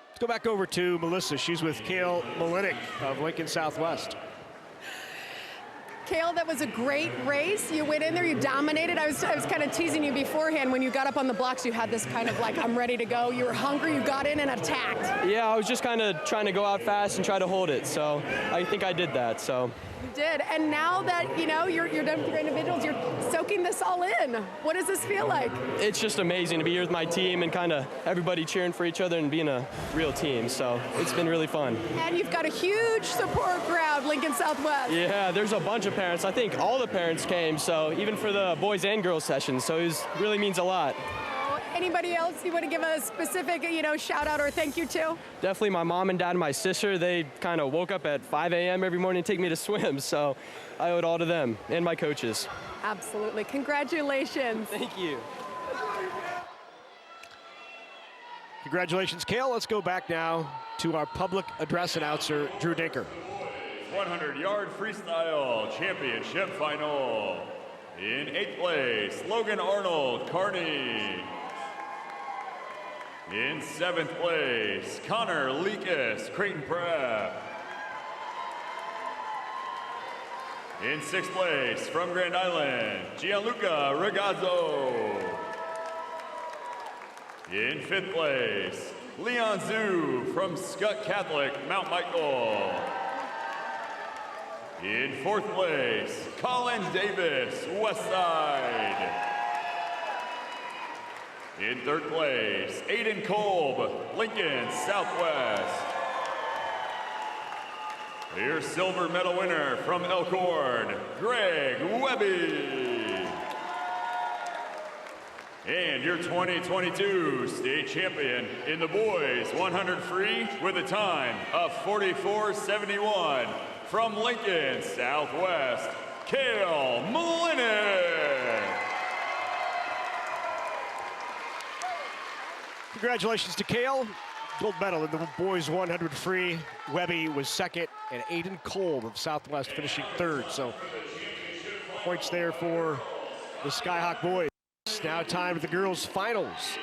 Let's go back over to Melissa. She's with Kale Molinik of Lincoln Southwest. Kale, that was a great race. You went in there, you dominated. I was kind of teasing you beforehand. When you got up on the blocks, you had this kind of like, I'm ready to go. You were hungry, you got in and attacked. Yeah, I was just kind of trying to go out fast and try to hold it. So I think I did that, so. You did, and now that, you know, you're done with your individuals, you're soaking this all in. What does this feel like? It's just amazing to be here with my team and kind of everybody cheering for each other and being a real team. So it's been really fun. And you've got a huge support crowd, Lincoln Southwest. Yeah, there's a bunch of parents. I think all the parents came, so even for the boys and girls sessions. So it really means a lot. Anybody else you want to give a specific, shout out or thank you to? Definitely my mom and dad and my sister. They kind of woke up at 5 a.m. every morning to take me to swim. So I owe it all to them and my coaches. Absolutely. Congratulations. Thank you. Congratulations, Kale. Let's go back now to our public address announcer, Drew Dinker. 100-yard freestyle championship final. In 8th place, Logan Arnold, Kearney. In 7th place, Connor Leakus, Creighton Prep. In 6th place, from Grand Island, Gianluca Ragazzo. In 5th place, Leon Zhu from Scott Catholic, Mount Michael. In 4th place, Colin Davis, Westside. In 3rd place, Aiden Kolb, Lincoln Southwest. Your silver medal winner from Elkhorn, Greg Webby. And your 2022 state champion in the boys 100 free with a time of 44:71 from Lincoln Southwest, Kale Molinek. Congratulations to Kale. Gold medal in the boys 100 free. Webby was second, and Aiden Kolb of Southwest finishing third. So points there for the Skyhawk boys. Now time for the girls' finals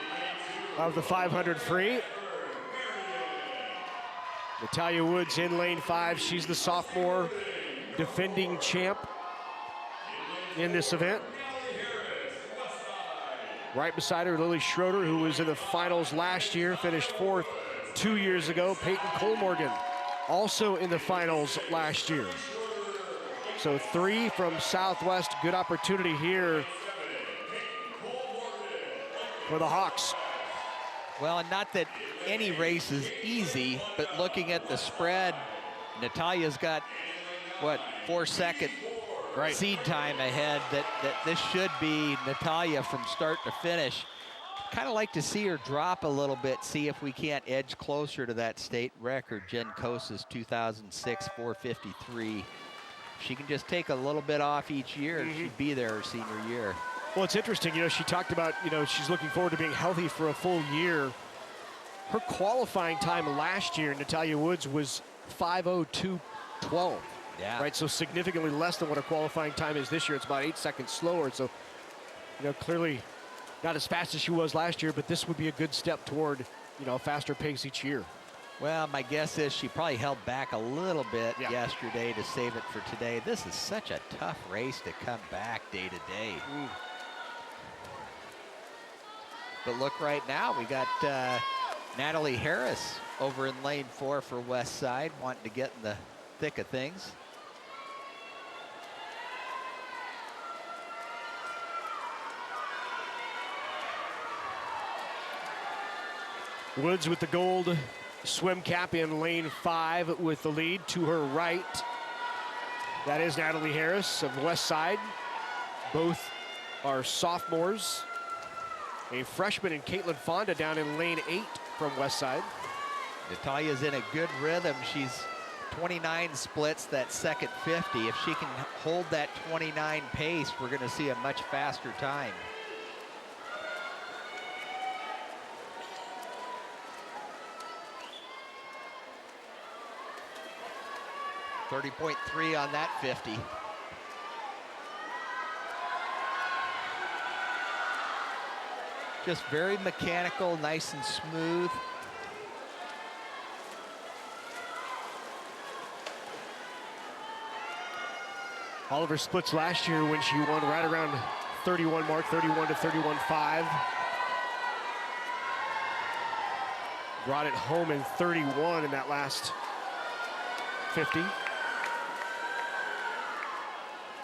of the 500 free. Natalia Woods in lane 5. She's the sophomore defending champ in this event. Right beside her, Lily Schroeder, who was in the finals last year, finished 4th 2 years ago. Peyton Colmorgan, also in the finals last year. So 3 from Southwest. Good opportunity here for the Hawks. Well, and not that any race is easy, but looking at the spread, Natalia's got, what, 4-second seed time ahead, that this should be Natalia from start to finish. Kind of like to see her drop a little bit, see if we can't edge closer to that state record, Jen Kosa's 2006 453. If she can just take a little bit off each year, she'd be there her senior year. Well, it's interesting, she talked about, she's looking forward to being healthy for a full year. Her qualifying time last year, Natalia Woods, was 5:02:12. Yeah. Right, so significantly less than what her qualifying time is this year. It's about 8 seconds slower. So, clearly not as fast as she was last year, but this would be a good step toward, a faster pace each year. Well, my guess is she probably held back a little bit yesterday to save it for today. This is such a tough race to come back day to day. But look right now, we got Natalie Harris over in lane 4 for West Side, wanting to get in the thick of things. Woods with the gold swim cap in lane 5 with the lead. To her right, that is Natalie Harris of West Side. Both are sophomores. A freshman in Caitlin Fonda down in lane 8 from West Side. Natalia's in a good rhythm. She's 29 splits that second 50. If she can hold that 29 pace, we're going to see a much faster time. .3 on that 50. Just very mechanical, nice and smooth. All of her splits last year when she won right around 31 mark, 31 to 31.5. Brought it home in 31 in that last 50.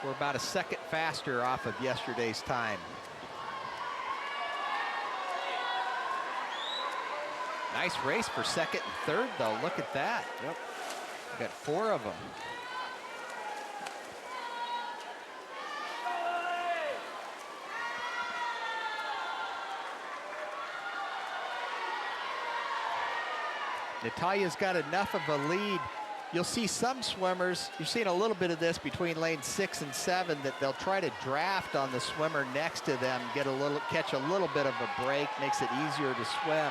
We're about a second faster off of yesterday's time. Nice race for second and third, though. Look at that. Yep. We got 4 of them. Natalia's got enough of a lead. You'll see some swimmers, you've seen a little bit of this between lanes 6 and 7, that they'll try to draft on the swimmer next to them, catch a little bit of a break, makes it easier to swim.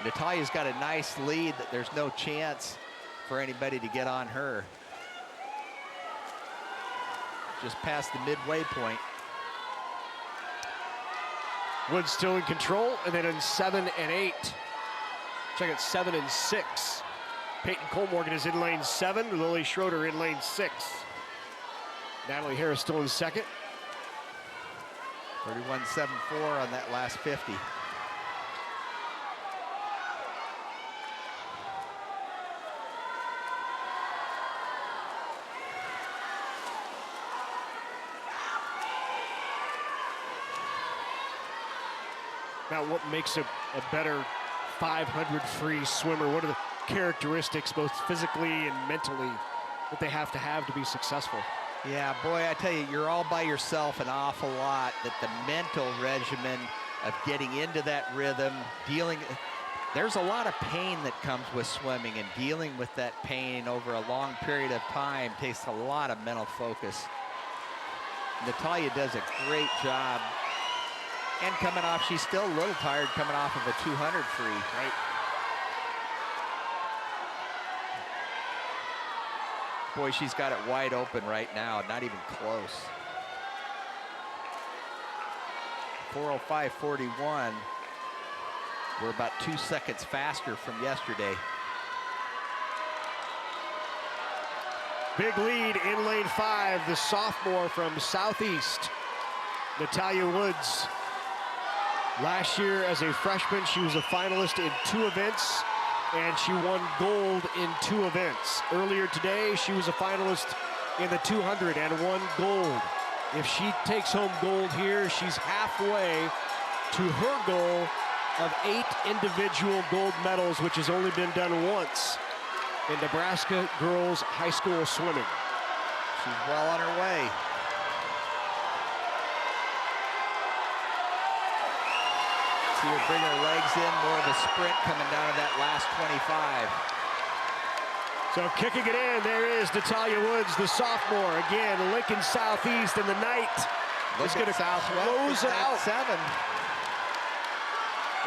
Natalia's got a nice lead that there's no chance for anybody to get on her. just past the midway point. Woods still in control, and then in 7 and 8. Check it, 7 and 6. Peyton Colmorgan is in lane 7, Lily Schroeder in lane 6. Natalie Harris still in second. 31.74 on that last 50. Now, what makes a better 500 free swimmer? What are the characteristics, both physically and mentally, that they have to be successful? Yeah, boy, I tell you, you're all by yourself an awful lot. That the mental regimen of getting into that rhythm, there's a lot of pain that comes with swimming, and dealing with that pain over a long period of time takes a lot of mental focus. Natalia does a great job. And coming off, she's still a little tired coming off of a 200 free. Right. Boy, she's got it wide open right now, not even close. 4:05.41. We're about 2 seconds faster from yesterday. Big lead in lane 5, the sophomore from Southeast, Natalia Woods. Last year as a freshman, she was a finalist in 2 events, and she won gold in 2 events. Earlier today, she was a finalist in the 200 and won gold. If she takes home gold here, she's halfway to her goal of 8 individual gold medals, which has only been done once in Nebraska girls high school swimming. She's well on her way. See her bring her legs in, more of a sprint coming down to that last 25. So kicking it in, there is Natalia Woods, the sophomore. Again, Lincoln Southeast in the night. Is going to close it out. 7.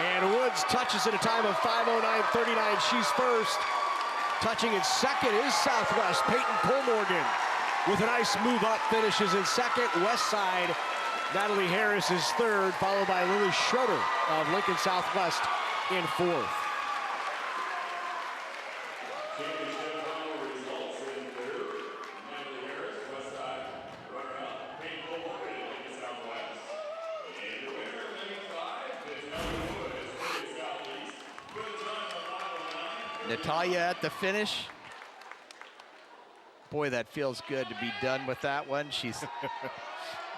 And Woods touches at a time of 5:09.39. She's first. Touching in second is Southwest, Peyton Colmorgan. With a nice move up, finishes in second. West side, Natalie Harris is third, followed by Lily Schroeder of Lincoln Southwest in fourth. Natalia at the finish. Boy, that feels good to be done with that one. She's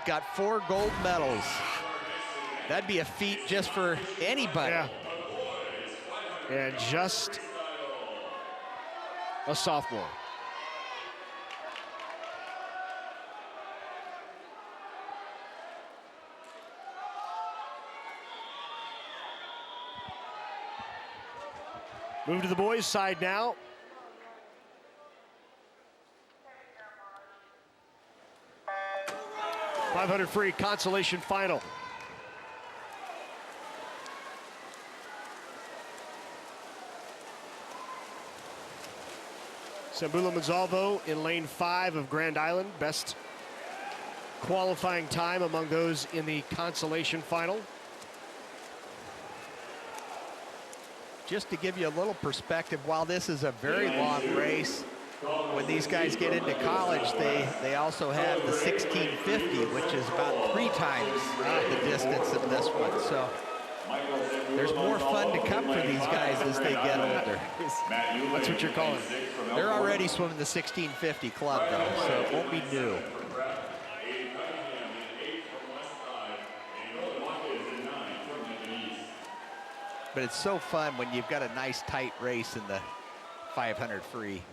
got 4 gold medals. That'd be a feat just for anybody. Yeah. And just a sophomore. Move to the boys' side now. $500 free consolation final. Sambula Monsalvo in lane 5 of Grand Island. Best qualifying time among those in the consolation final. Just to give you a little perspective, while this is a very long race, when these guys get into college, they also have the 1650, which is about 3 times the distance of this one. So there's more fun to come for these guys as they get older. That's what you're calling. They're already swimming the 1650 club, though, so it won't be new. But it's so fun when you've got a nice tight race in the 500 free.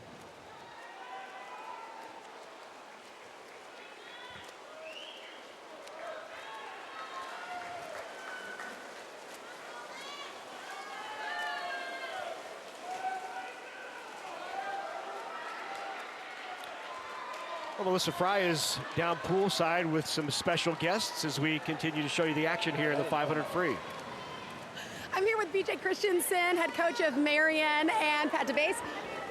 Well, Melissa Fry is down poolside with some special guests as we continue to show you the action here in the 500 free. I'm here with BJ Christensen, head coach of Marion, and Pat DeVace.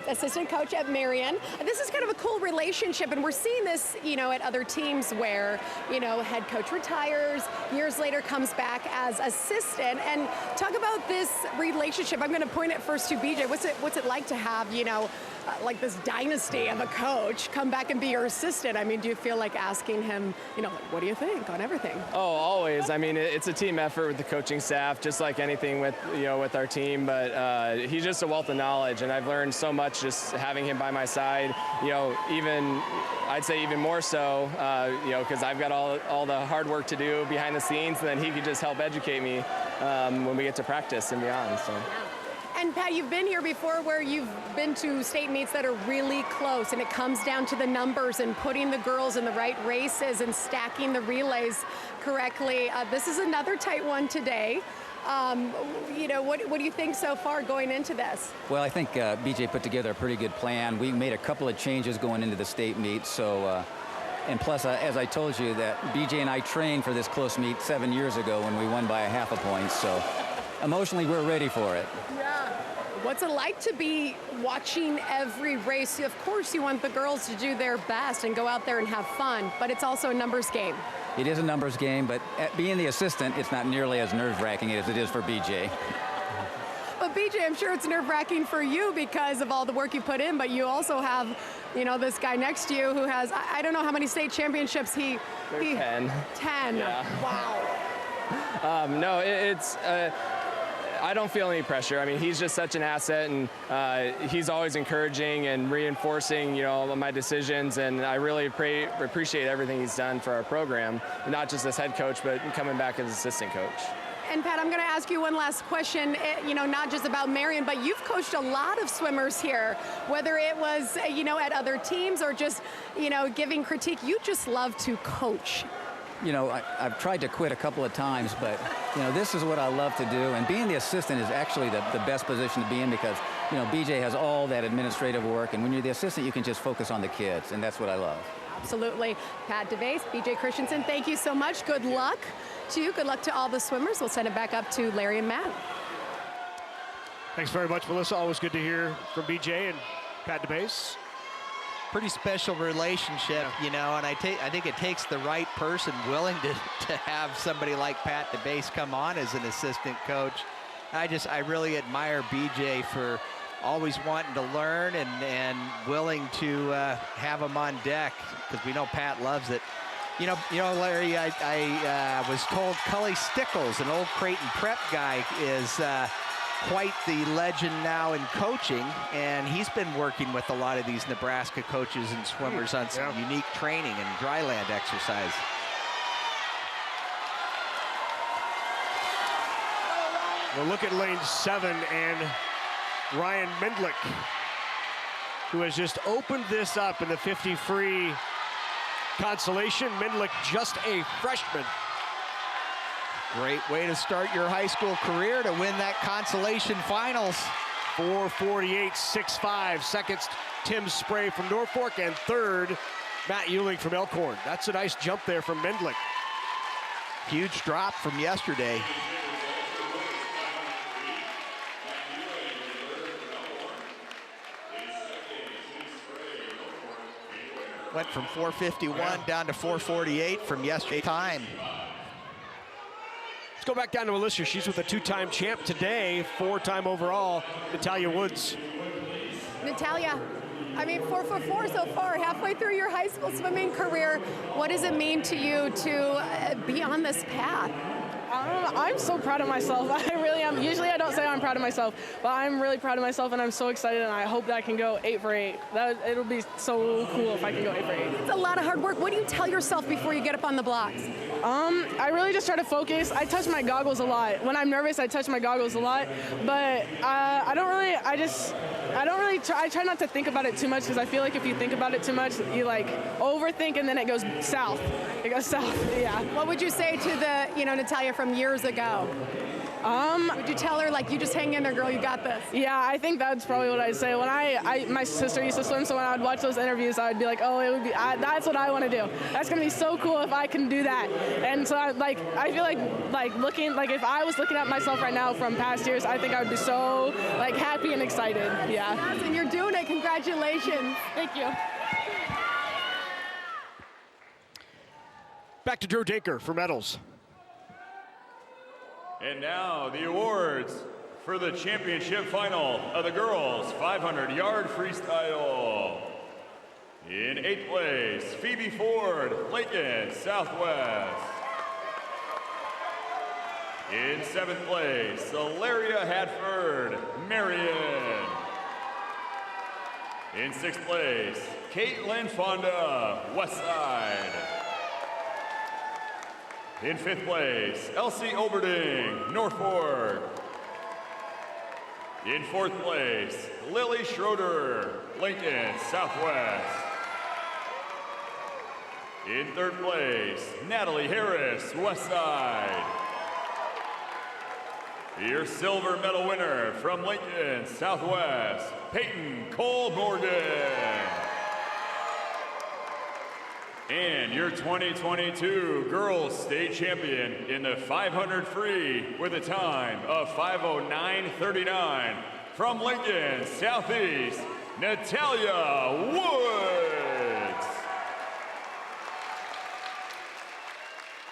assistant coach at Marion. This is kind of a cool relationship, and we're seeing this, at other teams where, head coach retires, years later comes back as assistant. And talk about this relationship. I'm going to point it first to BJ. What's it like to have, like this dynasty of a coach come back and be your assistant? I mean, do you feel like asking him, what do you think on everything? Oh, always. I mean, it's a team effort with the coaching staff, just like anything with, with our team. But he's just a wealth of knowledge, and I've learned so much just having him by my side. I'd say even more so, because I've got all the hard work to do behind the scenes, and then he could just help educate me when we get to practice and beyond. So. And Pat, you've been here before where you've been to state meets that are really close, and it comes down to the numbers and putting the girls in the right races and stacking the relays correctly. This is another tight one today. What do you think so far going into this? Well, I think BJ put together a pretty good plan. We made a couple of changes going into the state meet, so and plus, as I told you, that BJ and I trained for this close meet 7 years ago when we won by a half a point, so emotionally we're ready for it. Yeah. What's it like to be watching every race? Of course, you want the girls to do their best and go out there and have fun, but it's also a numbers game. It is a numbers game, but being the assistant, it's not nearly as nerve-wracking as it is for BJ. But BJ, I'm sure it's nerve-wracking for you because of all the work you put in, but you also have, this guy next to you who has, I don't know how many state championships he 10. 10. Yeah. Wow. No, it's I don't feel any pressure. I mean, he's just such an asset, and he's always encouraging and reinforcing, my decisions, and I really appreciate everything he's done for our program, not just as head coach, but coming back as assistant coach. And Pat, I'm going to ask you one last question, not just about Marion, but you've coached a lot of swimmers here, whether it was, at other teams or just, giving critique. You just love to coach. I've tried to quit a couple of times, but, this is what I love to do. And being the assistant is actually the best position to be in because, BJ has all that administrative work. And when you're the assistant, you can just focus on the kids. And that's what I love. Absolutely. Pat Devaney, BJ Christensen, thank you so much. Good luck to you. Good luck to all the swimmers. We'll send it back up to Larry and Matt. Thanks very much, Melissa. Always good to hear from BJ and Pat Devaney. Pretty special relationship, and I think it takes the right person willing to have somebody like Pat DeBase come on as an assistant coach. I really admire BJ for always wanting to learn and willing to have him on deck because we know Pat loves it. Larry, I was told Cully Stickles, an old Creighton prep guy, is quite the legend now in coaching, and he's been working with a lot of these Nebraska coaches and swimmers on some unique training and dryland exercise. We'll look at lane 7 and Ryan Mendlick, who has just opened this up in the 50 free consolation. Mendlick, just a freshman. Great way to start your high school career to win that consolation finals. 4:48.65. Second, Tim Spray from Norfolk, and third, Matt Euling from Elkhorn. That's a nice jump there from Mendlick. Huge drop from yesterday. Went from 4:51 down to 4:48 from yesterday's time. Let's go back down to Alicia. She's with a two-time champ today, 4-time overall, Natalia Woods. Natalia, 4 so far, halfway through your high school swimming career. What does it mean to you to be on this path? I'm so proud of myself. I really am. Usually I don't say I'm proud of myself, but I'm really proud of myself, and I'm so excited, and I hope that I can go 8 for 8. It'll be so cool if I can go 8 for 8. It's a lot of hard work. What do you tell yourself before you get up on the blocks? I really just try to focus. I touch my goggles a lot. When I'm nervous, I touch my goggles a lot, but I try not to think about it too much, because I feel like if you think about it too much, you overthink, and then it goes south. It goes south, yeah. What would you say to the, Natalia from years ago? Would you tell her, like, you just hang in there, girl, you got this? Yeah, I think that's probably what I'd say. When my sister used to swim, so when I would watch those interviews, I would be like, oh, that's what I want to do. That's going to be so cool if I can do that. And so, I feel like if I was looking at myself right now from past years, I think I would be so, happy and excited. Yeah. Yes, and you're doing it. Congratulations. Thank you. Back to Drew Dinker for medals. And now the awards for the championship final of the girls 500-yard freestyle. In 8th place, Phoebe Ford, Lincoln Southwest. In 7th place, Hilaria Hadford, Marion. In 6th place, Caitlin Fonda, Westside. In 5th place, Elsie Oberding, Norfolk. In 4th place, Lily Schroeder, Lincoln Southwest. In 3rd place, Natalie Harris, Westside. Your silver medal winner from Lincoln Southwest, Peyton Cole Morgan. And your 2022 girls state champion in the 500 free with a time of 5:09:39 from Lincoln Southeast, Natalia Woods.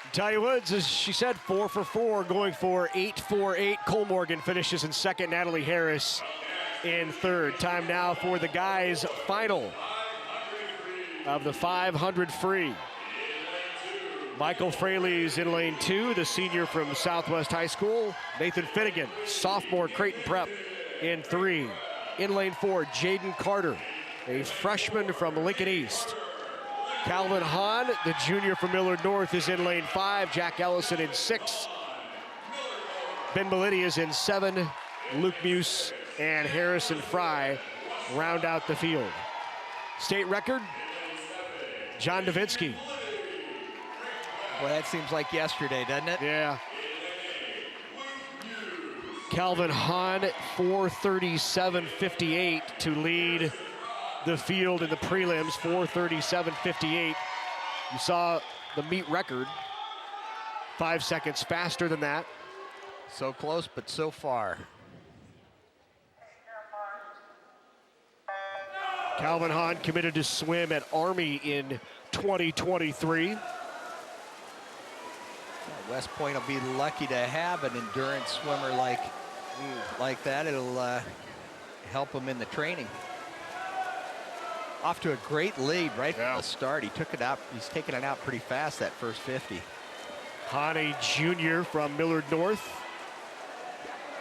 Natalia Woods, as she said, 4 for 4, going for 8.48. Cole Morgan finishes in second. Natalie Harris in third. Time now for the guys' final of the 500 free. Michael Fraley's in lane 2, the senior from Southwest High School. Nathan Finnegan, sophomore, Creighton Prep, in 3. In lane 4, Jaden Carter, a freshman from Lincoln East. Calvin Hahn, the junior from Millard North, is in lane 5. Jack Ellison in 6. Ben Bellitti is in 7. Luke Muse and Harrison Fry round out the field. State record, John Davinsky. Boy, that seems like yesterday, doesn't it? Yeah. Calvin Hahn, 4:37.58 to lead the field in the prelims, 4:37.58. You saw the meet record, 5 seconds faster than that. So close, but so far. Calvin Hahn committed to swim at Army in 2023. West Point will be lucky to have an endurance swimmer like that. It'll help him in the training. Off to a great lead right from the start. He took it out. He's taken it out pretty fast, that first 50. Hahn, a junior from Millard North,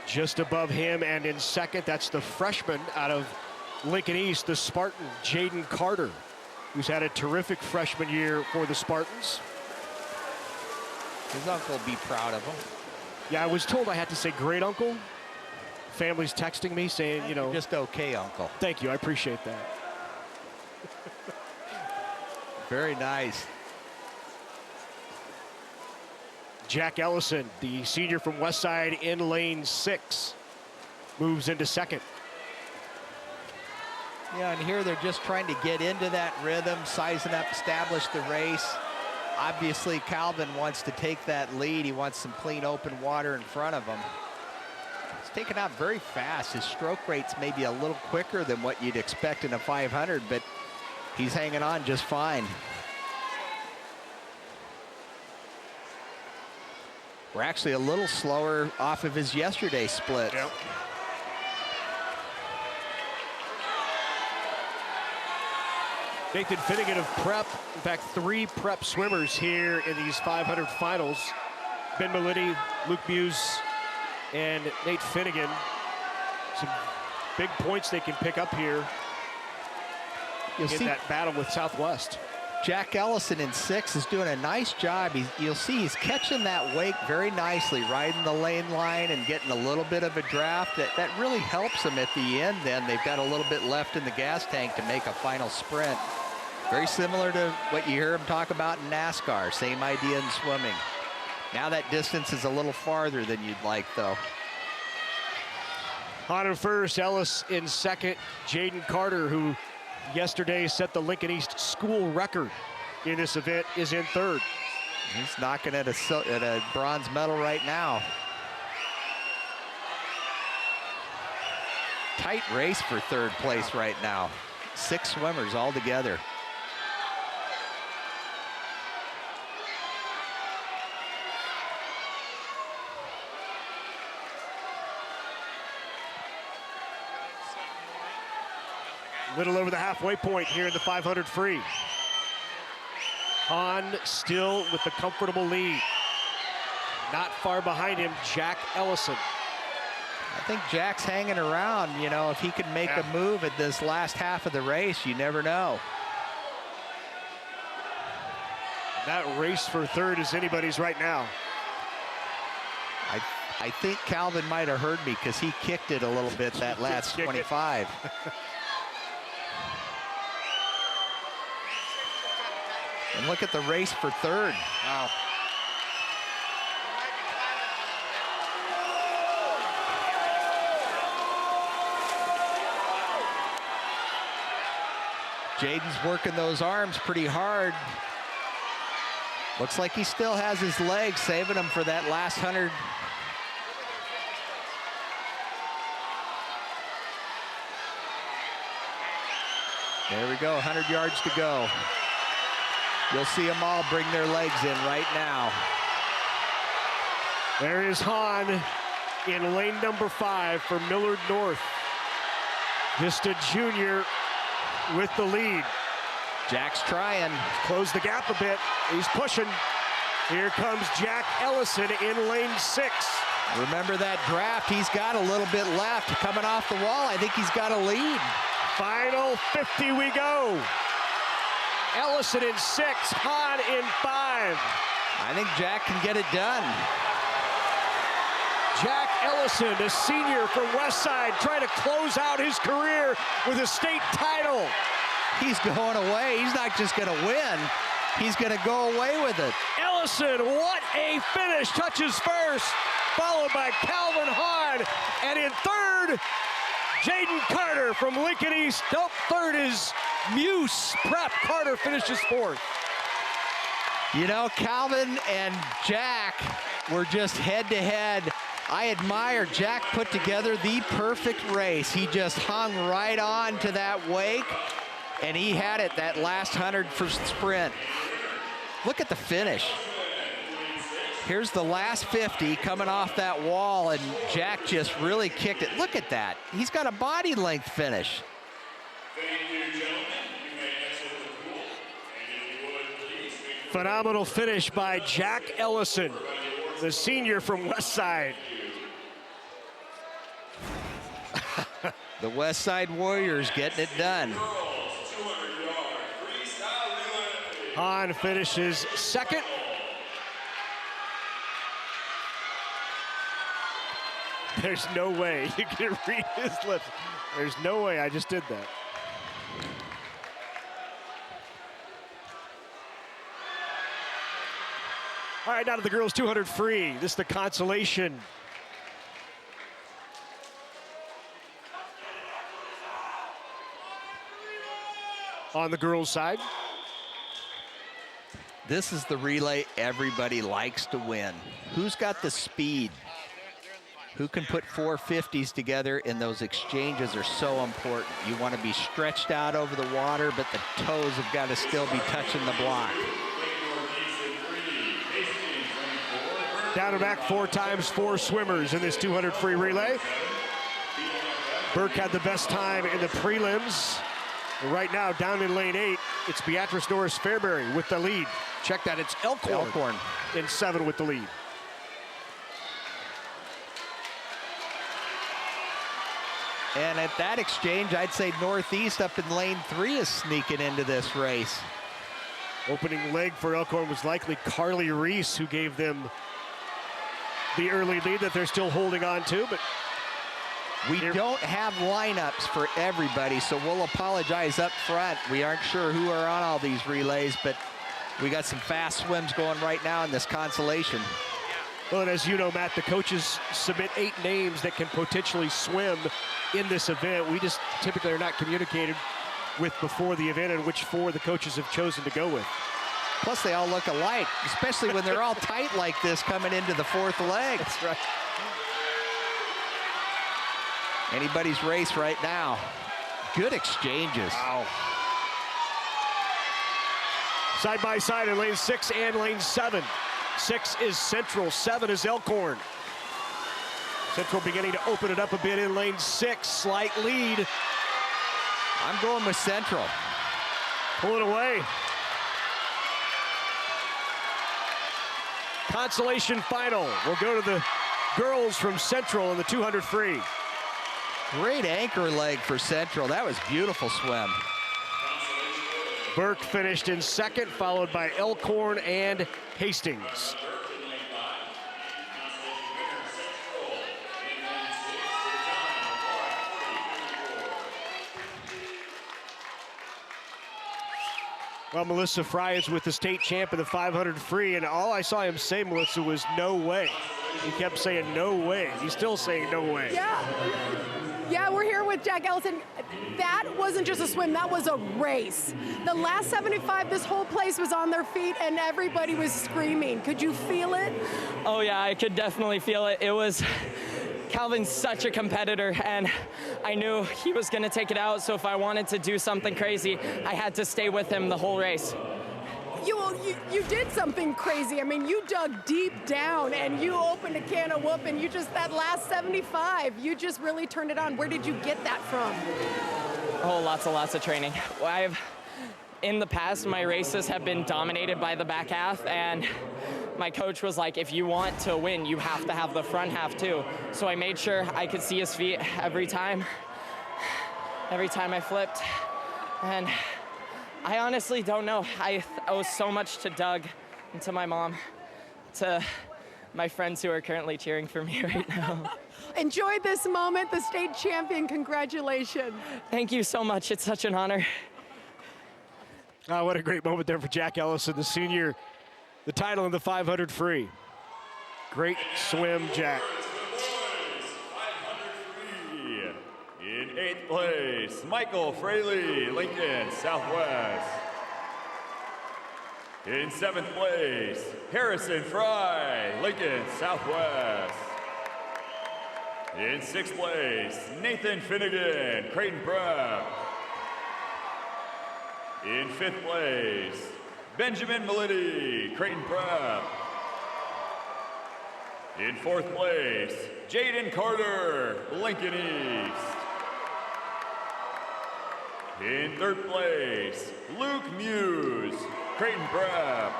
just above him, and in second, that's the freshman out of Lincoln East, the Spartan, Jaden Carter, who's had a terrific freshman year for the Spartans. His uncle will be proud of him. Yeah, I was told I had to say great uncle. Family's texting me saying, you know. Just okay, uncle. Thank you, I appreciate that. Very nice. Jack Ellison, the senior from Westside, in lane 6, moves into second. Yeah, and here they're just trying to get into that rhythm, sizing up, establish the race. Obviously, Calvin wants to take that lead. He wants some clean, open water in front of him. He's taken out very fast. His stroke rate's maybe a little quicker than what you'd expect in a 500, but he's hanging on just fine. We're actually a little slower off of his yesterday split. Yep. Nathan Finnegan of Prep. In fact, 3 Prep swimmers here in these 500 finals. Ben Bellitti, Luke Muse, and Nate Finnegan. Some big points they can pick up here in that battle with Southwest. Jack Ellison in 6 is doing a nice job. You'll see he's catching that wake very nicely, riding the lane line and getting a little bit of a draft. That really helps him at the end then. They've got a little bit left in the gas tank to make a final sprint. Very similar to what you hear him talk about in NASCAR, same idea in swimming. Now that distance is a little farther than you'd like, though. On in first, Ellis in second. Jaden Carter, who yesterday set the Lincoln East school record in this event, is in third. He's knocking at a bronze medal right now. Tight race for third place right now. 6 swimmers all together. Little over the halfway point here in the 500 free. Hahn still with the comfortable lead. Not far behind him, Jack Ellison. I think Jack's hanging around. You know, if he can make a move at this last half of the race, you never know. That race for third is anybody's right now. I think Calvin might have heard me because he kicked it a little bit that last 25. And look at the race for third. Wow. Jaden's working those arms pretty hard. Looks like he still has his legs, saving him for that last 100. There we go, 100 yards to go. You'll see them all bring their legs in right now. There is Hahn in lane number 5 for Millard North. Just a junior with the lead. Jack's trying. Close the gap a bit. He's pushing. Here comes Jack Ellison in lane 6. Remember that draft, he's got a little bit left. Coming off the wall, I think he's got a lead. Final 50 we go. Ellison in 6, Hahn in 5. I think Jack can get it done. Jack Ellison, a senior from Westside, trying to close out his career with a state title. He's going away. He's not just going to win. He's going to go away with it. Ellison, what a finish. Touches first, followed by Calvin Hahn. And in third, Jaden Carter from Lincoln East. Nope, third is Muse Prep. Carter finishes fourth. You know, Calvin and Jack were just head-to-head. I admire Jack put together the perfect race. He just hung right on to that wake, and he had it that last 100 for sprint. Look at the finish. Here's the last 50 coming off that wall, and Jack just really kicked it. Look at that. He's got a body length finish. Phenomenal finish by Jack Ellison, the senior from Westside. The Westside Warriors getting it done. Hahn finishes second. There's no way you can read his lips. There's no way I just did that. All right, now to the girls 200 free. This is the consolation. On the girls' side. This is the relay everybody likes to win. Who's got the speed? Who can put 450s together? And those exchanges are so important. You want to be stretched out over the water, but the toes have got to still be touching the block. Down and back 4 times 4 swimmers in this 200 free relay. Burke had the best time in the prelims. And right now, down in lane 8, it's Beatrice Norris Fairbury with the lead. Check that, it's Elkhorn in 7 with the lead. And at that exchange, I'd say Northeast up in lane 3 is sneaking into this race. Opening leg for Elkhorn was likely Carly Reese, who gave them the early lead that they're still holding on to, but we don't have lineups for everybody, so we'll apologize up front. We aren't sure who are on all these relays, but we got some fast swims going right now in this consolation. Well, and as you know, Matt, the coaches submit 8 names that can potentially swim in this event. We just typically are not communicated with before the event and which 4 the coaches have chosen to go with. Plus, they all look alike, especially when they're all tight like this coming into the 4th leg. That's right. Anybody's race right now. Good exchanges. Wow. Side by side in lane 6 and lane 7. 6 is Central, 7 is Elkhorn. Central beginning to open it up a bit in lane 6, slight lead. I'm going with Central. Pull it away. Consolation final. We'll go to the girls from Central in the 200 free. Great anchor leg for Central. That was beautiful swim. Burke finished in 2nd, followed by Elkhorn and Hastings. Well, Melissa Fry is with the state champ in the 500 free, and all I saw him say, Melissa, was no way. He kept saying no way. He's still saying no way. Yeah, we're here with Jack Ellison. That wasn't just a swim, that was a race. The last 75, this whole place was on their feet and everybody was screaming. Could you feel it? Oh yeah, I could definitely feel it. It was, Calvin's such a competitor and I knew he was gonna take it out, so if I wanted to do something crazy, I had to stay with him the whole race. You did something crazy. I mean, you dug deep down and you opened a can of whoop and you just, that last 75, you just really turned it on. Where did you get that from? Oh, lots of training. In the past, my races have been dominated by the back half, and my coach was like, if you want to win, you have to have the front half too. So I made sure I could see his feet every time I flipped. And I honestly don't know. I owe so much to Doug and to my mom, to my friends who are currently cheering for me right now. Enjoy this moment, the state champion. Congratulations. Thank you so much. It's such an honor. Oh, what a great moment there for Jack Ellison, the senior, the title in the 500 free. Great swim, Jack. In 8th place, Michael Fraley, Lincoln Southwest. In 7th place, Harrison Fry, Lincoln Southwest. In 6th place, Nathan Finnegan, Creighton Prep. In 5th place, Benjamin Melitti, Creighton Prep. In 4th place, Jaden Carter, Lincoln East. In 3rd place, Luke Muse, Creighton Prep.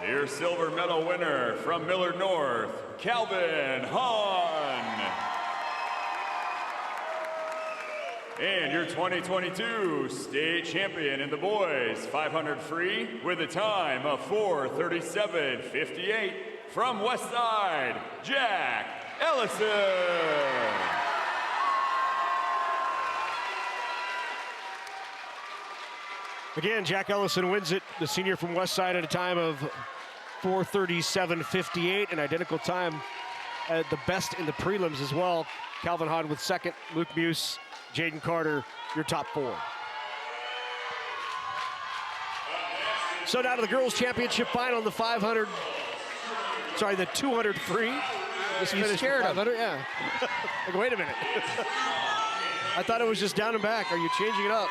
Your silver medal winner from Millard North, Calvin Hahn. And your 2022 state champion in the boys 500 free with a time of 4:37.58 from Westside, Jack Ellison. Again, Jack Ellison wins it, the senior from Westside, at a time of 4:37.58, an identical time at the best in the prelims as well. Calvin Hahn with 2nd, Luke Muse, Jaden Carter, your top 4. So now to the girls' championship final in the 500, sorry, the 200 free. Just You scared him. Yeah. Like, wait a minute. I thought it was just down and back. Are you changing it up?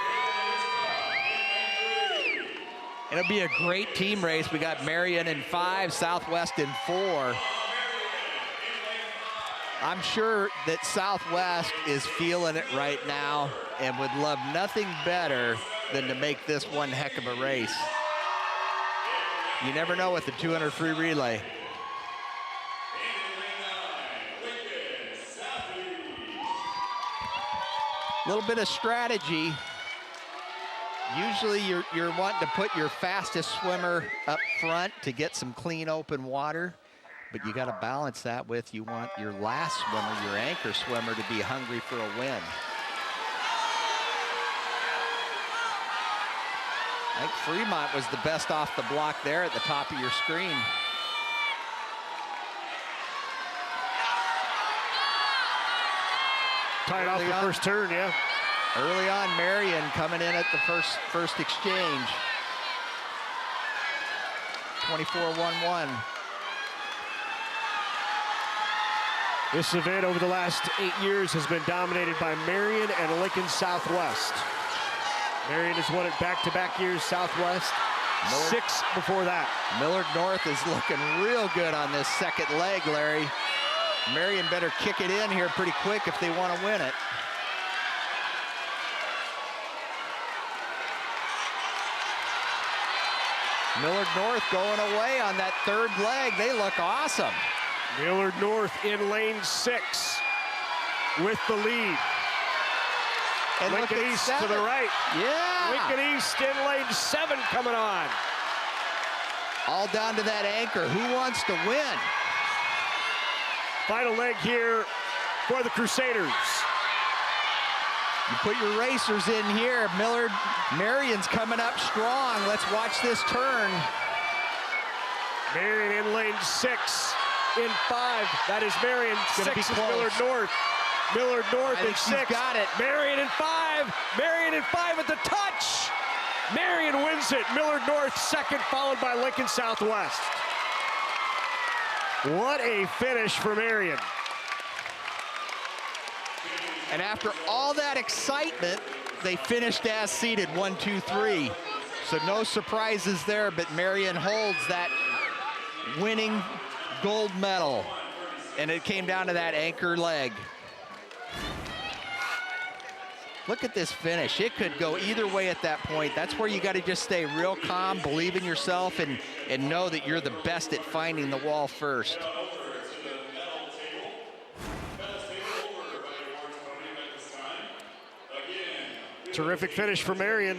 It'll be a great team race. We got Marion in 5, Southwest in 4. I'm sure that Southwest is feeling it right now and would love nothing better than to make this one heck of a race. You never know with the 200 free relay. A little bit of strategy. Usually you're wanting to put your fastest swimmer up front to get some clean open water, but you got to balance that with, you want your last swimmer, your anchor swimmer, to be hungry for a win. I think Fremont was the best off the block there at the top of your screen. Tied off the first turn, yeah. Early on, Marion coming in at the first exchange. 24-1-1. This event over the last 8 years has been dominated by Marion and Lincoln Southwest. Marion has won it back-to-back years, Southwest. Millard, 6 before that. Millard North is looking real good on this second leg, Larry. Marion better kick it in here pretty quick if they want to win it. Millard North going away on that third leg. They look awesome. Millard North in lane 6 with the lead. And Lincoln East 7. to the right. Yeah. Lincoln East in lane 7 coming on. All down to that anchor. Who wants to win? Final leg here for the Crusaders. You put your racers in here. Marion's coming up strong. Let's watch this turn. Marion in lane 6, in 5. That is Marion. 6 is Millard North. Millard North in 6. Got it. Marion in 5. Marion in 5 at the touch. Marion wins it. Millard North second, followed by Lincoln Southwest. What a finish for Marion. And after all that excitement, they finished as seeded, 1, 2, 3. So no surprises there, but Marion holds that winning gold medal. And it came down to that anchor leg. Look at this finish. It could go either way at that point. That's where you got to just stay real calm, believe in yourself, and know that you're the best at finding the wall first. Terrific finish for Marion.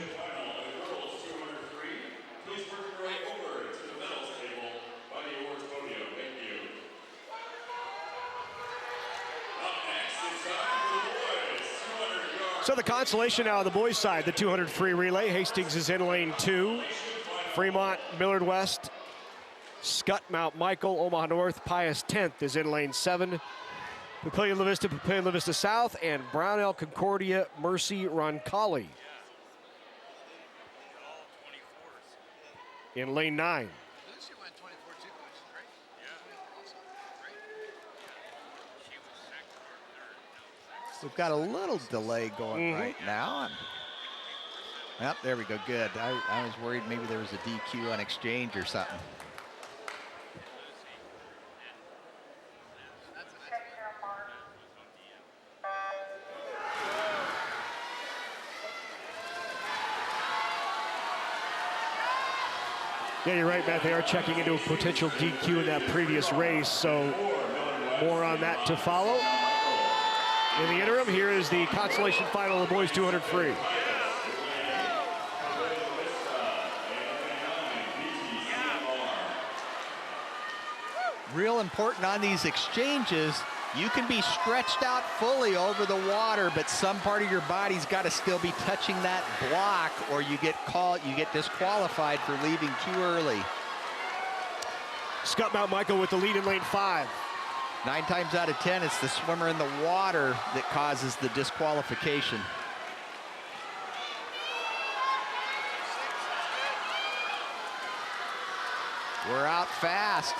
So the consolation now on the boys' side, the 200 free relay. Hastings is in lane 2. Fremont, Millard West, Scott, Mount Michael, Omaha North, Pius 10th is in lane 7. Papillion La Vista South, and Brownell, Concordia, Mercy, Roncalli in lane 9. We've got a little delay going right now. Yep, there we go, good. I was worried maybe there was a DQ on exchange or something. Yeah, you're right, Matt. They are checking into a potential DQ in that previous race, so more on that to follow. In the interim, here is the consolation final of the boys 200 free. Real important on these exchanges, you can be stretched out fully over the water, but some part of your body's got to still be touching that block, or you get disqualified for leaving too early. Scott Mount Michael with the lead in lane 5. 9 times out of 10, it's the swimmer in the water that causes the disqualification. We're out fast.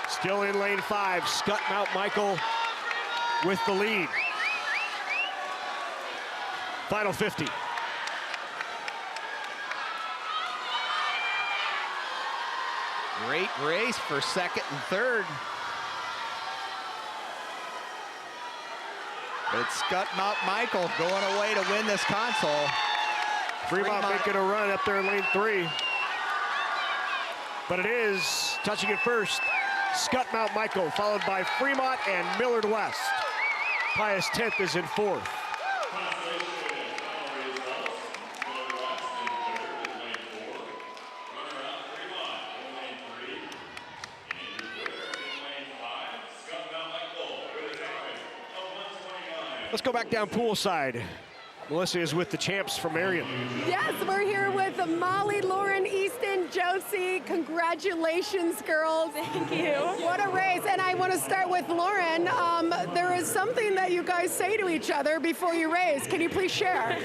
Still in lane 5, Scott Mount Michael with the lead. Final 50. Great race for second and third. But it's Scott Mount Michael going away to win this console. Fremont making a run up there in lane 3. But it is, touching it first, Scott Mount Michael, followed by Fremont and Millard West. Pius 10th is in 4th. Let's go back down poolside. Melissa is with the champs from Marion. Yes, we're here with Molly Lauren Easton, Josie, congratulations, girls. Thank you. What a race. And I want to start with Lauren. There is something that you guys say to each other before you race. Can you please share?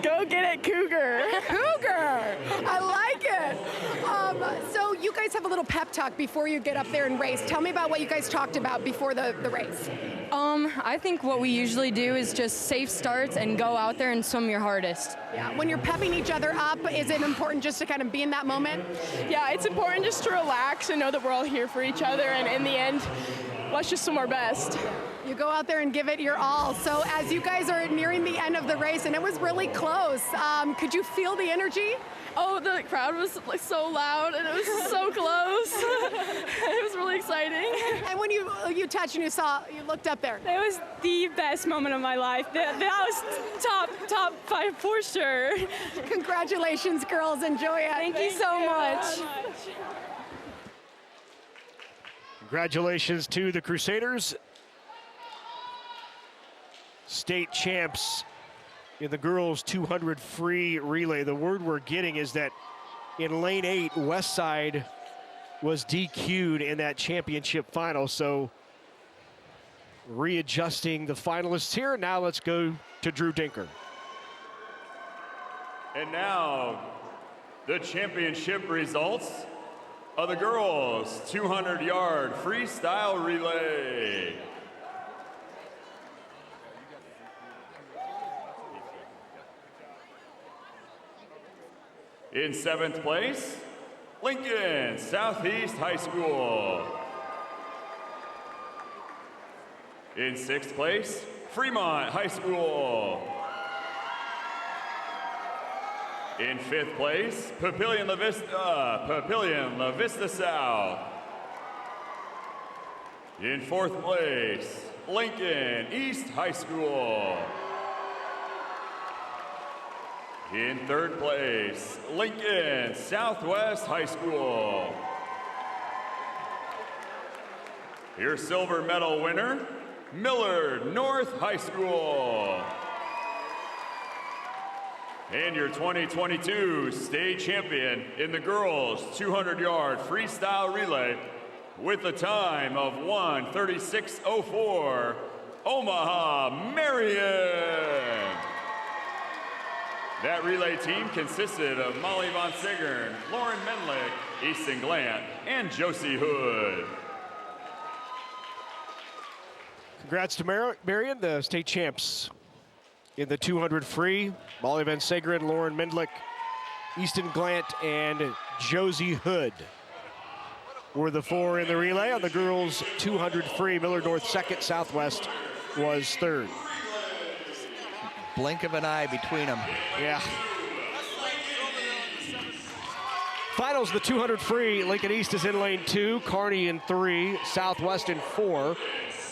Go get it, Cougar. Cougar. I like it. So you guys have a little pep talk before you get up there and race. Tell me about what you guys talked about before the race. I think what we usually do is just safe starts and go out there and swim your hardest. Yeah, when you're pepping each other up, is it important just to kind of be in that moment? Yeah, it's important just to relax and know that we're all here for each other, and in the end, let's just swim our best. You go out there and give it your all. So as you guys are nearing the end of the race, and it was really close, could you feel the energy? Oh, the crowd was like so loud, and it was so close. It was really exciting. And when you touched and you looked up there. It was the best moment of my life. That was top 5 for sure. Congratulations, girls. Enjoy it. Thank you so much. Congratulations to the Crusaders. State champs in the girls 200 free relay. The word we're getting is that in lane 8, Westside was DQ'd in that championship final. So readjusting the finalists here. Now let's go to Drew Dinker. And now the championship results of the girls 200-yard freestyle relay. In 7th place, Lincoln Southeast High School. In 6th place, Fremont High School. In 5th place, Papillion La Vista South. In 4th place, Lincoln East High School. In 3rd place, Lincoln Southwest High School. Your silver medal winner, Millard North High School. And your 2022 state champion in the girls 200-yard freestyle relay with a time of 1:36.04, Omaha Marion. That relay team consisted of Molly Von Sigern, Lauren Menlick, Easton Glant, and Josie Hood. Congrats to Marion, the state champs in the 200 free. Molly Van Segeren, Lauren Mendlick, Easton Glant, and Josie Hood were the 4 in the relay. On the girls 200 free, Millard North 2nd, Southwest was 3rd. Blink of an eye between them. Yeah. Finals, the 200 free. Lincoln East is in lane 2, Kearney in 3, Southwest in 4.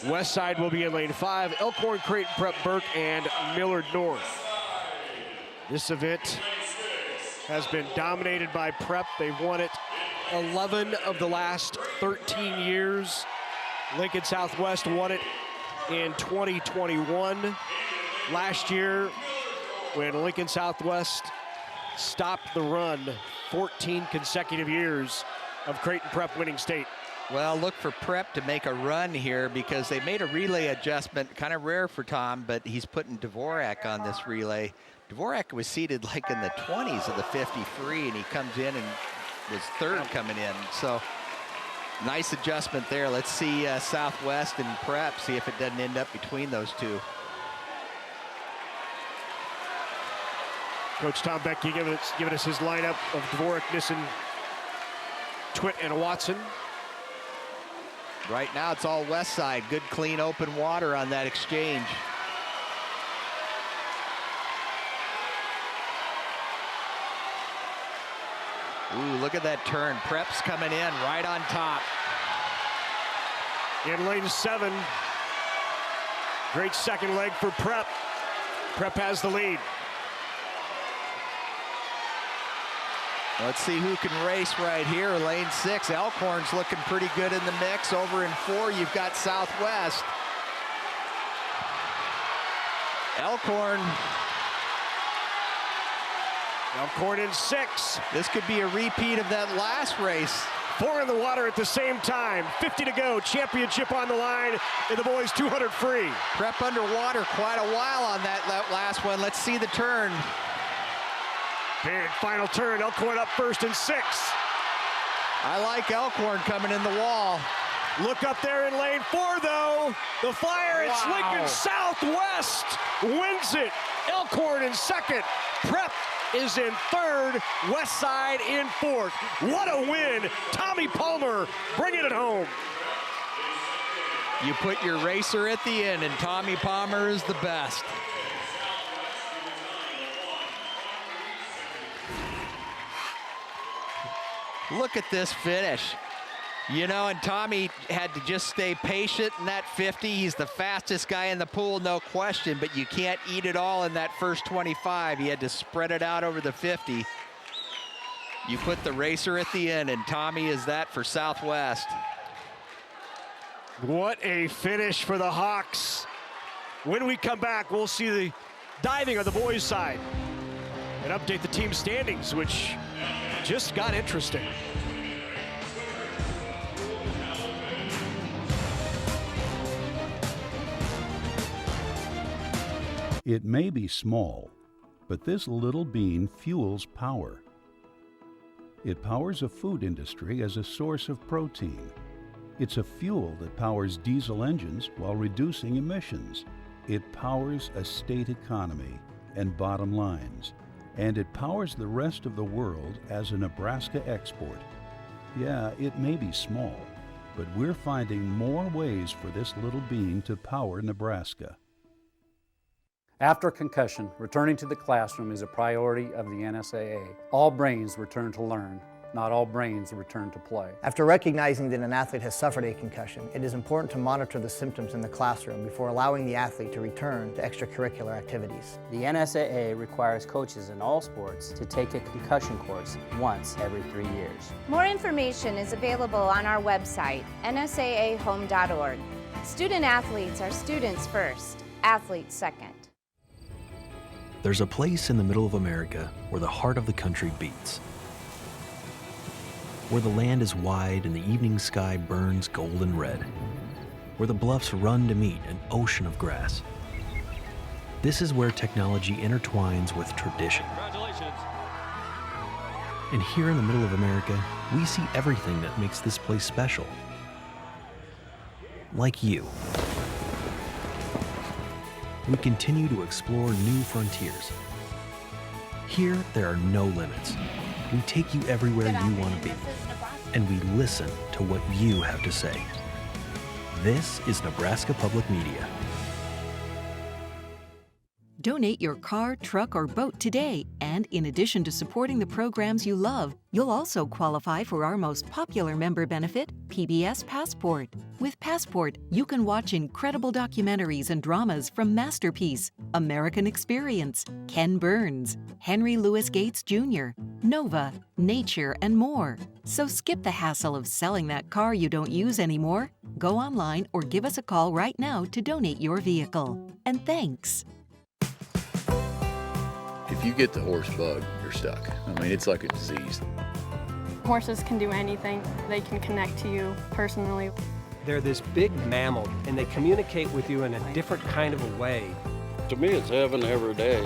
West Side will be in lane 5, Elkhorn, Creighton Prep, Burke, and Millard North. This event has been dominated by Prep. They've won it 11 of the last 13 years. Lincoln Southwest won it in 2021. Last year, when Lincoln Southwest stopped the run, 14 consecutive years of Creighton Prep winning state. Well, look for Prep to make a run here because they made a relay adjustment, kind of rare for Tom, but he's putting Dvorak on this relay. Dvorak was seated like in the 20s of the 50 free, and he comes in and was 3rd coming in. So nice adjustment there. Let's see Southwest and Prep, see if it doesn't end up between those two. Coach Tom Becky giving us his lineup of Dvorak, Nissen, Twitt, and Watson. Right now it's all West Side. Good, clean, open water on that exchange. Ooh, look at that turn. Prep's coming in right on top. In lane 7, great second leg for Prep. Prep has the lead. Let's see who can race right here. Lane 6, Elkhorn's looking pretty good in the mix. Over in 4, you've got Southwest. Elkhorn in 6. This could be a repeat of that last race. 4 in the water at the same time. 50 to go. Championship on the line in the boys 200 free. Prep underwater quite a while on that last one. Let's see the turn. Big final turn. Elkhorn up first in 6. I like Elkhorn coming in the wall. Look up there in lane 4, though. The Flyer, it's Lincoln Southwest wins it. Elkhorn in 2nd. Prep is in 3rd. West Side in 4th. What a win. Tommy Palmer bringing it home. You put your racer at the end, and Tommy Palmer is the best. Look at this finish. You know, and Tommy had to just stay patient in that 50. He's the fastest guy in the pool, no question, but you can't eat it all in that first 25. He had to spread it out over the 50. You put the racer at the end, and Tommy is that for Southwest. What a finish for the Hawks. When we come back, we'll see the diving on the boys' side and update the team standings, which just got interesting. It may be small, but this little bean fuels power. It powers a food industry as a source of protein. It's a fuel that powers diesel engines while reducing emissions. It powers a state economy and bottom lines. And it powers the rest of the world as a Nebraska export. Yeah, it may be small, but we're finding more ways for this little bean to power Nebraska. After concussion, returning to the classroom is a priority of the NSAA. All brains return to learn, not all brains return to play. After recognizing that an athlete has suffered a concussion, it is important to monitor the symptoms in the classroom before allowing the athlete to return to extracurricular activities. The NSAA requires coaches in all sports to take a concussion course once every 3 years. More information is available on our website, nsaahome.org. Student athletes are students first, athletes second. There's a place in the middle of America where the heart of the country beats. Where the land is wide and the evening sky burns golden red. Where the bluffs run to meet an ocean of grass. This is where technology intertwines with tradition. Congratulations. And here in the middle of America, we see everything that makes this place special. Like you. We continue to explore new frontiers. Here, there are no limits. We take you everywhere you want to be, and we listen to what you have to say. This is Nebraska Public Media. Donate your car, truck, or boat today, and in addition to supporting the programs you love, you'll also qualify for our most popular member benefit, PBS Passport. With Passport, you can watch incredible documentaries and dramas from Masterpiece, American Experience, Ken Burns, Henry Louis Gates Jr., Nova, Nature, and more. So skip the hassle of selling that car you don't use anymore. Go online or give us a call right now to donate your vehicle. And thanks. If you get the horse bug, you're stuck. I mean, it's like a disease. Horses can do anything. They can connect to you personally. They're this big mammal, and they communicate with you in a different kind of a way. To me, it's heaven every day.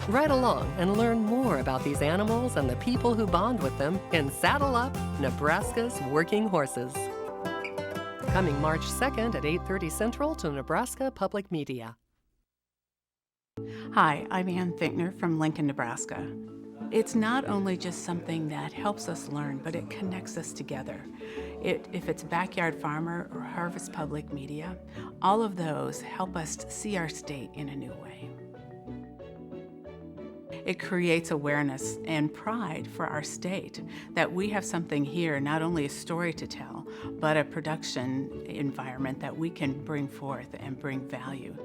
Ride along and learn more about these animals and the people who bond with them in Saddle Up, Nebraska's Working Horses. Coming March 2nd at 8:30 Central to Nebraska Public Media. Hi, I'm Ann Finkner from Lincoln, Nebraska. It's not only just something that helps us learn, but it connects us together. If it's Backyard Farmer or Harvest Public Media, all of those help us see our state in a new way. It creates awareness and pride for our state that we have something here, not only a story to tell, but a production environment that we can bring forth and bring value.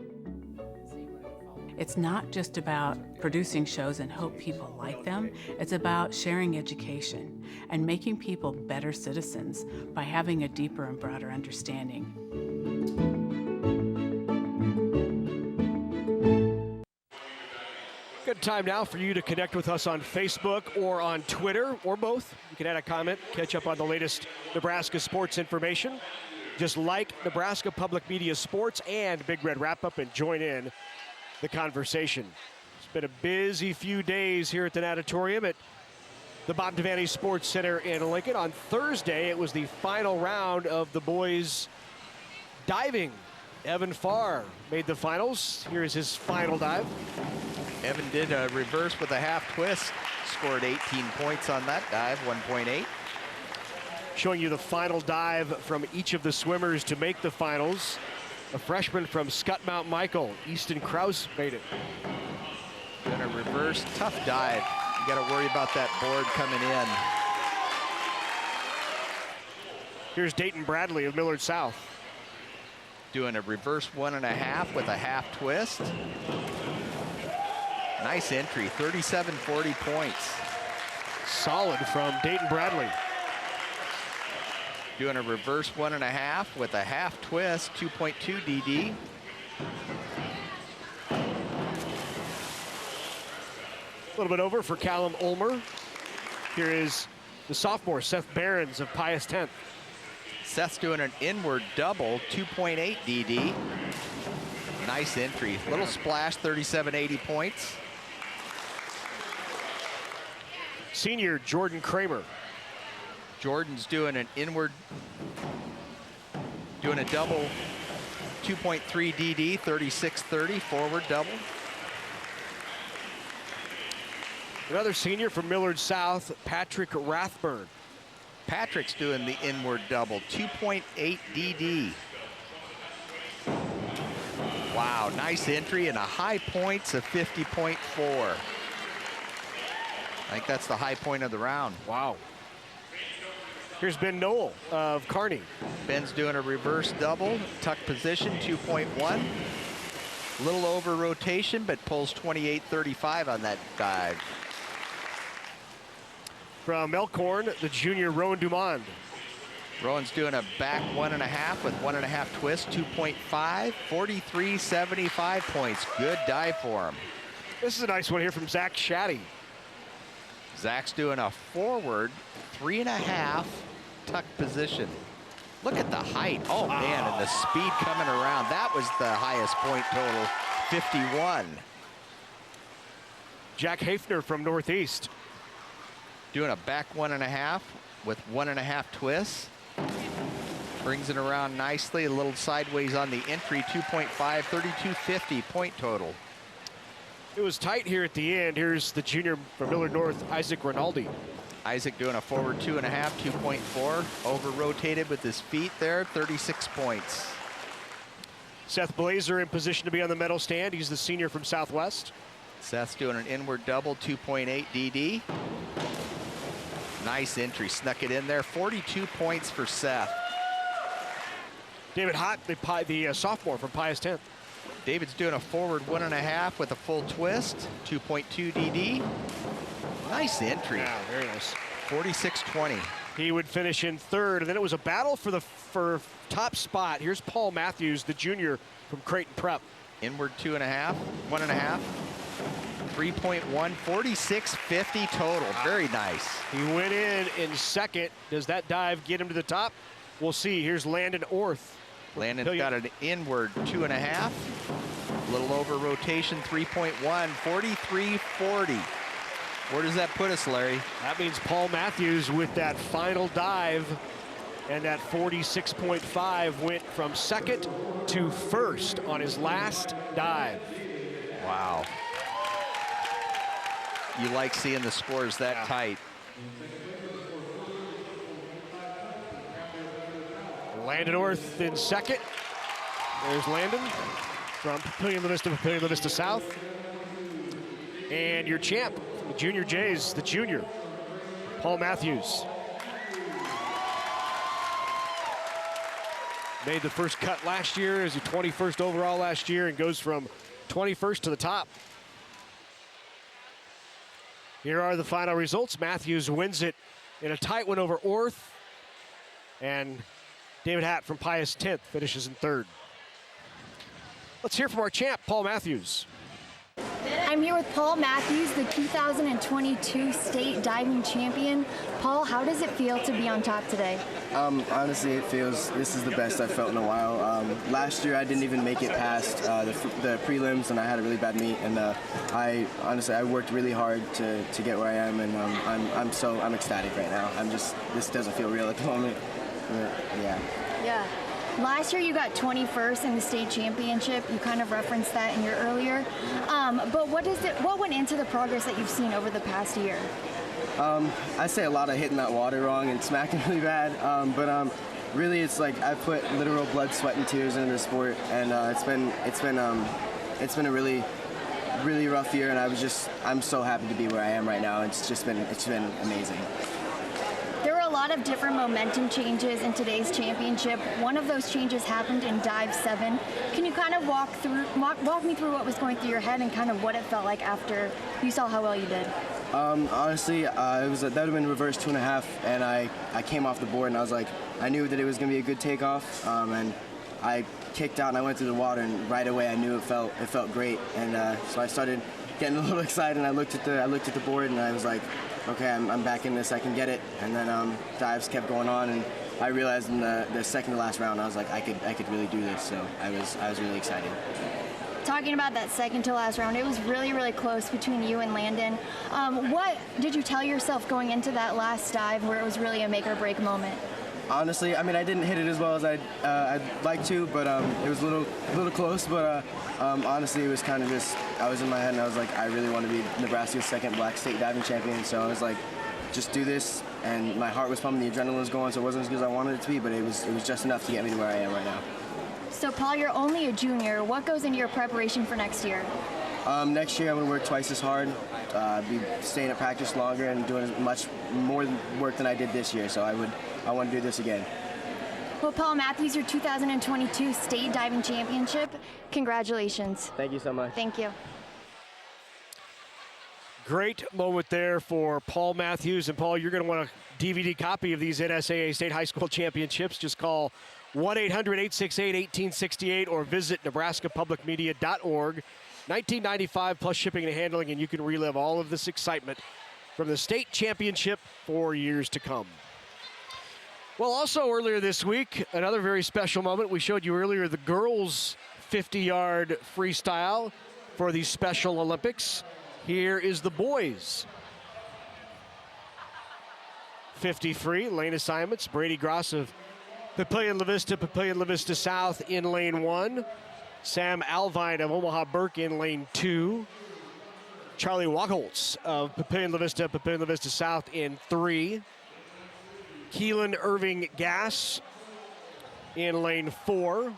It's not just about producing shows and hope people like them. It's about sharing education and making people better citizens by having a deeper and broader understanding. Good Good time now for you to connect with us on Facebook or on Twitter, or both. You can add a comment, catch up on the latest Nebraska sports information. Just like Nebraska Public Media Sports and Big Red Wrap-Up and join in the conversation. It's been a busy few days here at the Natatorium at the Bob Devaney Sports Center in Lincoln. On Thursday, it was the final round of the boys diving. Evan Farr made the finals. Here's his final dive. Evan did a reverse with a half twist, scored 18 points on that dive, 1.8. Showing you the final dive from each of the swimmers to make the finals. A freshman from Scott Mount Michael, Easton Krause, made it. Doing a reverse, tough dive. You got to worry about that board coming in. Here's Dayton Bradley of Millard South. Doing a reverse 1.5 with a half twist. Nice entry, 37.40 points. Solid from Dayton Bradley. Doing a reverse 1.5 with a half twist, 2.2 DD. A little bit over for Callum Ulmer. Here is the sophomore, Seth Behrens of Pius 10th. Seth's doing an inward double, 2.8 DD. Nice entry. Little splash, 37.80 points. Senior Jordan Kramer. Jordan's doing an inward, doing a double, 2.3 DD, 36.30, forward double. Another senior from Millard South, Patrick Rathburn. Patrick's doing the inward double, 2.8 DD. Wow, nice entry and a high points of 50.4. I think that's the high point of the round. Wow. Here's Ben Noel of Kearney. Ben's doing a reverse double, tuck position, 2.1. A little over rotation, but pulls 28.35 on that dive. From Elkhorn, the junior Rowan Dumond. Rowan's doing a back 1.5 with 1.5 twist, 2.5, 43.75 points. Good dive for him. This is a nice one here from Zach Shaddy. Zach's doing a forward 3.5 tuck position. Look at the height. Oh man, and the speed coming around. That was the highest point total, 51. Jack Hafner from Northeast. Doing a back 1.5 with 1.5 twists. Brings it around nicely, a little sideways on the entry, 2.5, 32.50 point total. It was tight here at the end. Here's the junior from Millard North, Isaac Rinaldi. Isaac doing a forward 2.5, 2.4, over rotated with his feet there, 36 points. Seth Blazer in position to be on the medal stand. He's the senior from Southwest. Seth's doing an inward double, 2.8 DD. Nice entry, snuck it in there, 42 points for Seth. David Hott, the sophomore from Pius 10th. David's doing a forward 1.5 with a full twist, 2.2 DD. Nice entry. Yeah, very nice. 46.20. He would finish in third, and then it was a battle for top spot. Here's Paul Matthews, the junior from Creighton Prep. Inward 2.5, 1.5, 3.1, 46.50 total. Very nice. He went in second. Does that dive get him to the top? We'll see. Here's Landon Orth. Landon's got an inward 2.5, a little over rotation, 3.1, 43.40. Where does that put us, Larry? That means Paul Matthews with that final dive, and that 46.5 went from second to first on his last dive. Wow. You like seeing the scores that tight. Landon Orth in second. There's Landon from Papillion La Vista South. And your champ, the Junior Jays, the junior, Paul Matthews. Made the first cut last year as the 21st overall last year and goes from 21st to the top. Here are the final results. Matthews wins it in a tight one over Orth. And David Hatt from Pius 10th finishes in third. Let's hear from our champ, Paul Matthews. I'm here with Paul Matthews, the 2022 state diving champion. Paul, how does it feel to be on top today? Honestly, it feels, this is the best I've felt in a while. Last year I didn't even make it past the prelims, and I had a really bad meet, and I worked really hard to get where I am, and I'm ecstatic right now. This doesn't feel real at the moment, but yeah. Yeah. Last year you got 21st in the state championship. You kind of referenced that in your earlier. But what went into the progress that you've seen over the past year? I say a lot of hitting that water wrong and smacking really bad, but really it's like I put literal blood, sweat, and tears into the sport, and it's been a really rough year, and I'm so happy to be where I am right now. It's been amazing. There were a lot of different momentum changes in today's championship. One of those changes happened in Dive 7. Can you kind of walk me through what was going through your head and kind of what it felt like after you saw how well you did? Honestly, that would have been reverse 2.5, and I came off the board, and I was like, I knew that it was going to be a good takeoff, and I kicked out and I went through the water, and right away I knew it felt great, and so I started getting a little excited, and I looked at the board, and I was like, okay, I'm back in this, I can get it. And then dives kept going on, and I realized in the second to last round, I was like, I could really do this. So I was really excited. Talking about that second to last round, it was really, really close between you and Landon. What did you tell yourself going into that last dive where it was really a make or break moment? Honestly, I mean, I didn't hit it as well as I'd like to, but it was a little close. But honestly, it was kind of just, I was in my head and I was like, I really want to be Nebraska's second black state diving champion. So I was like, just do this. And my heart was pumping, the adrenaline was going, so it wasn't as good as I wanted it to be, but it was just enough to get me to where I am right now. So Paul, you're only a junior. What goes into your preparation for next year? Next year I'm going to work twice as hard, be staying at practice longer and doing much more work than I did this year. So I want to do this again. Well, Paul Matthews, your 2022 State Diving Championship. Congratulations. Thank you so much. Thank you. Great moment there for Paul Matthews. And Paul, you're going to want a DVD copy of these NSAA State High School Championships. Just call 1-800-868-1868 or visit nebraskapublicmedia.org. $19.95 plus shipping and handling, and you can relive all of this excitement from the state championship for years to come. Well, also earlier this week, another very special moment. We showed you earlier the girls' 50-yard freestyle for the Special Olympics. Here is the boys' 50 free lane assignments. Brady Gross of Papillion La Vista South in lane 1. Sam Alvine of Omaha Burke in lane 2. Charlie Wachholz of Papillion La Vista South in 3. Keelan Irving Gass in lane 4.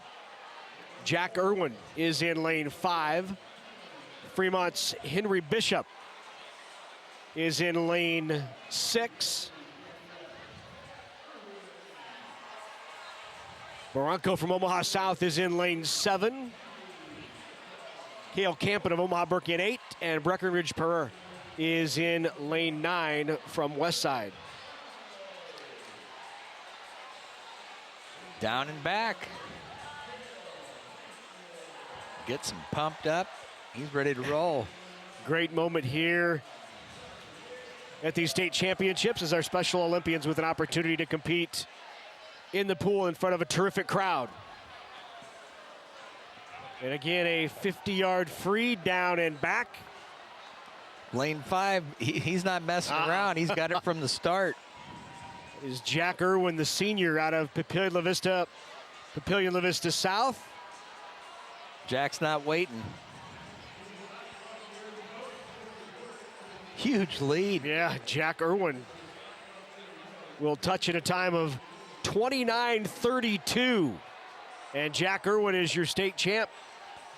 Jack Irwin is in lane 5. Fremont's Henry Bishop is in lane 6. Barranco from Omaha South is in lane 7. Cale Campen of Omaha Burke in 8. And Breckenridge Pereira is in lane 9 from Westside. Down and back. Gets him pumped up. He's ready to roll. Great moment here at these state championships as our Special Olympians with an opportunity to compete in the pool in front of a terrific crowd. And again, a 50-yard free down and back. Lane 5, he's not messing around. He's got it from the start. Is Jack Irwin, the senior out of Papillion La Vista South. Jack's not waiting. Huge lead. Yeah, Jack Irwin will touch at a time of 29:32. And Jack Irwin is your state champ.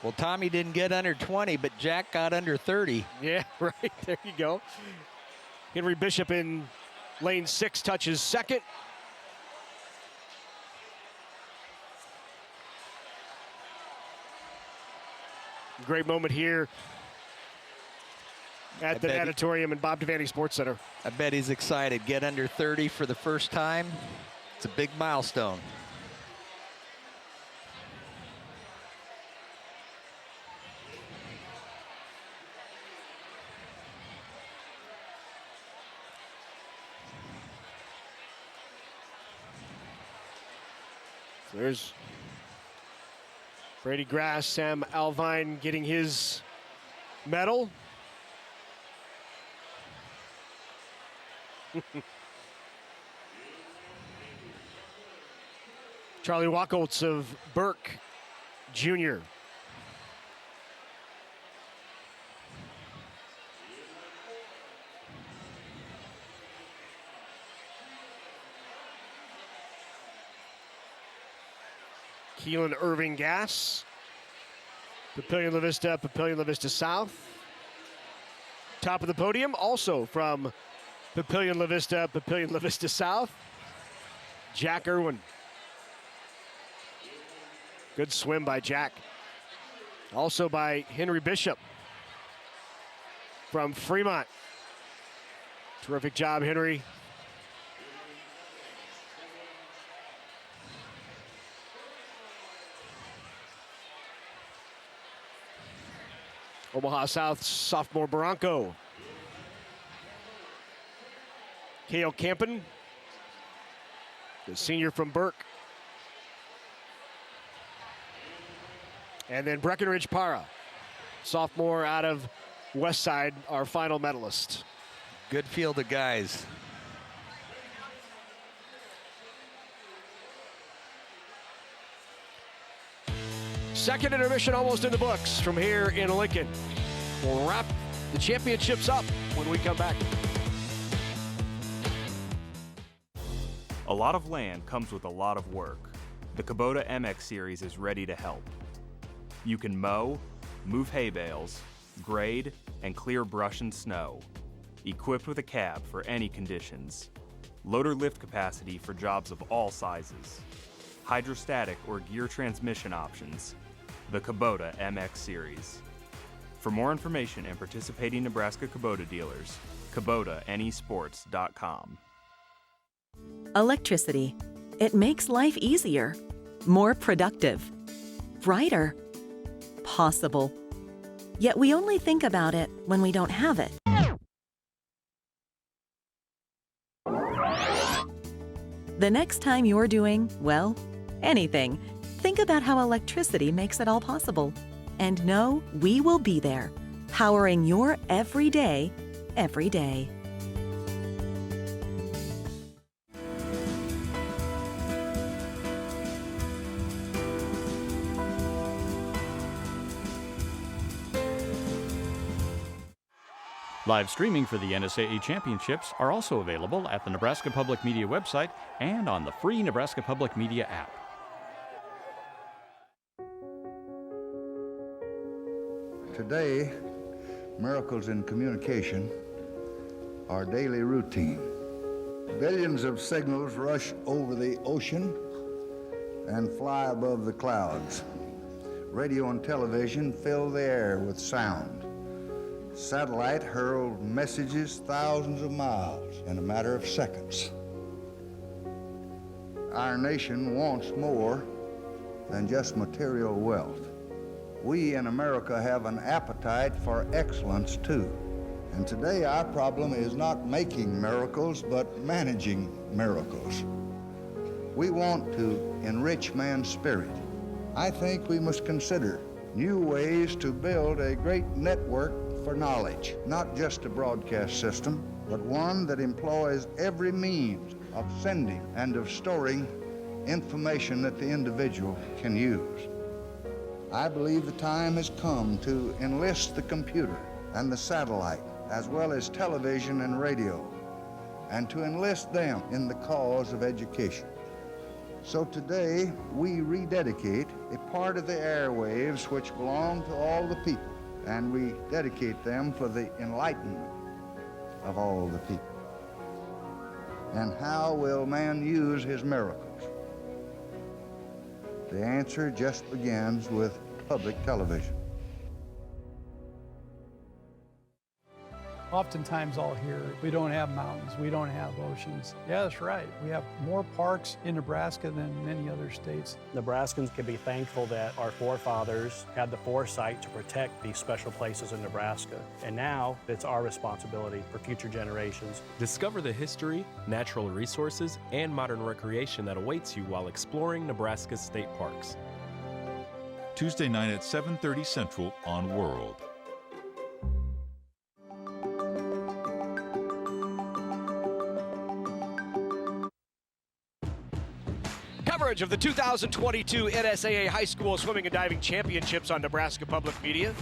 Well, Tommy didn't get under 20, but Jack got under 30. Yeah, right. There you go. Henry Bishop in lane 6 touches second. Great moment here at the Natatorium and Bob Devaney Sports Center. I bet he's excited. Get under 30 for the first time. It's a big milestone. There's Brady Grass, Sam Alvine getting his medal. Charlie Wacholtz of Burke Jr. Keelan Irving Gass, Papillion La Vista South. Top of the podium, also from Papillion La Vista South, Jack Irwin. Good swim by Jack. Also by Henry Bishop from Fremont. Terrific job, Henry. Omaha South sophomore Bronco. Cale Campen, the senior from Burke. And then Breckenridge Para, sophomore out of Westside, our final medalist. Good field of guys. Second intermission almost in the books from here in Lincoln. We'll wrap the championships up when we come back. A lot of land comes with a lot of work. The Kubota MX Series is ready to help. You can mow, move hay bales, grade, and clear brush and snow. Equipped with a cab for any conditions. Loader lift capacity for jobs of all sizes. Hydrostatic or gear transmission options. The Kubota MX Series. For more information and participating Nebraska Kubota dealers, KubotaNEsports.com. Electricity. It makes life easier, more productive, brighter, possible. Yet we only think about it when we don't have it. The next time you're doing, well, anything, think about how electricity makes it all possible. And know we will be there, powering your everyday, every day. Live streaming for the NSAA Championships are also available at the Nebraska Public Media website and on the free Nebraska Public Media app. Today, miracles in communication are daily routine. Billions of signals rush over the ocean and fly above the clouds. Radio and television fill the air with sound. Satellite hurled messages thousands of miles in a matter of seconds. Our nation wants more than just material wealth. We in America have an appetite for excellence too. And today our problem is not making miracles, but managing miracles. We want to enrich man's spirit. I think we must consider new ways to build a great network for knowledge, not just a broadcast system, but one that employs every means of sending and of storing information that the individual can use. I believe the time has come to enlist the computer and the satellite, as well as television and radio, and to enlist them in the cause of education. So today, we rededicate a part of the airwaves which belong to all the people, and we dedicate them for the enlightenment of all the people. And how will man use his miracles? The answer just begins with public television. Oftentimes I'll hear, we don't have mountains, we don't have oceans. Yeah, that's right. We have more parks in Nebraska than many other states. Nebraskans can be thankful that our forefathers had the foresight to protect these special places in Nebraska. And now it's our responsibility for future generations. Discover the history, natural resources, and modern recreation that awaits you while exploring Nebraska's state parks. Tuesday night at 7:30 Central on World. Coverage of the 2022 NSAA High School Swimming and Diving Championships on Nebraska Public Media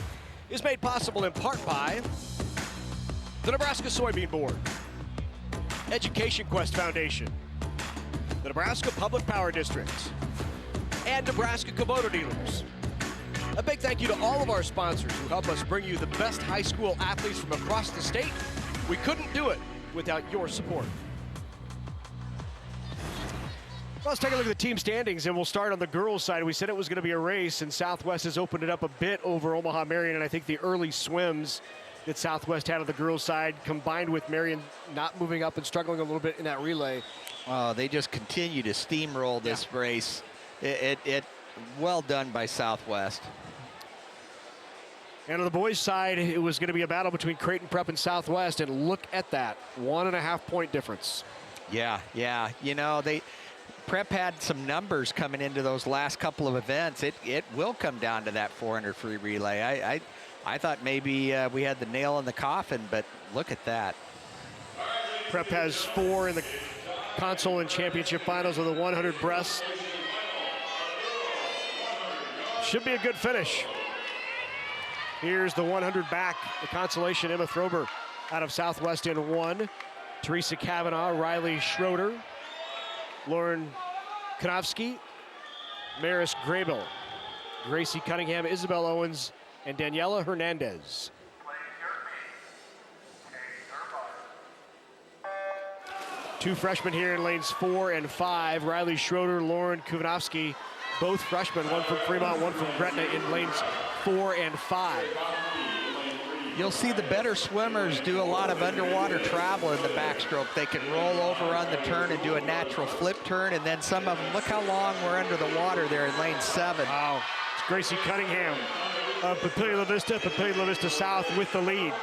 is made possible in part by the Nebraska Soybean Board, Education Quest Foundation, the Nebraska Public Power District, and Nebraska Kubota Dealers. A big thank you to all of our sponsors who help us bring you the best high school athletes from across the state. We couldn't do it without your support. Well, let's take a look at the team standings, and we'll start on the girls' side. We said it was going to be a race, and Southwest has opened it up a bit over Omaha Marion, and I think the early swims that Southwest had on the girls' side, combined with Marion not moving up and struggling a little bit in that relay. Oh, they just continue to steamroll this race. It well done by Southwest. And on the boys' side, it was going to be a battle between Creighton Prep and Southwest, and look at that, 1.5 point difference. Yeah. You know, Prep had some numbers coming into those last couple of events. It will come down to that 400 free relay. I thought maybe we had the nail in the coffin, but look at that. Prep has 4 in the console and championship finals of the 100 breast. Should be a good finish. Here's the 100 back, the consolation, Emma Throber out of Southwest in 1. Teresa Kavanaugh, Riley Schroeder, Lauren Konofsky, Maris Grable, Gracie Cunningham, Isabel Owens, and Daniela Hernandez. Two freshmen here in lanes 4 and 5. Riley Schroeder, Lauren Kuvanovsky, both freshmen, one from Fremont, one from Gretna in lanes 4 and 5. You'll see the better swimmers do a lot of underwater travel in the backstroke. They can roll over on the turn and do a natural flip turn, and then some of them, look how long we're under the water there in lane 7. Wow, it's Gracie Cunningham of Papillion La Vista South with the lead.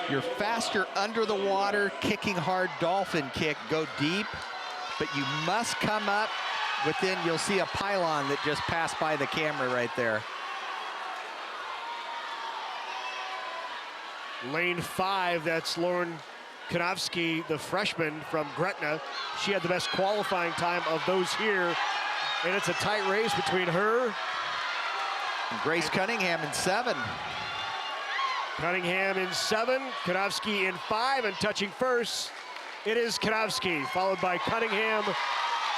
Your faster under the water, kicking hard dolphin kick, go deep, but you must come up within, you'll see a pylon that just passed by the camera right there. Lane 5, that's Lauren Konofsky, the freshman from Gretna. She had the best qualifying time of those here, and it's a tight race between her and Grace Cunningham in 7. Cunningham in 7, Konofsky in 5, and touching first, it is Konofsky, followed by Cunningham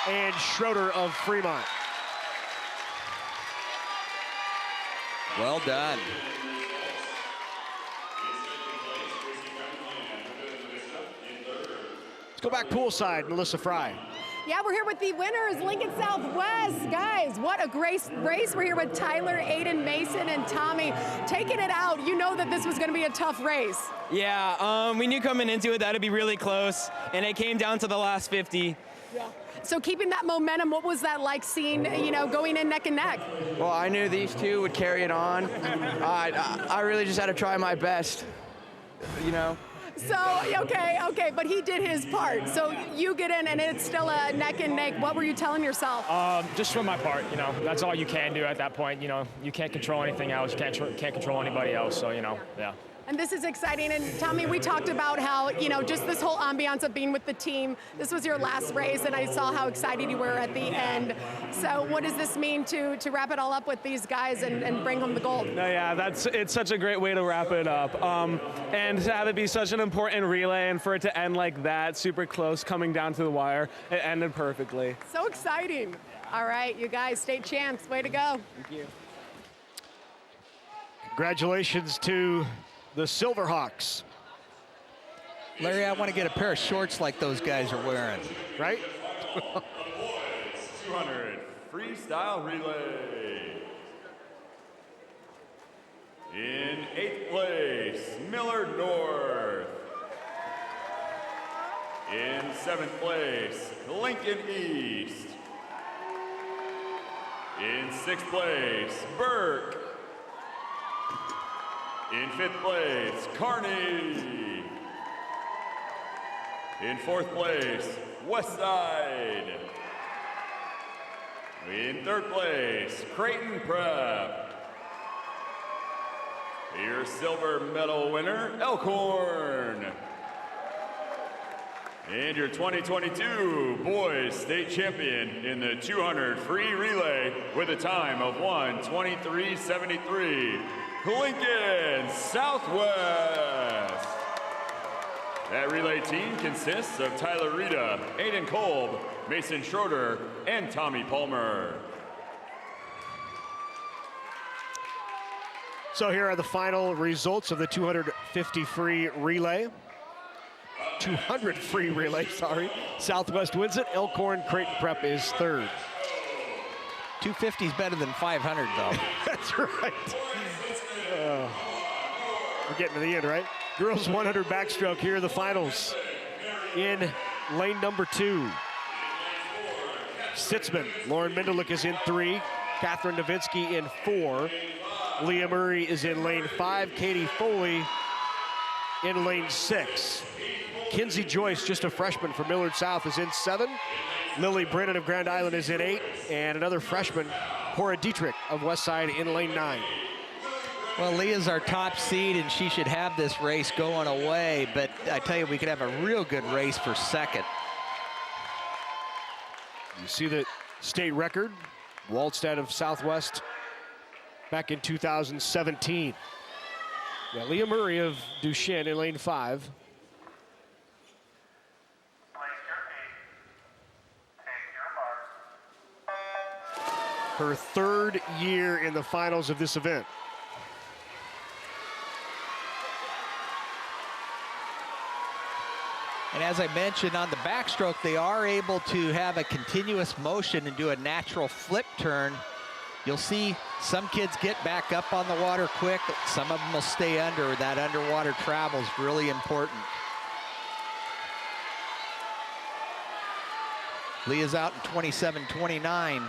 and Schroeder of Fremont. Well done. Go back poolside, Melissa Fry. Yeah, we're here with the winners, Lincoln Southwest. Guys, what a great race. We're here with Tyler, Aiden, Mason, and Tommy. Taking it out, you know that this was going to be a tough race. Yeah, we knew coming into it that it'd be really close, and it came down to the last 50. Yeah. So keeping that momentum, what was that like seeing, going in neck and neck? Well, I knew these two would carry it on. I really just had to try my best, So, okay, but he did his part. So you get in and it's still a neck and neck. What were you telling yourself? Just swim my part, that's all you can do at that point. You can't control anything else. You can't control anybody else, so, yeah. And this is exciting. And Tommy, we talked about how, just this whole ambiance of being with the team. This was your last race, and I saw how excited you were at the end. So what does this mean to wrap it all up with these guys and bring home the gold? No, yeah, it's such a great way to wrap it up. And to have it be such an important relay and for it to end like that, super close, coming down to the wire, it ended perfectly. So exciting. All right, you guys, state champs, way to go. Thank you. Congratulations to the Silverhawks. Larry, I want to get a pair of shorts like those guys are wearing. Right? 200 freestyle relay. In 8th place, Miller North. In 7th place, Lincoln East. In 6th place, Burke. In 5th place, Kearney. In 4th place, Westside. In 3rd place, Creighton Prep. Your silver medal winner, Elkhorn. And your 2022 boys state champion in the 200 free relay with a time of 1:23.73, Lincoln Southwest. That relay team consists of Tyler Rita, Aiden Kolb, Mason Schroeder, and Tommy Palmer. So here are the final results of the 250 free relay. 200 free relay, sorry. Southwest wins it. Elkhorn Creighton Prep is third. 250 is better than 500, though. That's right. We're getting to the end, right? Girls 100 backstroke. Here are the finals. In lane number 2, Sitzman. Lauren Mendelich is in 3. Catherine Novinsky in 4. Leah Murray is in lane 5. Katie Foley in lane 6. Kinsey Joyce, just a freshman from Millard South, is in 7. Lily Brennan of Grand Island is in 8. And another freshman, Cora Dietrich of Westside, in lane 9. Well, Leah's our top seed, and she should have this race going away. But I tell you, we could have a real good race for second. You see the state record, Waldstad of Southwest back in 2017. Yeah, Leah Murray of Duchenne in lane 5. Her 3rd year in the finals of this event. And as I mentioned, on the backstroke, they are able to have a continuous motion and do a natural flip turn. You'll see some kids get back up on the water quick. Some of them will stay under. That underwater travel is really important. Leah's out in 27:29.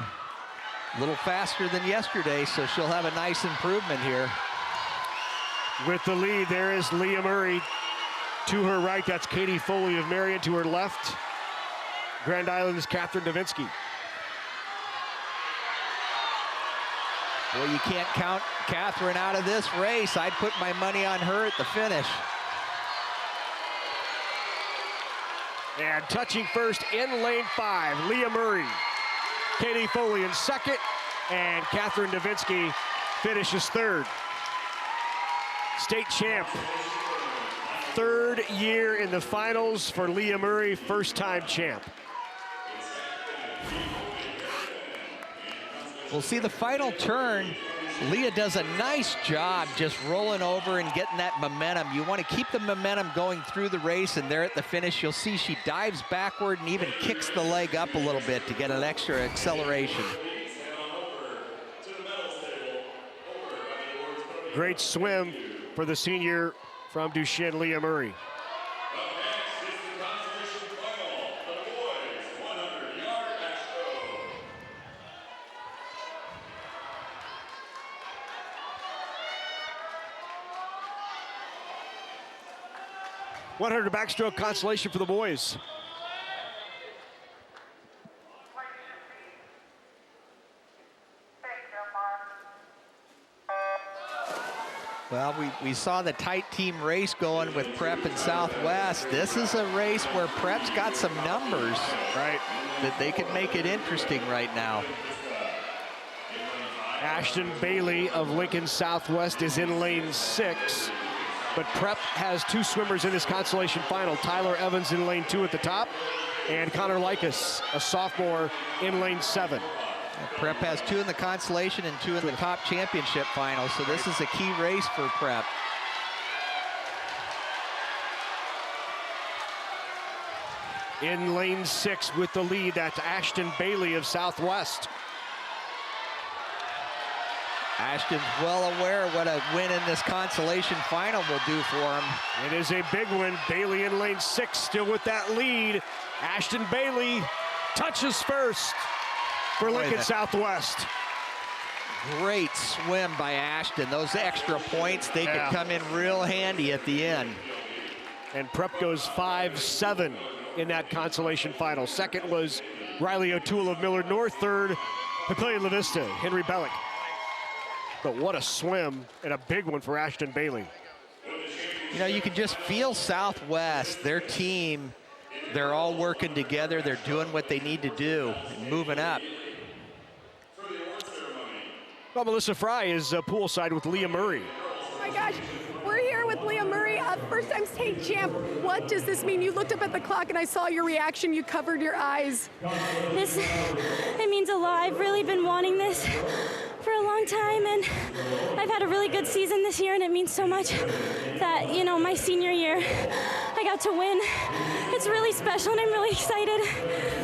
A little faster than yesterday, so she'll have a nice improvement here. With the lead, there is Leah Murray. To her right, that's Katie Foley of Marion. To her left, Grand Island's Catherine Novinsky. Boy, you can't count Catherine out of this race. I'd put my money on her at the finish. And touching first in lane 5, Leah Murray. Katie Foley in 2nd, and Catherine Novinsky finishes 3rd. State champ. 3rd year in the finals for Leah Murray, first-time champ. We'll see the final turn. Leah does a nice job just rolling over and getting that momentum. You want to keep the momentum going through the race, and there at the finish, you'll see she dives backward and even kicks the leg up a little bit to get an extra acceleration. Great swim for the senior from Duchenne, Leah Murray. 100 backstroke consolation for the boys. Well, we saw the tight team race going with Prep and Southwest. This is a race where Prep's got some numbers, right, that they could make it interesting right now. Ashton Bailey of Lincoln Southwest is in lane 6, but Prep has 2 swimmers in this consolation final. Tyler Evans in lane 2 at the top, and Connor Likas, a sophomore, in lane 7. Prep has 2 in the consolation and 2 in the top championship final, so this is a key race for Prep. In lane 6 with the lead, that's Ashton Bailey of Southwest. Ashton's well aware what a win in this consolation final will do for him. It is a big win. Bailey in lane 6, still with that lead. Ashton Bailey touches first for Lincoln Southwest. Great swim by Ashton. Those extra points, they could come in real handy at the end. And Prep goes 5-7 in that consolation final. Second was Riley O'Toole of Millard North. Third, Papillion La Vista, Henry Bellick. But what a swim, and a big one for Ashton Bailey. You know, you can just feel Southwest, their team, they're all working together. They're doing what they need to do and moving up. Well, Melissa Fry is poolside with Leah Murray. Oh my gosh, we're here with Leah Murray, first-time state champ. What does this mean? You looked up at the clock and I saw your reaction. You covered your eyes. It means a lot. I've really been wanting this for a long time, and I've had a really good season this year, and it means so much that, you know, my senior year, I got to win. It's really special, and I'm really excited.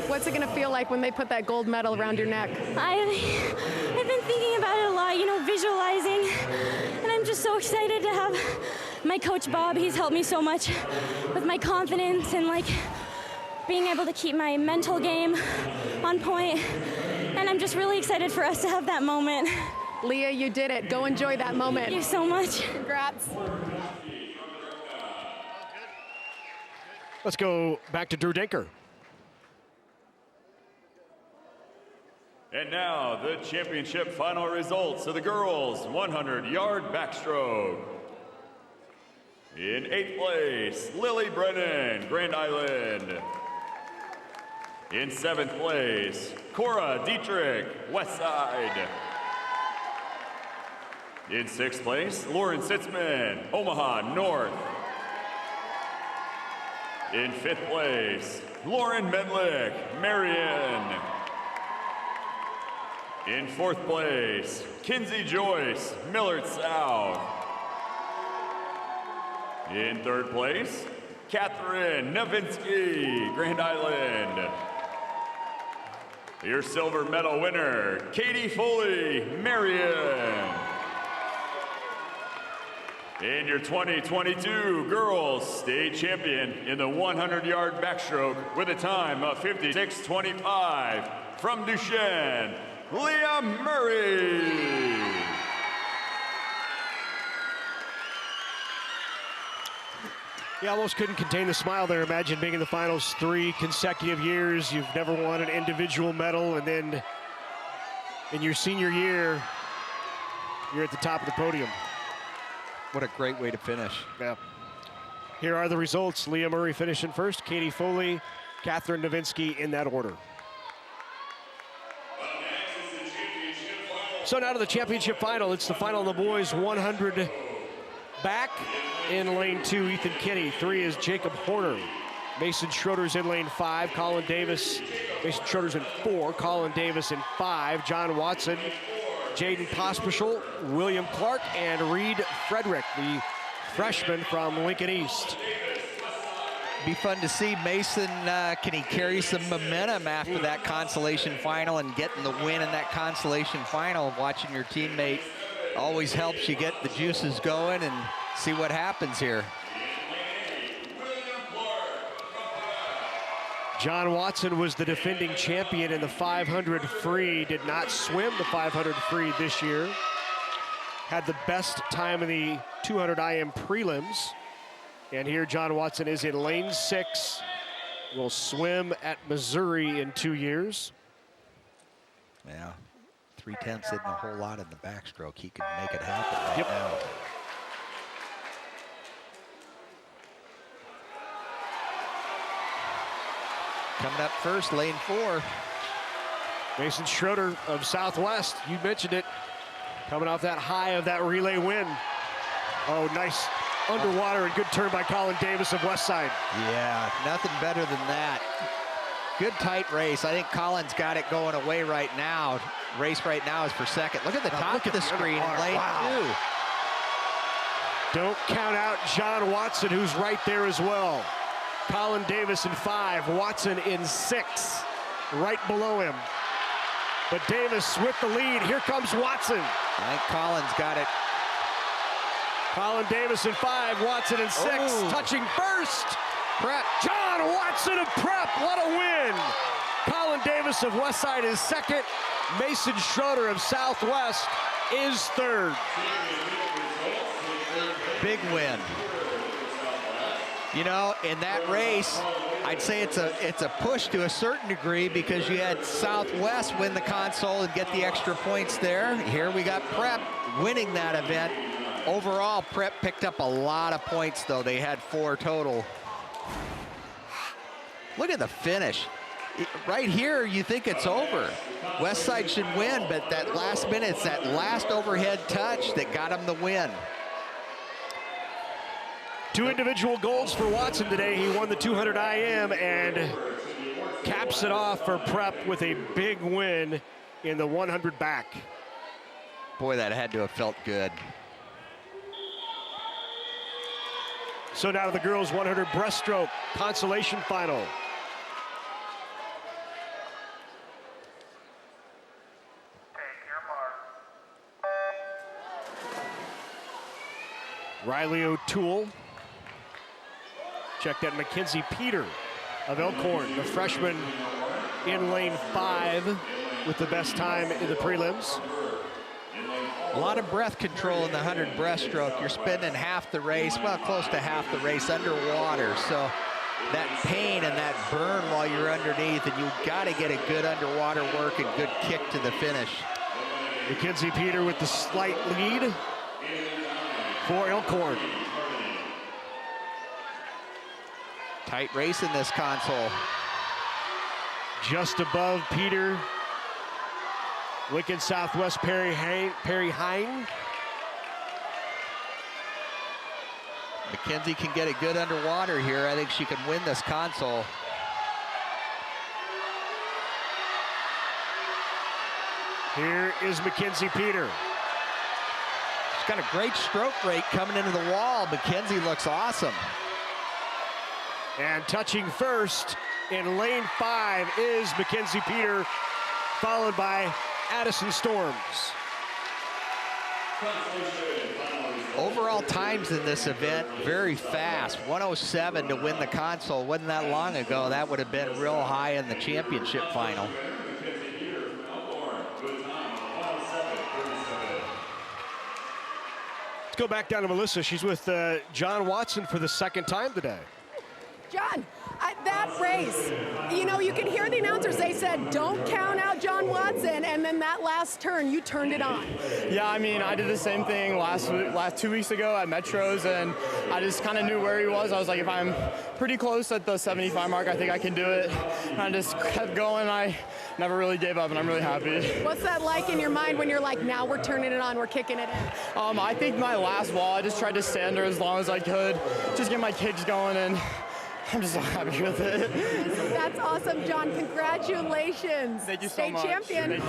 What's it gonna feel like when they put that gold medal around your neck? I've been thinking about it a lot, you know, visualizing, and I'm just so excited to have my coach Bob. He's helped me so much with my confidence and like being able to keep my mental game on point. And I'm just really excited for us to have that moment. Leah, you did it. Go enjoy that moment. Thank you so much. Congrats. Let's go back to Drew Dinker. And now the championship final results of the girls' 100-yard backstroke. In 8th place, Lily Brennan, Grand Island. In 7th place, Cora Dietrich, West Side. In 6th place, Lauren Sitzman, Omaha North. In 5th place, Lauren Medlick, Marion. In 4th place, Kinsey Joyce, Millard South. In 3rd place, Catherine Novinsky, Grand Island. Your silver medal winner, Katie Foley, Marion. And your 2022 girls state champion in the 100-yard backstroke with a time of 56:25 from Duchesne, Leah Murray. You almost couldn't contain the smile there. Imagine being in the finals 3 consecutive years. You've never won an individual medal, and then in your senior year, you're at the top of the podium. What a great way to finish. Yeah. Here are the results. Leah Murray finishing first, Katie Foley, Catherine Novinsky in that order. So now to the championship final. It's the final of the boys 100 back. In lane 2, Ethan Kinney. 3 is Jacob Horner. Mason Schroeder's in lane 5. Colin Davis. Mason Schroeder's in 4. Colin Davis in 5. John Watson, Jaden Pospischel, William Clark, and Reed Frederick, the freshman from Lincoln East. Be fun to see Mason, can he carry some momentum after that consolation final and getting the win in that consolation final? Watching your teammate always helps you get the juices going and see what happens here. John Watson was the defending champion in the 500 free, did not swim the 500 free this year. Had the best time in the 200 IM prelims. And here John Watson is in lane 6. Will swim at Missouri in 2 years. Yeah, 3/10 isn't a whole lot in the backstroke. He can make it happen right now. Coming up first, lane 4. Mason Schroeder of Southwest, you mentioned it. Coming off that high of that relay win. Oh, nice underwater and good turn by Colin Davis of Westside. Yeah, nothing better than that. Good tight race. I think Colin's got it going away right now. Race right now is for second. Look at the top of the screen in lane 2. Don't count out John Watson, who's right there as well. Colin Davis in 5, Watson in 6, right below him. But Davis with the lead. Here comes Watson. I think Collins got it. Colin Davis in 5, Watson in 6. Touching first. Prep. John Watson of Prep. What a win. Colin Davis of Westside is 2nd. Mason Schroeder of Southwest is 3rd. Big win. You know, in that race, I'd say it's a push to a certain degree because you had Southwest win the console and get the extra points there. Here we got Prep winning that event. Overall, Prep picked up a lot of points, though. They had 4 total. Look at the finish. Right here, you think it's over. Westside should win, but that last minute, it's that last overhead touch that got them the win. 2 individual golds for Watson today. He won the 200 IM and caps it off for Prep with a big win in the 100 back. Boy, that had to have felt good. So now to the girls' 100 breaststroke consolation final. Riley O'Toole. Check that Mackenzie Peter of Elkhorn, the freshman in lane 5 with the best time in the prelims. A lot of breath control in the 100 breaststroke. You're spending half the race, well, close to half the race underwater. So that pain and that burn while you're underneath, and you've got to get a good underwater work and good kick to the finish. Mackenzie Peter with the slight lead for Elkhorn. Tight race in this console. Just above Peter, Lincoln Southwest Perry Hine. Mackenzie can get it good underwater here. I think she can win this console. Here is Mackenzie Peter. She's got a great stroke rate coming into the wall. Mackenzie looks awesome. And touching first in lane 5 is Mackenzie Peter, followed by Addison Storms. Overall times in this event, very fast. 107 to win the console. Wasn't that long ago. That would have been real high in the championship final. Let's go back down to Melissa. She's with John Watson for the 2nd time today. John, that race, you know, you could hear the announcers. They said, don't count out John Watson. And then that last turn, you turned it on. Yeah, I mean, I did the same thing last 2 weeks ago at Metros, and I just kind of knew where he was. I was like, if I'm pretty close at the 75 mark, I think I can do it. And I just kept going. I never really gave up, and I'm really happy. What's that like in your mind when you're like, now we're turning it on, we're kicking it in? I think my last wall, I just tried to stay under as long as I could, just get my kicks going, and I'm just so happy with it. That's awesome, John. Congratulations. Thank you so State much. champion.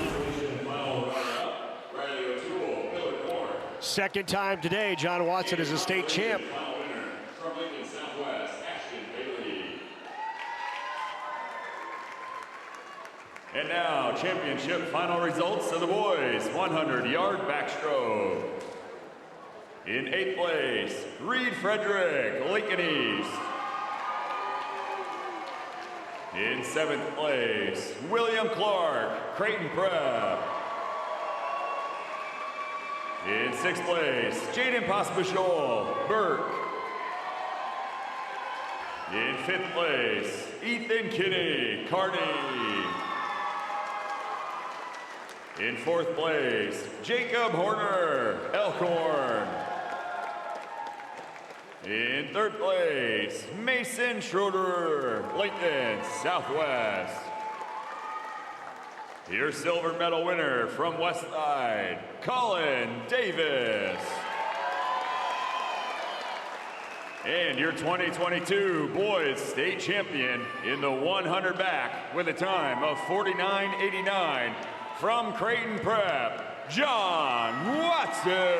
Second time today, John Watson is a state champ. And now, championship final results of the boys' 100-yard backstroke. In 8th place, Reed Frederick, Lincoln East. In 7th place, William Clark, Creighton Prep. In 6th place, Jaden Pospichol, Burke. In 5th place, Ethan Kinney, Kearney. In 4th place, Jacob Horner, Elkhorn. In 3rd place, Mason Schroeder, Lincoln Southwest. Your silver medal winner from Westside, Colin Davis. And your 2022 boys state champion in the 100 back with a time of 49.89 from Creighton Prep, John Watson.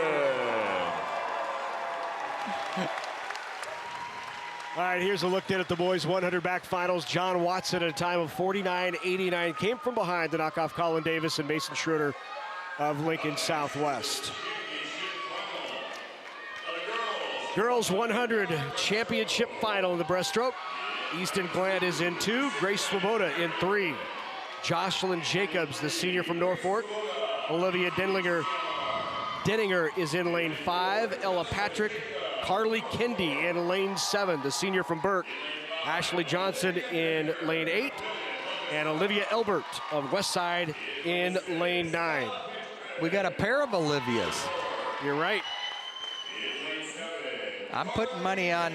All right, here's a look then at the boys 100 back finals. John Watson at a time of 49.89 came from behind to knock off Colin Davis and Mason Schroeder of Lincoln Southwest. Girls 100 championship final in the breaststroke. Easton Gland is in 2, Grace Swoboda in 3. Jocelyn Jacobs, the senior from Norfolk. Olivia Denninger is in lane 5. Ella Patrick, Carly Kendi in lane 7, the senior from Burke. Ashley Johnson in lane 8. And Olivia Elbert of Westside in lane 9. We got a pair of Olivias. You're right. I'm putting money on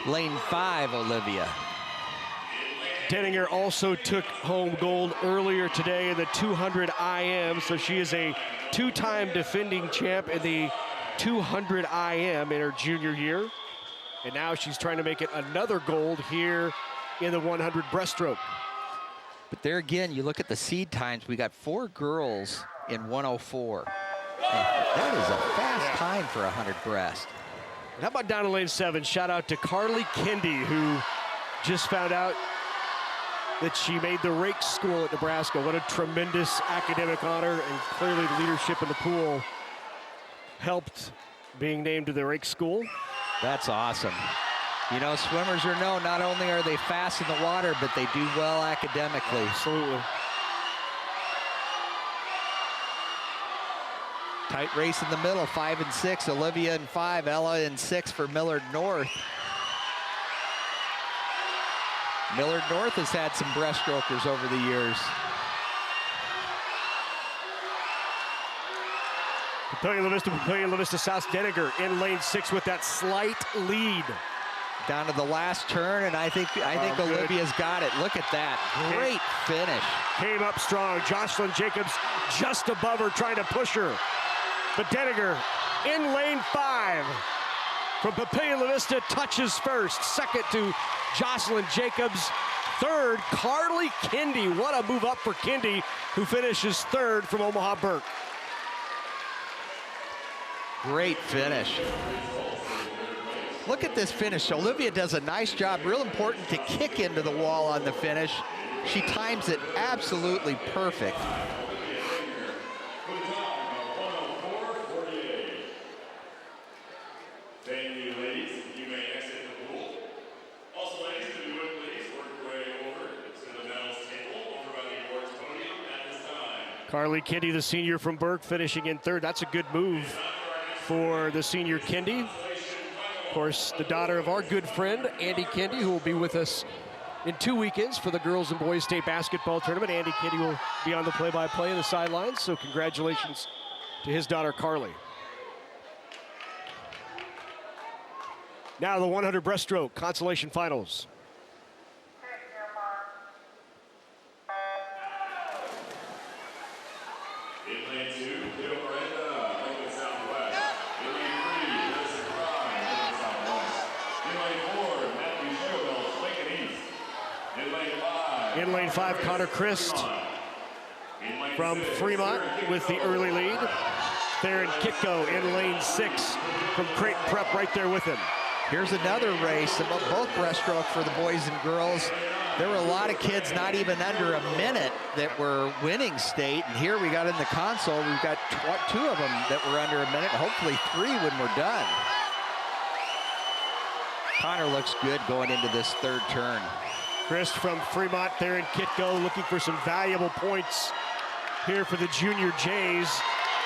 lane 5, Olivia. Denninger also took home gold earlier today in the 200 IM, so she is a 2-time defending champ in the 200 IM in her junior year. And now she's trying to make it another gold here in the 100 breaststroke. But there again, you look at the seed times, we got 4 girls in 104. And that is a fast time for 100 breast. And how about down in lane 7? Shout out to Carly Kendi, who just found out that she made the rake school at Nebraska. What a tremendous academic honor, and clearly the leadership in the pool helped being named to the rake school. That's awesome. You know, swimmers are known, not only are they fast in the water, but they do well academically. Absolutely. Tight race in the middle, 5 and 6, Olivia in 5, Ella in 6 for Millard North. Millard North has had some breaststrokers over the years. Papillion La Vista South. Denninger in lane 6 with that slight lead. Down to the last turn, and I think Olivia's got it. Look at that, great finish. Came up strong. Jocelyn Jacobs just above her, trying to push her. But Denninger in lane 5 from Papillion La Vista touches first. Second to Jocelyn Jacobs. Third, Carly Kendi. What a move up for Kendi, who finishes 3rd from Omaha Burke. Great finish. Look at this finish. Olivia does a nice job. Real important to kick into the wall on the finish. She times it absolutely perfect. Thank you, ladies. You may exit the pool. Also, ladies, if you would please work your way over to the medals table over by the awards podium at this time. Carly Kendi, the senior from Burke, finishing in 3rd. That's a good move for the senior Kendi. Of course, the daughter of our good friend, Andy Kendi, who will be with us in 2 weekends for the girls and boys state basketball tournament. Andy Kendi will be on the play-by-play in the sidelines, so congratulations to his daughter, Carly. Now the 100 breaststroke consolation finals. In lane 2, Leo Miranda, Lincoln Southwest. In lane 3, Madison Fry, Lincoln Southwest. In lane 4, Matthew Showville, Lincoln East. In lane 5. In lane 5, Connor Christ from Fremont with the early lead. Theron Kitko in lane 6 from Creighton Prep right there with him. Here's another race, both breaststroke for the boys and girls. There were a lot of kids not even under a minute that were winning state, and here we got in the console, we've got 2 of them that were under a minute, hopefully 3 when we're done. Connor looks good going into this 3rd turn. Chris from Fremont, Theron Kitko looking for some valuable points here for the junior Jays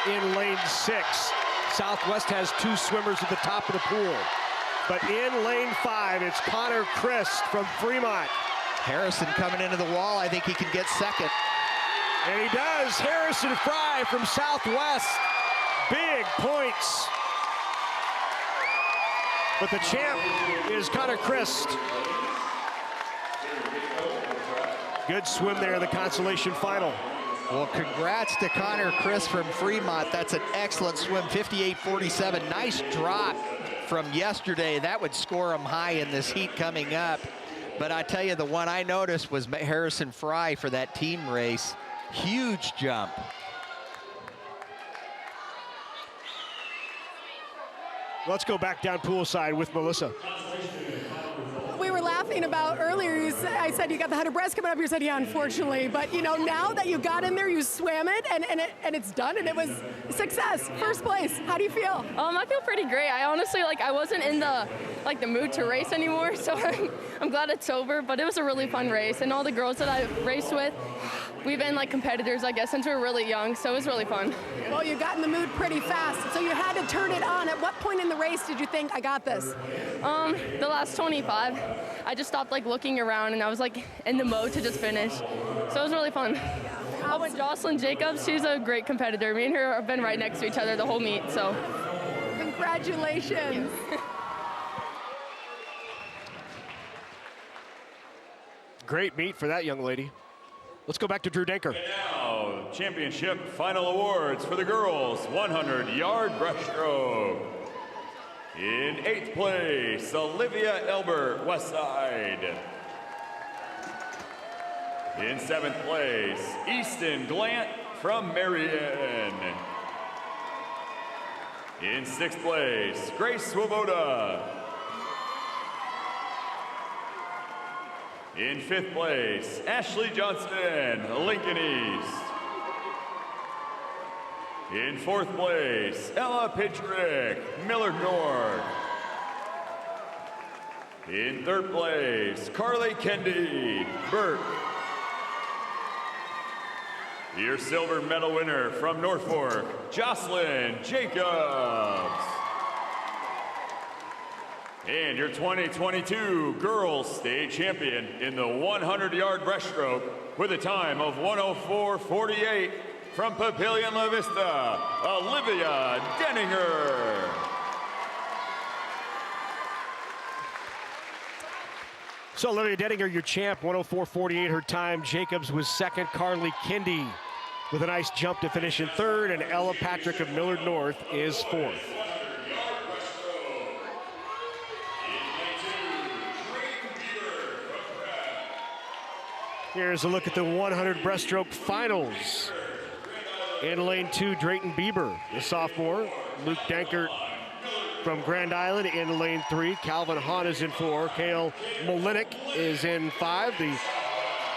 in lane 6. Southwest has 2 swimmers at the top of the pool. But in lane 5, it's Connor Christ from Fremont. Harrison coming into the wall. I think he can get 2nd. And he does. Harrison Fry from Southwest. Big points. But the champ is Connor Christ. Good swim there in the consolation final. Well, congrats to Connor Christ from Fremont. That's an excellent swim, 58.47. Nice drop from yesterday. That would score him high in this heat coming up. But I tell you, the one I noticed was Harrison Fry for that team race. Huge jump. Let's go back down poolside with Melissa. talking about earlier, I said you got the 100 breast coming up. You said, yeah, unfortunately. But, you know, now that you got in there, you swam it, and it's done, and it was a success. First place. How do you feel? I feel pretty great. I honestly, I wasn't in the mood to race anymore, so I'm glad it's over. But it was a really fun race, and all the girls that I raced with, we've been competitors, I guess, since we were really young, so it was really fun. Well, you got in the mood pretty fast, so you had to turn it on. At what point in the race did you think, I got this? The last 25, I just stopped looking around, and I was in the mode to just finish. So it was really fun. Oh, and Jocelyn Jacobs, she's a great competitor. Me and her have been right next to each other the whole meet, so. Congratulations. Great meet for that young lady. Let's go back to Drew Denker. And now, championship final awards for the girls 100-yard breaststroke. In 8th place, Olivia Elbert, Westside. In 7th place, Easton Glant from Marion. In 6th place, Grace Swoboda. In 5th place, Ashley Johnston, Lincoln East. In 4th place, Ella Pitrick, Millard North. In 3rd place, Carly Kendi, Burke. Your silver medal winner from Norfolk, Jocelyn Jacobs. And your 2022 Girls State Champion in the 100-yard breaststroke with a time of 1:04.48 from Papillion La Vista, Olivia Denninger. So Olivia Denninger, your champ, 1:04.48 her time. Jacobs was second. Carly Kendi with a nice jump to finish in third, and Ella Patrick of Millard North is fourth. Here's a look at the 100 breaststroke finals. In lane 2, Drayton Bieber, the sophomore. Luke Dankert from Grand Island in lane 3. Calvin Hahn is in 4. Kale Molinik is in 5, the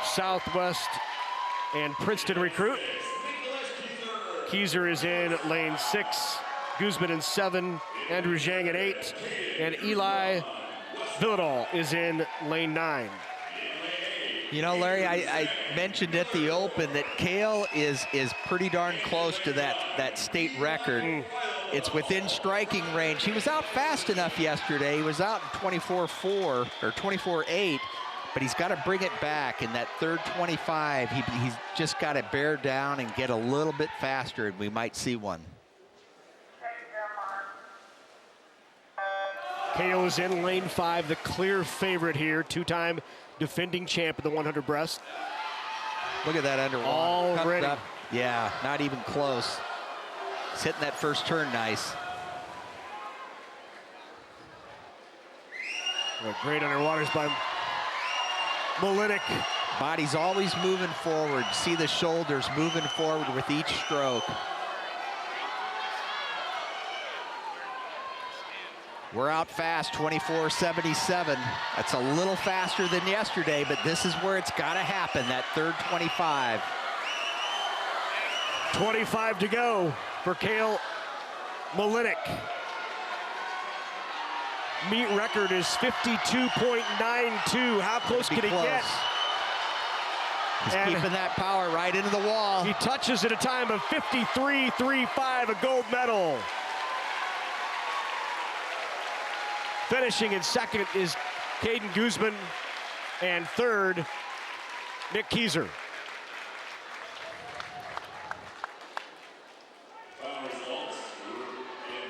Southwest and Princeton recruit. Keyser is in lane 6. Guzman in 7. Andrew Zhang in 8. And Eli Villadol is in lane 9. You know, Larry, I mentioned at the Open that Kale is pretty darn close to that state record. It's within striking range. He was out fast enough yesterday. He was out in 24.4 or 24.8, but he's got to bring it back in that third 25. He's just got to bear down and get a little bit faster, and we might see one. Kale is in lane 5, the clear favorite here, two-time defending champ of the 100 breast. Look at that underwater. Already. Up. Yeah, not even close. He's hitting that first turn nice. Great underwaters by Molinik. Body's always moving forward. See the shoulders moving forward with each stroke. We're out fast, 24.77. That's a little faster than yesterday, but this is where it's got to happen, that third 25. 25 to go for Kale Molinik. Meet record is 52.92. How close can he get? He's keeping that power right into the wall. He touches at a time of 53.35, a gold medal. Finishing in second is Caden Guzman, and third, Nick Keyser.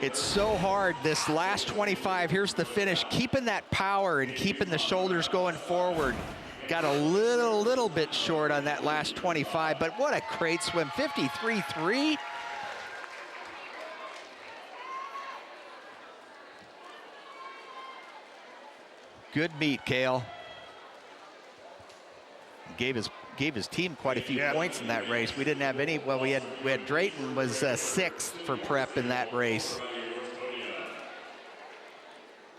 It's so hard, this last 25, here's the finish, keeping that power and keeping the shoulders going forward. Got a little bit short on that last 25, but what a great swim, 53.3. Good meet, Kale. Gave his team quite a few points in that race. We didn't have any. Well, we had Drayton was 6th for prep in that race.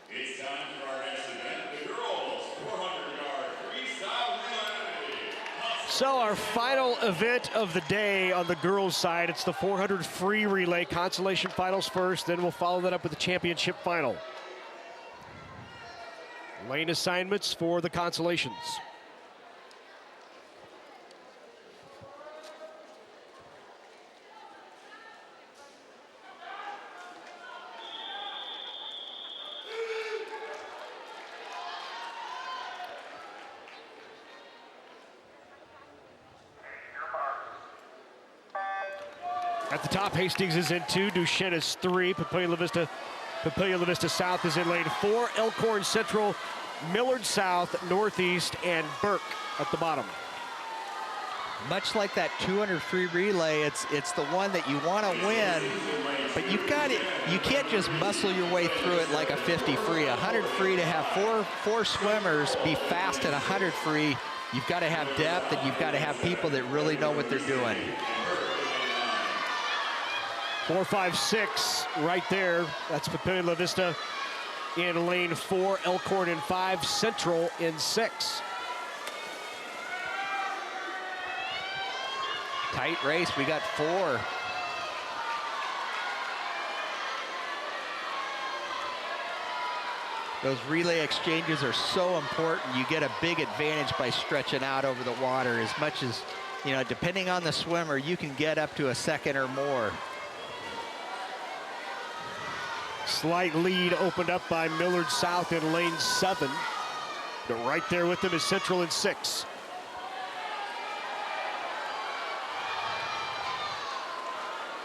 It's time for our next event, the girls 400 So our final event of the day on the girls' side, it's the 400 free relay consolation finals first, then we'll follow that up with the championship final. Lane assignments for the consolations. At the top, Hastings is in 2, Duchesne is 3, Papillion La Vista South is in lane 4, Elkhorn Central, Millard South, Northeast, and Burke at the bottom. Much like that 200 free relay, it's the one that you want to win, but you can't just muscle your way through it like a 50 free. 100 free, to have four swimmers be fast at 100 free, you've got to have depth, and you've got to have people that really know what they're doing. 4, 5, 6 right there. That's Papillion La Vista in lane 4, Elkhorn in 5, Central in 6. Tight race, we got 4. Those relay exchanges are so important. You get a big advantage by stretching out over the water. As much as, you know, depending on the swimmer, you can get up to a second or more. Slight lead opened up by Millard South in lane 7. But right there with them is Central in 6.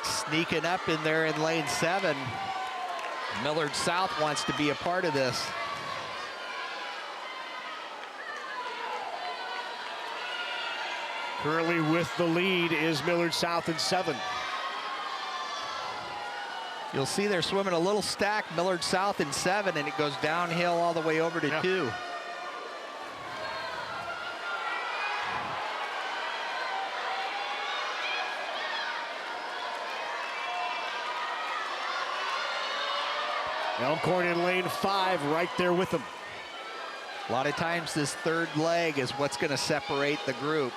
Sneaking up in there in lane 7. Millard South wants to be a part of this. Currently with the lead is Millard South in 7. You'll see they're swimming a little stack, Millard South in 7, and it goes downhill all the way over to 2. Elkhorn in lane 5, right there with them. A lot of times this third leg is what's going to separate the group.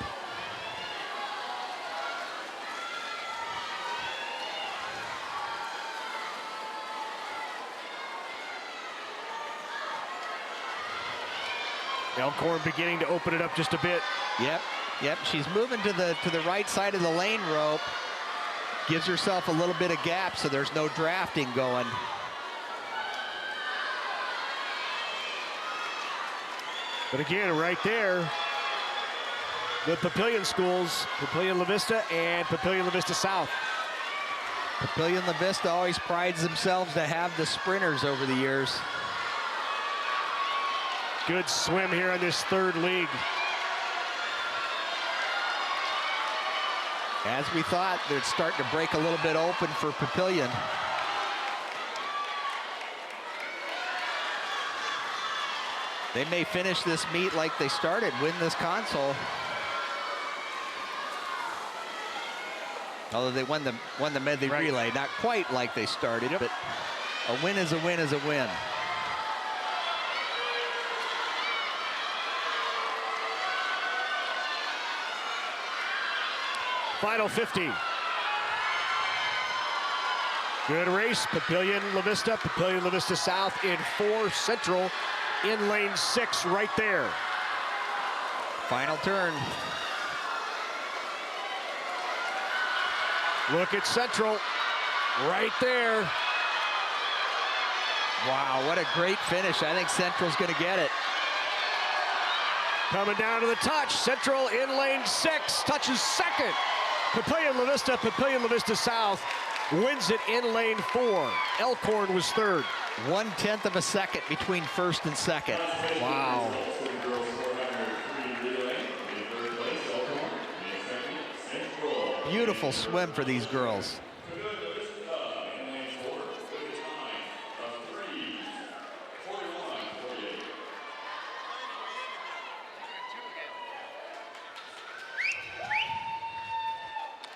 Elkhorn beginning to open it up just a bit. Yep, she's moving to the right side of the lane rope. Gives herself a little bit of gap so there's no drafting going. But again, right there, the Papillion schools, Papillion La Vista and Papillion La Vista South. Papillion La Vista always prides themselves to have the sprinters over the years. Good swim here in this third league. As we thought, they're starting to break a little bit open for Papillion. They may finish this meet like they started, win this console. Although they won the medley relay, not quite like they started, but a win is a win is a win. Final 50. Good race, Papillion La Vista South in 4, Central in lane 6 right there. Final turn. Look at Central right there. Wow, what a great finish. I think Central's going to get it. Coming down to the touch, Central in lane 6, touches second. Papillion La Vista South wins it in lane 4. Elkhorn was third. 1/10 of a second between first and second. Wow. Beautiful swim for these girls.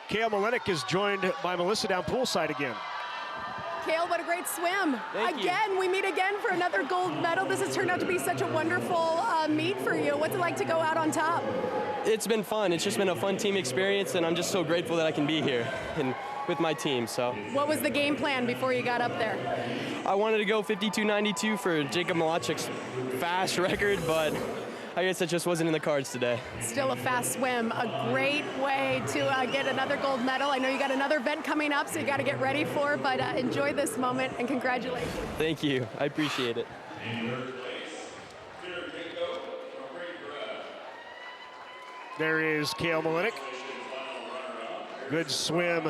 Kale Malenik is joined by Melissa down poolside again. Kale, what a great swim. Thank you. Again, we meet again for another gold medal. This has turned out to be such a wonderful meet for you. What's it like to go out on top? It's been fun. It's just been a fun team experience, and I'm just so grateful that I can be here and with my team. So, what was the game plan before you got up there? I wanted to go 52.92 for Jacob Malachik's fast record, but I guess that just wasn't in the cards today. Still a fast swim, a great way to get another gold medal. I know you got another event coming up, so you got to get ready for it, but enjoy this moment and congratulations. Thank you. I appreciate it. There is Kale Malinik. Good swim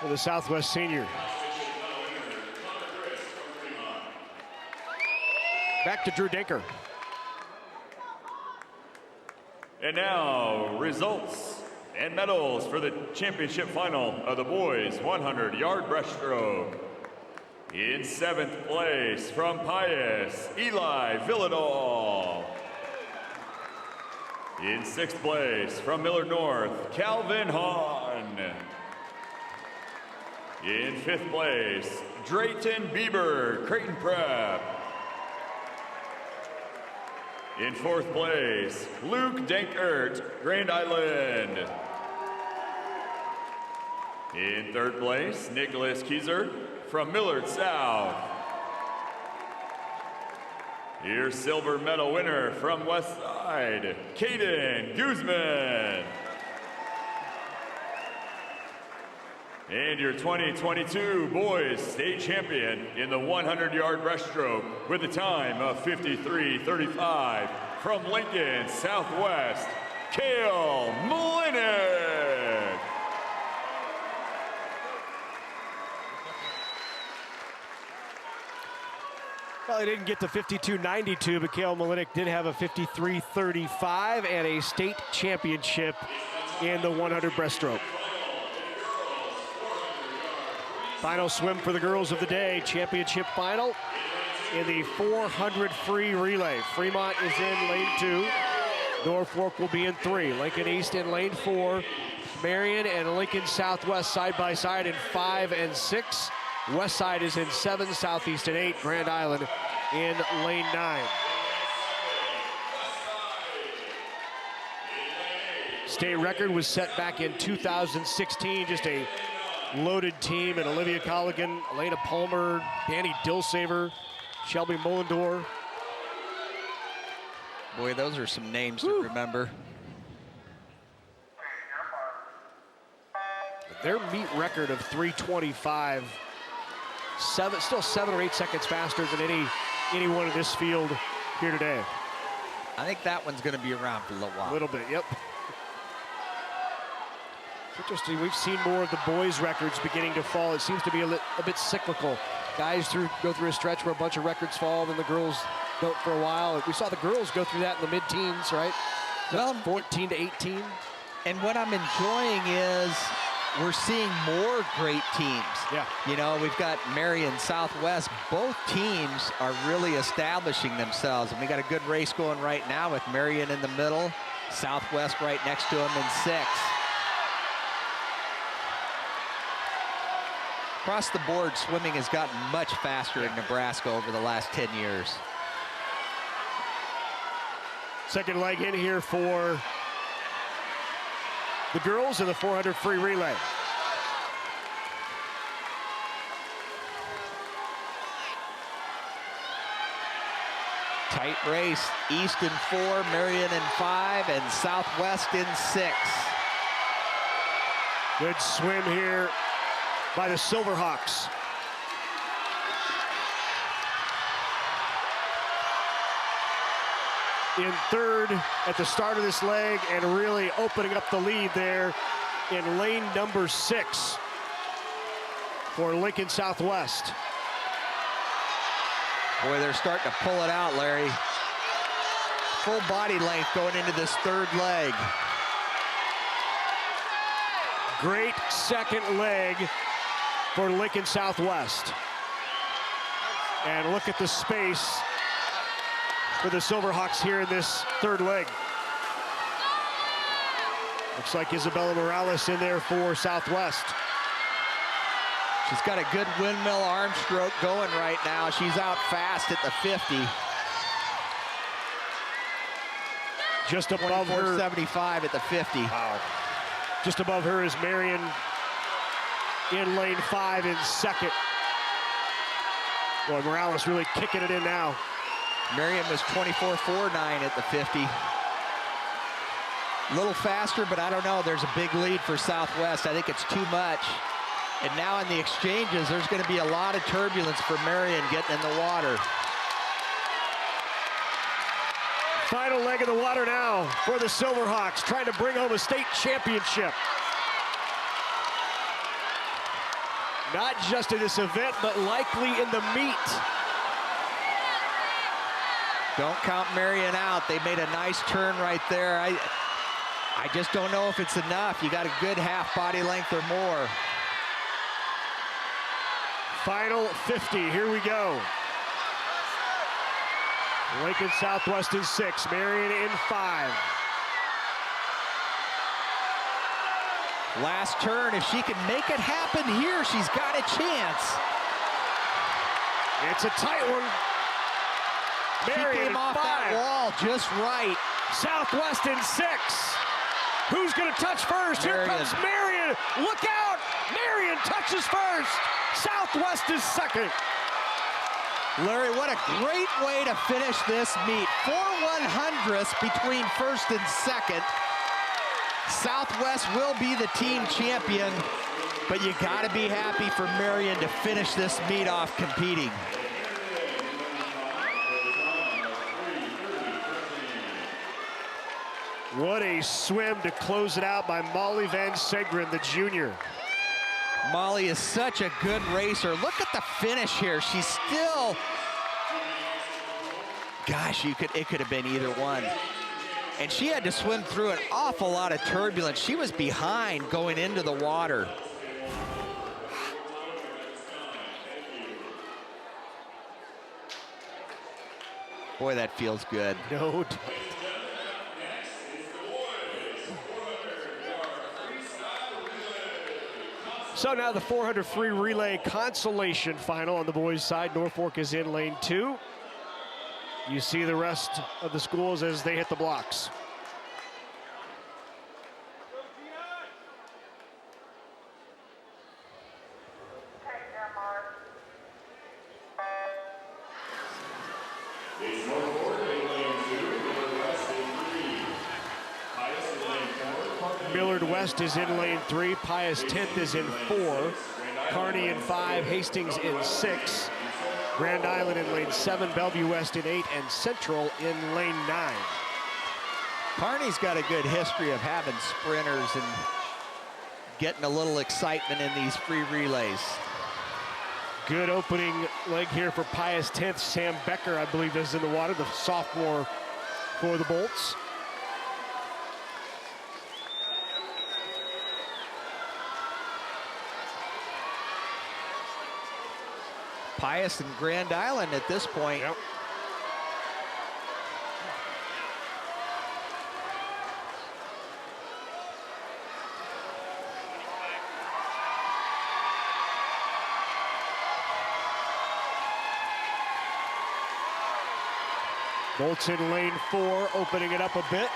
for the Southwest senior. Back to Drew Dinker. And now, results and medals for the championship final of the boys 100-yard breaststroke. In 7th place from Pius, Eli Villadol. In 6th place from Millard North, Calvin Hahn. In 5th place, Drayton Bieber, Creighton Prep. In 4th place, Luke Dankert, Grand Island. In 3rd place, Nicholas Kieser from Millard South. Your silver medal winner from West Side, Caden Guzman. And your 2022 boys state champion in the 100-yard breaststroke with a time of 53:35 from Lincoln Southwest, Kale Malinik. Well, he didn't get to 52.92, but Kale Malinik did have a 53.35 and a state championship in the 100 breaststroke. Final swim for the girls of the day, championship final in the 400 free relay. Fremont is in lane 2. Norfolk will be in 3. Lincoln East in lane 4. Marion and Lincoln Southwest side by side in 5 and 6. West Side is in 7, Southeast in 8, Grand Island in lane 9. State record was set back in 2016, just a loaded team, and Olivia Colligan, Elena Palmer, Danny Dilsaver, Shelby Mullendor. Boy, those are some names to remember. Their meet record of 3:25, still 7 or 8 seconds faster than anyone in this field here today. I think that one's going to be around for a little while. A little bit, yep. Interesting, we've seen more of the boys' records beginning to fall. It seems to be a bit cyclical. Guys go through a stretch where a bunch of records fall, then the girls don't for a while. We saw the girls go through that in the mid-teens, right? Well, 14 to 18. And what I'm enjoying is we're seeing more great teams. Yeah. You know, we've got Marion Southwest. Both teams are really establishing themselves. And we got a good race going right now with Marion in the middle, Southwest right next to them in 6. Across the board, swimming has gotten much faster in Nebraska over the last 10 years. Second leg in here for the girls in the 400 free relay. Tight race, East in 4, Marion in 5, and Southwest in 6. Good swim here by the Silverhawks. In 3rd at the start of this leg and really opening up the lead there in lane number 6 for Lincoln Southwest. Boy, they're starting to pull it out, Larry. Full body length going into this 3rd leg. Great second leg for Lincoln Southwest. And look at the space for the Silverhawks here in this 3rd leg. Looks like Isabella Morales in there for Southwest. She's got a good windmill arm stroke going right now. She's out fast at the 50. Just above her. 75 at the 50. Wow. Just above her is Marion in lane 5 in second. Boy, Morales really kicking it in now. Marion was 24.49 at the 50. A little faster, but I don't know. There's a big lead for Southwest. I think it's too much. And now in the exchanges, there's going to be a lot of turbulence for Marion getting in the water. Final leg of the water now for the Silverhawks, trying to bring home a state championship. Not just in this event, but likely in the meet. Don't count Marion out. They made a nice turn right there. I just don't know if it's enough. You got a good half body length or more. Final 50, here we go. Lincoln Southwest in 6, Marion in 5. Last turn, if she can make it happen here, she's got a chance. It's a tight one. Marion she came off that wall just right. Southwest in 6. Who's gonna touch first? Marion. Here comes Marion. Look out! Marion touches first. Southwest is second. Larry, what a great way to finish this meet. 4 100ths between first and second. Southwest will be the team champion, but you gotta be happy for Marion to finish this meet off competing. What a swim to close it out by Molly Van Segren, the junior. Molly is such a good racer. Look at the finish here. She's still, gosh, it could have been either one. And she had to swim through an awful lot of turbulence. She was behind going into the water. Boy, that feels good. No doubt. So now the 400 free relay consolation final on the boys' side. Norfolk is in lane 2. You see the rest of the schools as they hit the blocks. Millard West is in lane 3. Pius 10th is in 4. Kearney in 5. Hastings in 6. Grand Island in lane 7. Bellevue West in 8. And Central in lane 9. Kearney's got a good history of having sprinters and getting a little excitement in these free relays. Good opening leg here for Pius 10th. Sam Becker, I believe, is in the water, the sophomore for the Bolts. Pius and Grand Island at this point. Yep. Bolts in lane 4, opening it up a bit.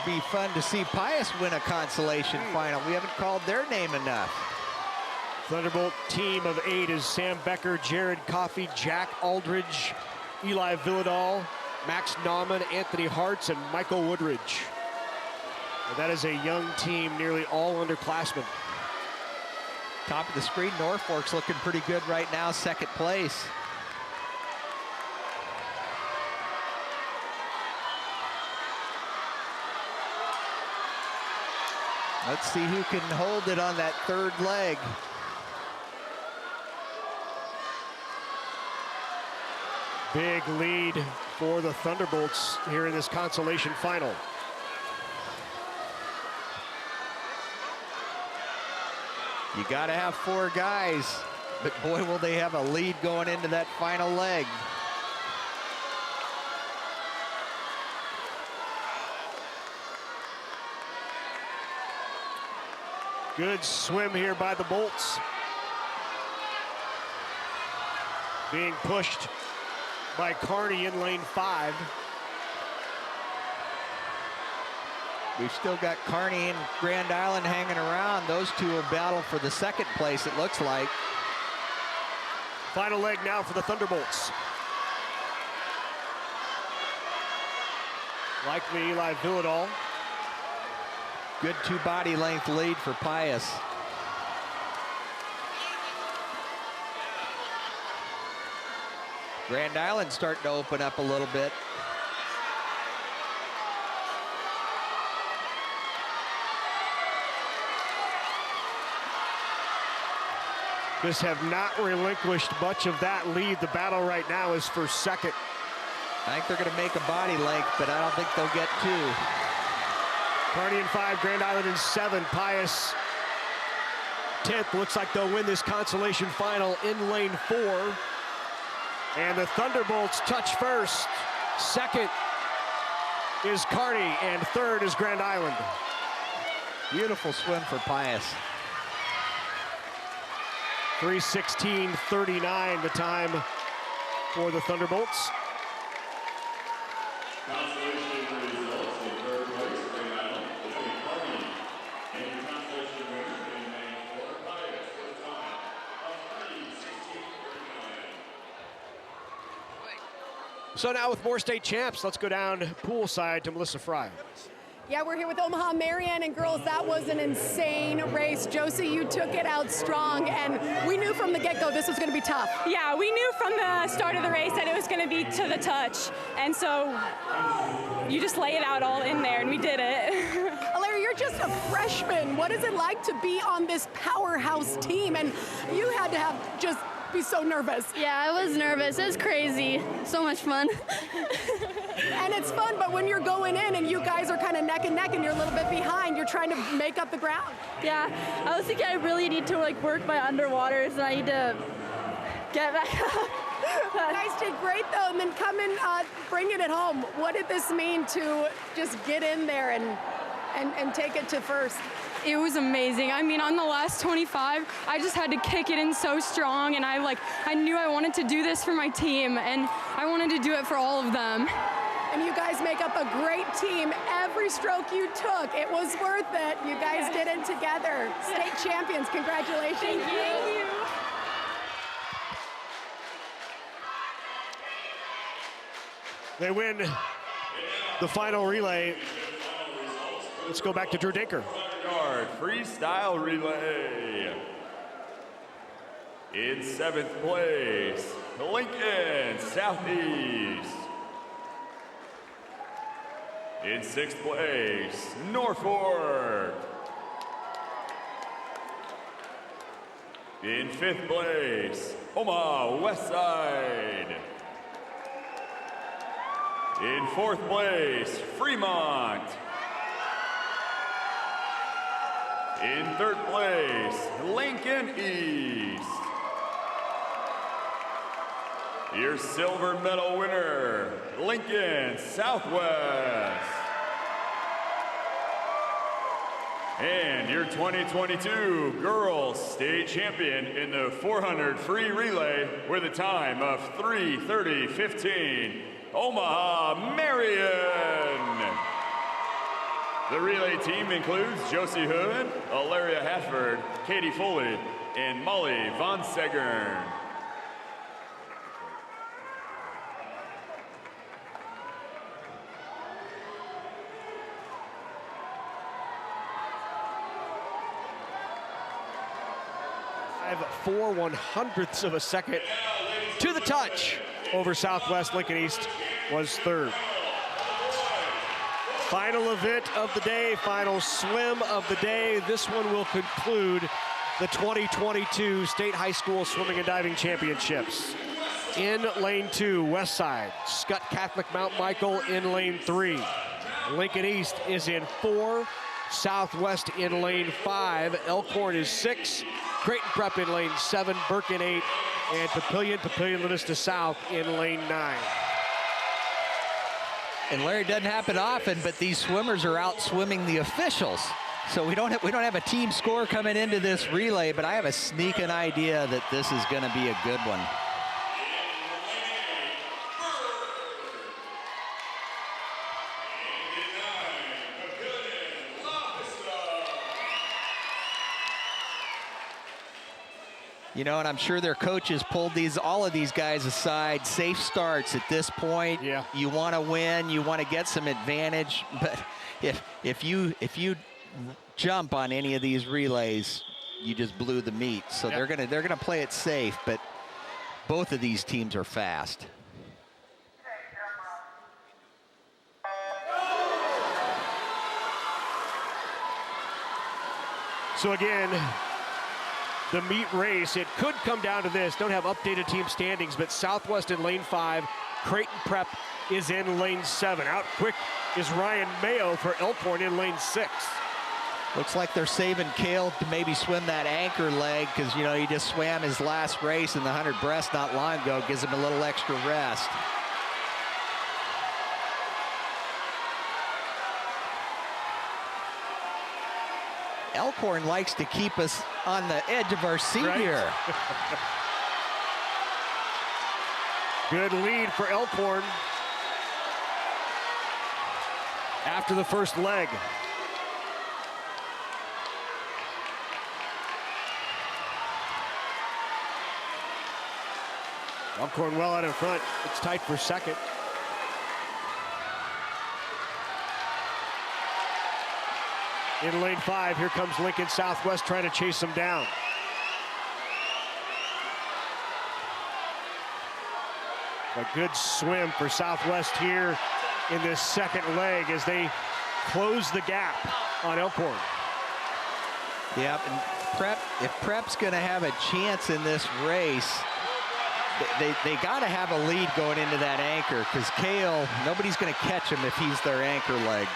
Be fun to see Pius win a consolation final. We haven't called their name enough. Thunderbolt team of 8 is Sam Becker, Jared Coffey, Jack Aldridge, Eli Villadal, Max Nauman, Anthony Hartz, and Michael Woodridge. And that is a young team, nearly all underclassmen. Top of the screen, Norfolk's looking pretty good right now, second place. Let's see who can hold it on that third leg. Big lead for the Thunderbolts here in this consolation final. You gotta have 4 guys, but boy, will they have a lead going into that final leg. Good swim here by the Bolts. being pushed by Kearney in lane 5. We've still got Kearney and Grand Island hanging around. Those two will battle for the second place, it looks like. Final leg now for the Thunderbolts. Likely Eli Villadal. Good 2 body length lead for Pius. Grand Island starting to open up a little bit. Just have not relinquished much of that lead. The battle right now is for second. I think they're going to make a body length, but I don't think they'll get 2. Kearney in 5, Grand Island in 7, Pius 10th. Looks like they'll win this consolation final in lane 4. And the Thunderbolts touch first. Second is Kearney, and third is Grand Island. Beautiful swim for Pius. 3:16:39 the time for the Thunderbolts. So now with more state champs, let's go down poolside to Melissa Fry. Yeah, we're here with Omaha Marian, and girls, that was an insane race. Josie, you took it out strong, and we knew from the get-go this was going to be tough. Yeah, we knew from the start of the race that it was going to be to the touch, and so you just lay it out all in there, and we did it. Larry, you're just a freshman. What is it like to be on this powerhouse team? And you had to have just be so nervous. Yeah, I was nervous. It was crazy. So much fun. And it's fun, but when you're going in and you guys are kind of neck and neck and you're a little bit behind, you're trying to make up the ground. Yeah, I was thinking I really need to like work my underwaters, and I need to get back up. You guys did great though, and then come and bring it home. What did this mean to just get in there and take it to first? It was amazing. I mean, on the last 25, I just had to kick it in so strong, and I knew I wanted to do this for my team, and I wanted to do it for all of them. And you guys make up a great team. Every stroke you took, it was worth it. You guys did it together. State champions, congratulations. Thank you. They win the final relay. Let's go back to Drew Dinker. Yard freestyle relay. In 7th place, Lincoln Southeast. In 6th place, Norfolk. In 5th place, Omaha Westside. In 4th place, Fremont. In 3rd place, Lincoln East. Your silver medal winner, Lincoln Southwest. And your 2022 girls state champion in the 400 free relay with a time of 3:30:15, Omaha Marian. The relay team includes Josie Hood, Alaria Hatford, Katie Foley, and Molly Von Segern. I have 4/100ths of a second to the touch over Southwest. Lincoln East was third. Final event of the day, final swim of the day. This one will conclude the 2022 State High School Swimming and Diving Championships. In lane 2, West Side, Scott Catholic Mount Michael in lane 3. Lincoln East is in 4, Southwest in lane 5, Elkhorn is 6, Creighton Prep in lane 7, Burke in 8, and Papillion Latista South in lane 9. And Larry, doesn't happen often, but these swimmers are out swimming the officials. So we don't have a team score coming into this relay, but I have a sneaking idea that this is going to be a good one. You know, and I'm sure their coaches pulled all of these guys aside. Safe starts at this point. Yeah. You want to win, you want to get some advantage, but if you jump on any of these relays, you just blew the meet. So they're gonna play it safe, but both of these teams are fast. So again, the meet race, it could come down to this. Don't have updated team standings, but Southwest in lane 5, Creighton Prep is in lane 7. Out quick is Ryan Mayo for Elkhorn in lane 6. Looks like they're saving Cale to maybe swim that anchor leg, because, you know, he just swam his last race in the 100 breast not long ago. Gives him a little extra rest. Elkhorn likes to keep us on the edge of our seat here. Good lead for Elkhorn after the first leg. Elkhorn well out in front. It's tight for second. In lane 5, here comes Lincoln Southwest trying to chase them down. A good swim for Southwest here in this second leg as they close the gap on Elkhorn. Yep, and if Prep's gonna have a chance in this race, they gotta have a lead going into that anchor, because Cale, nobody's gonna catch him if he's their anchor leg.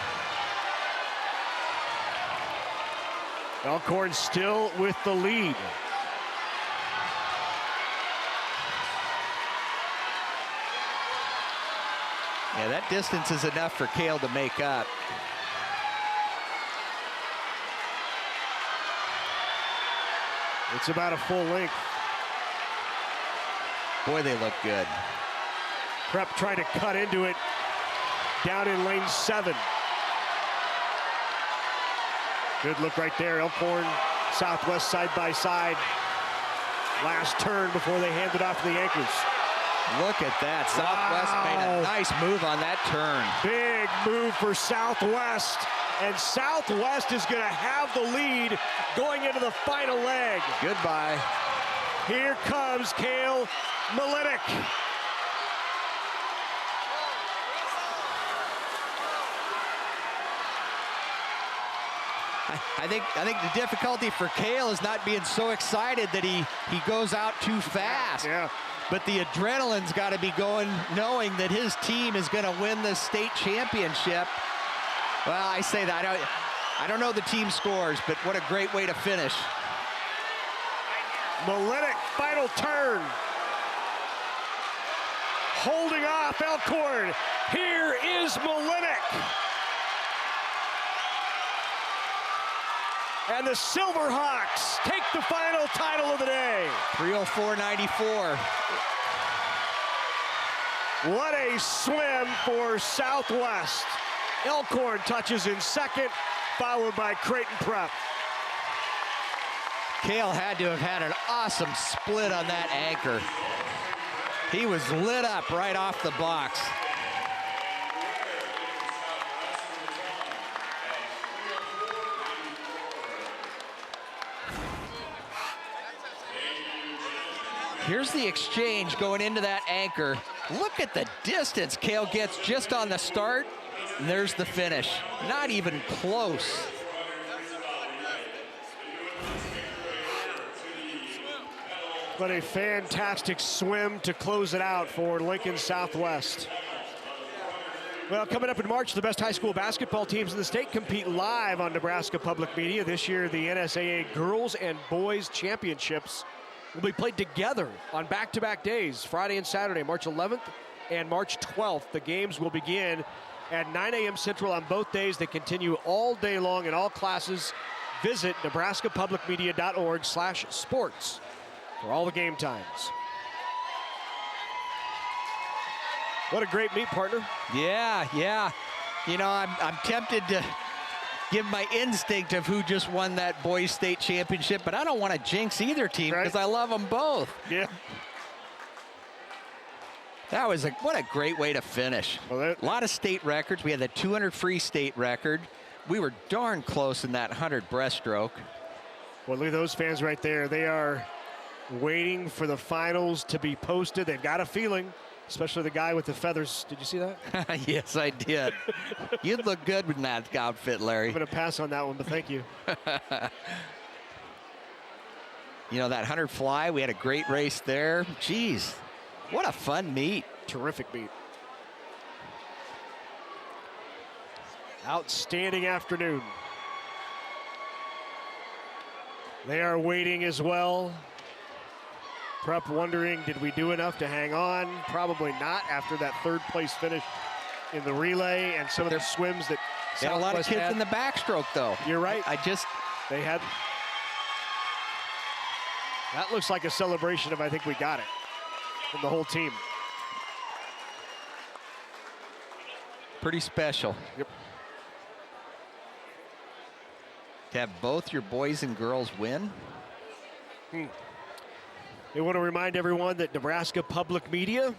Elkhorn still with the lead. Yeah, that distance is enough for Cale to make up. It's about a full length. Boy, they look good. Prep trying to cut into it down in lane 7. Good look right there. Elkhorn, Southwest side by side. Last turn before they hand it off to the anchors. Look at that. Southwest made a nice move on that turn. Big move for Southwest. And Southwest is going to have the lead going into the final leg. Goodbye. Here comes Cale Malinik. I think the difficulty for Cale is not being so excited that he goes out too fast. Yeah. But the adrenaline's got to be going, knowing that his team is going to win the state championship. Well, I say that. I don't know the team scores, but what a great way to finish. Malinik, final turn. Holding off Elkhorn. Here is Malinik. And the Silverhawks take the final title of the day. 3:04.94. What a swim for Southwest. Elkhorn touches in second, followed by Creighton Prep. Cale had to have had an awesome split on that anchor. He was lit up right off the box. Here's the exchange going into that anchor. Look at the distance Cale gets just on the start. And there's the finish. Not even close. But a fantastic swim to close it out for Lincoln Southwest. Well, coming up in March, the best high school basketball teams in the state compete live on Nebraska Public Media. This year, the NSAA Girls and Boys Championships will be played together on back-to-back days, Friday and Saturday, March 11th and March 12th. The games will begin at 9 a.m. Central on both days. They continue all day long in all classes. Visit nebraskapublicmedia.org/sports for all the game times. What a great meet, partner. Yeah. You know, I'm tempted to give my instinct of who just won that boys state championship, but I don't want to jinx either team because I love them both. Yeah. That was what a great way to finish. A lot of state records. We had the 200 free state record. We were darn close in that 100 breaststroke. Well, look at those fans right there. They are waiting for the finals to be posted. They've got a feeling, especially the guy with the feathers. Did you see that? Yes, I did. You'd look good with that outfit, Larry. I'm going to pass on that one, but thank you. You know, that 100 fly, we had a great race there. Jeez, what a fun meet. Terrific meet. Outstanding afternoon. They are waiting as well. Prep wondering, did we do enough to hang on? Probably not after that third place finish in the relay and some of the swims that They had a lot of kids had. in the backstroke, though. You're right. They had. That looks like a celebration of I think we got it from the whole team. Pretty special. Yep. To have both your boys and girls win. We want to remind everyone that Nebraska Public Media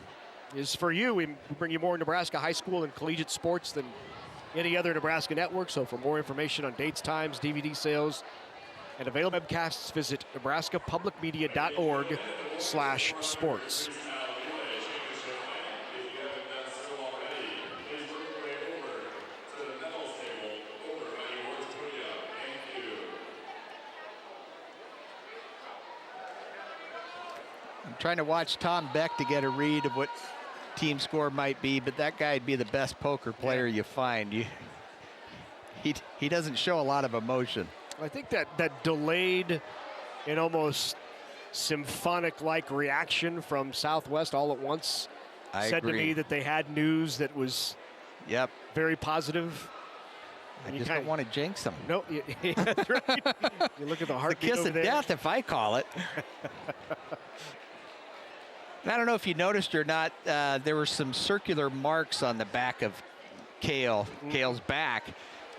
is for you. We bring you more Nebraska high school and collegiate sports than any other Nebraska network. So for more information on dates, times, DVD sales, and available webcasts, visit nebraskapublicmedia.org/sports. I'm trying to watch Tom Beck to get a read of what team score might be, but that guy'd be the best poker player you find. He doesn't show a lot of emotion. I think that delayed and almost symphonic-like reaction from Southwest all at once said to me that they had news that was very positive. I just don't want to jinx them. No, that's right. You look at the heartbeat over there. The kiss of death, if I call it. I don't know if you noticed or not, there were some circular marks on the back of Kale's back.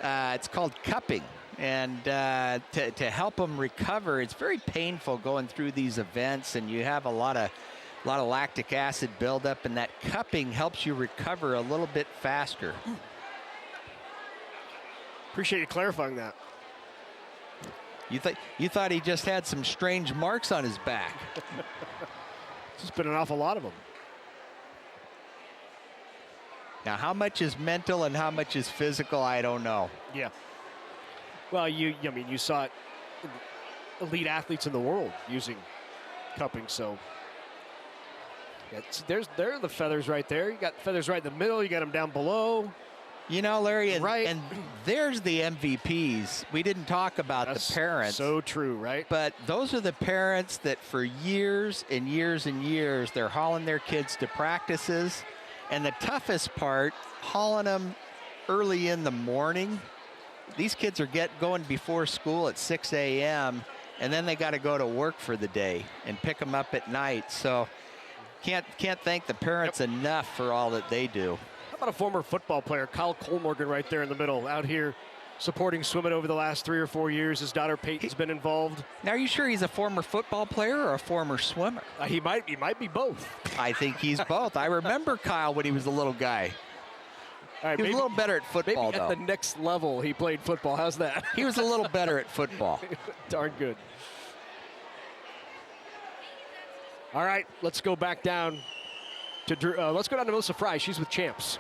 It's called cupping. And to help them recover, it's very painful going through these events, and you have a lot of lactic acid buildup, and that cupping helps you recover a little bit faster. Appreciate you clarifying that. You thought he just had some strange marks on his back. There's been an awful lot of them. Now, how much is mental and how much is physical, I don't know. Yeah. Well, you saw it, elite athletes in the world using cupping, so there are the feathers right there. You got feathers right in the middle, you got them down below. You know, Larry, and there's the MVPs. We didn't talk about the parents. So true, right? But those are the parents that for years and years and years, they're hauling their kids to practices. And the toughest part, hauling them early in the morning. These kids are going before school at 6 a.m. and then they got to go to work for the day and pick them up at night. So can't thank the parents enough for all that they do. How about a former football player, Kyle Colmorgan, right there in the middle, out here supporting swimming over the last 3 or 4 years. His daughter Peyton's been involved. Now, are you sure he's a former football player or a former swimmer? He might be both. I think he's both. I remember Kyle when he was a little guy. All right, he was a little better at football, maybe though. At the next level, he played football. How's that? He was a little better at football. Darn good. All right, let's go back down to Drew. Let's go down to Melissa Fry. She's with Champs.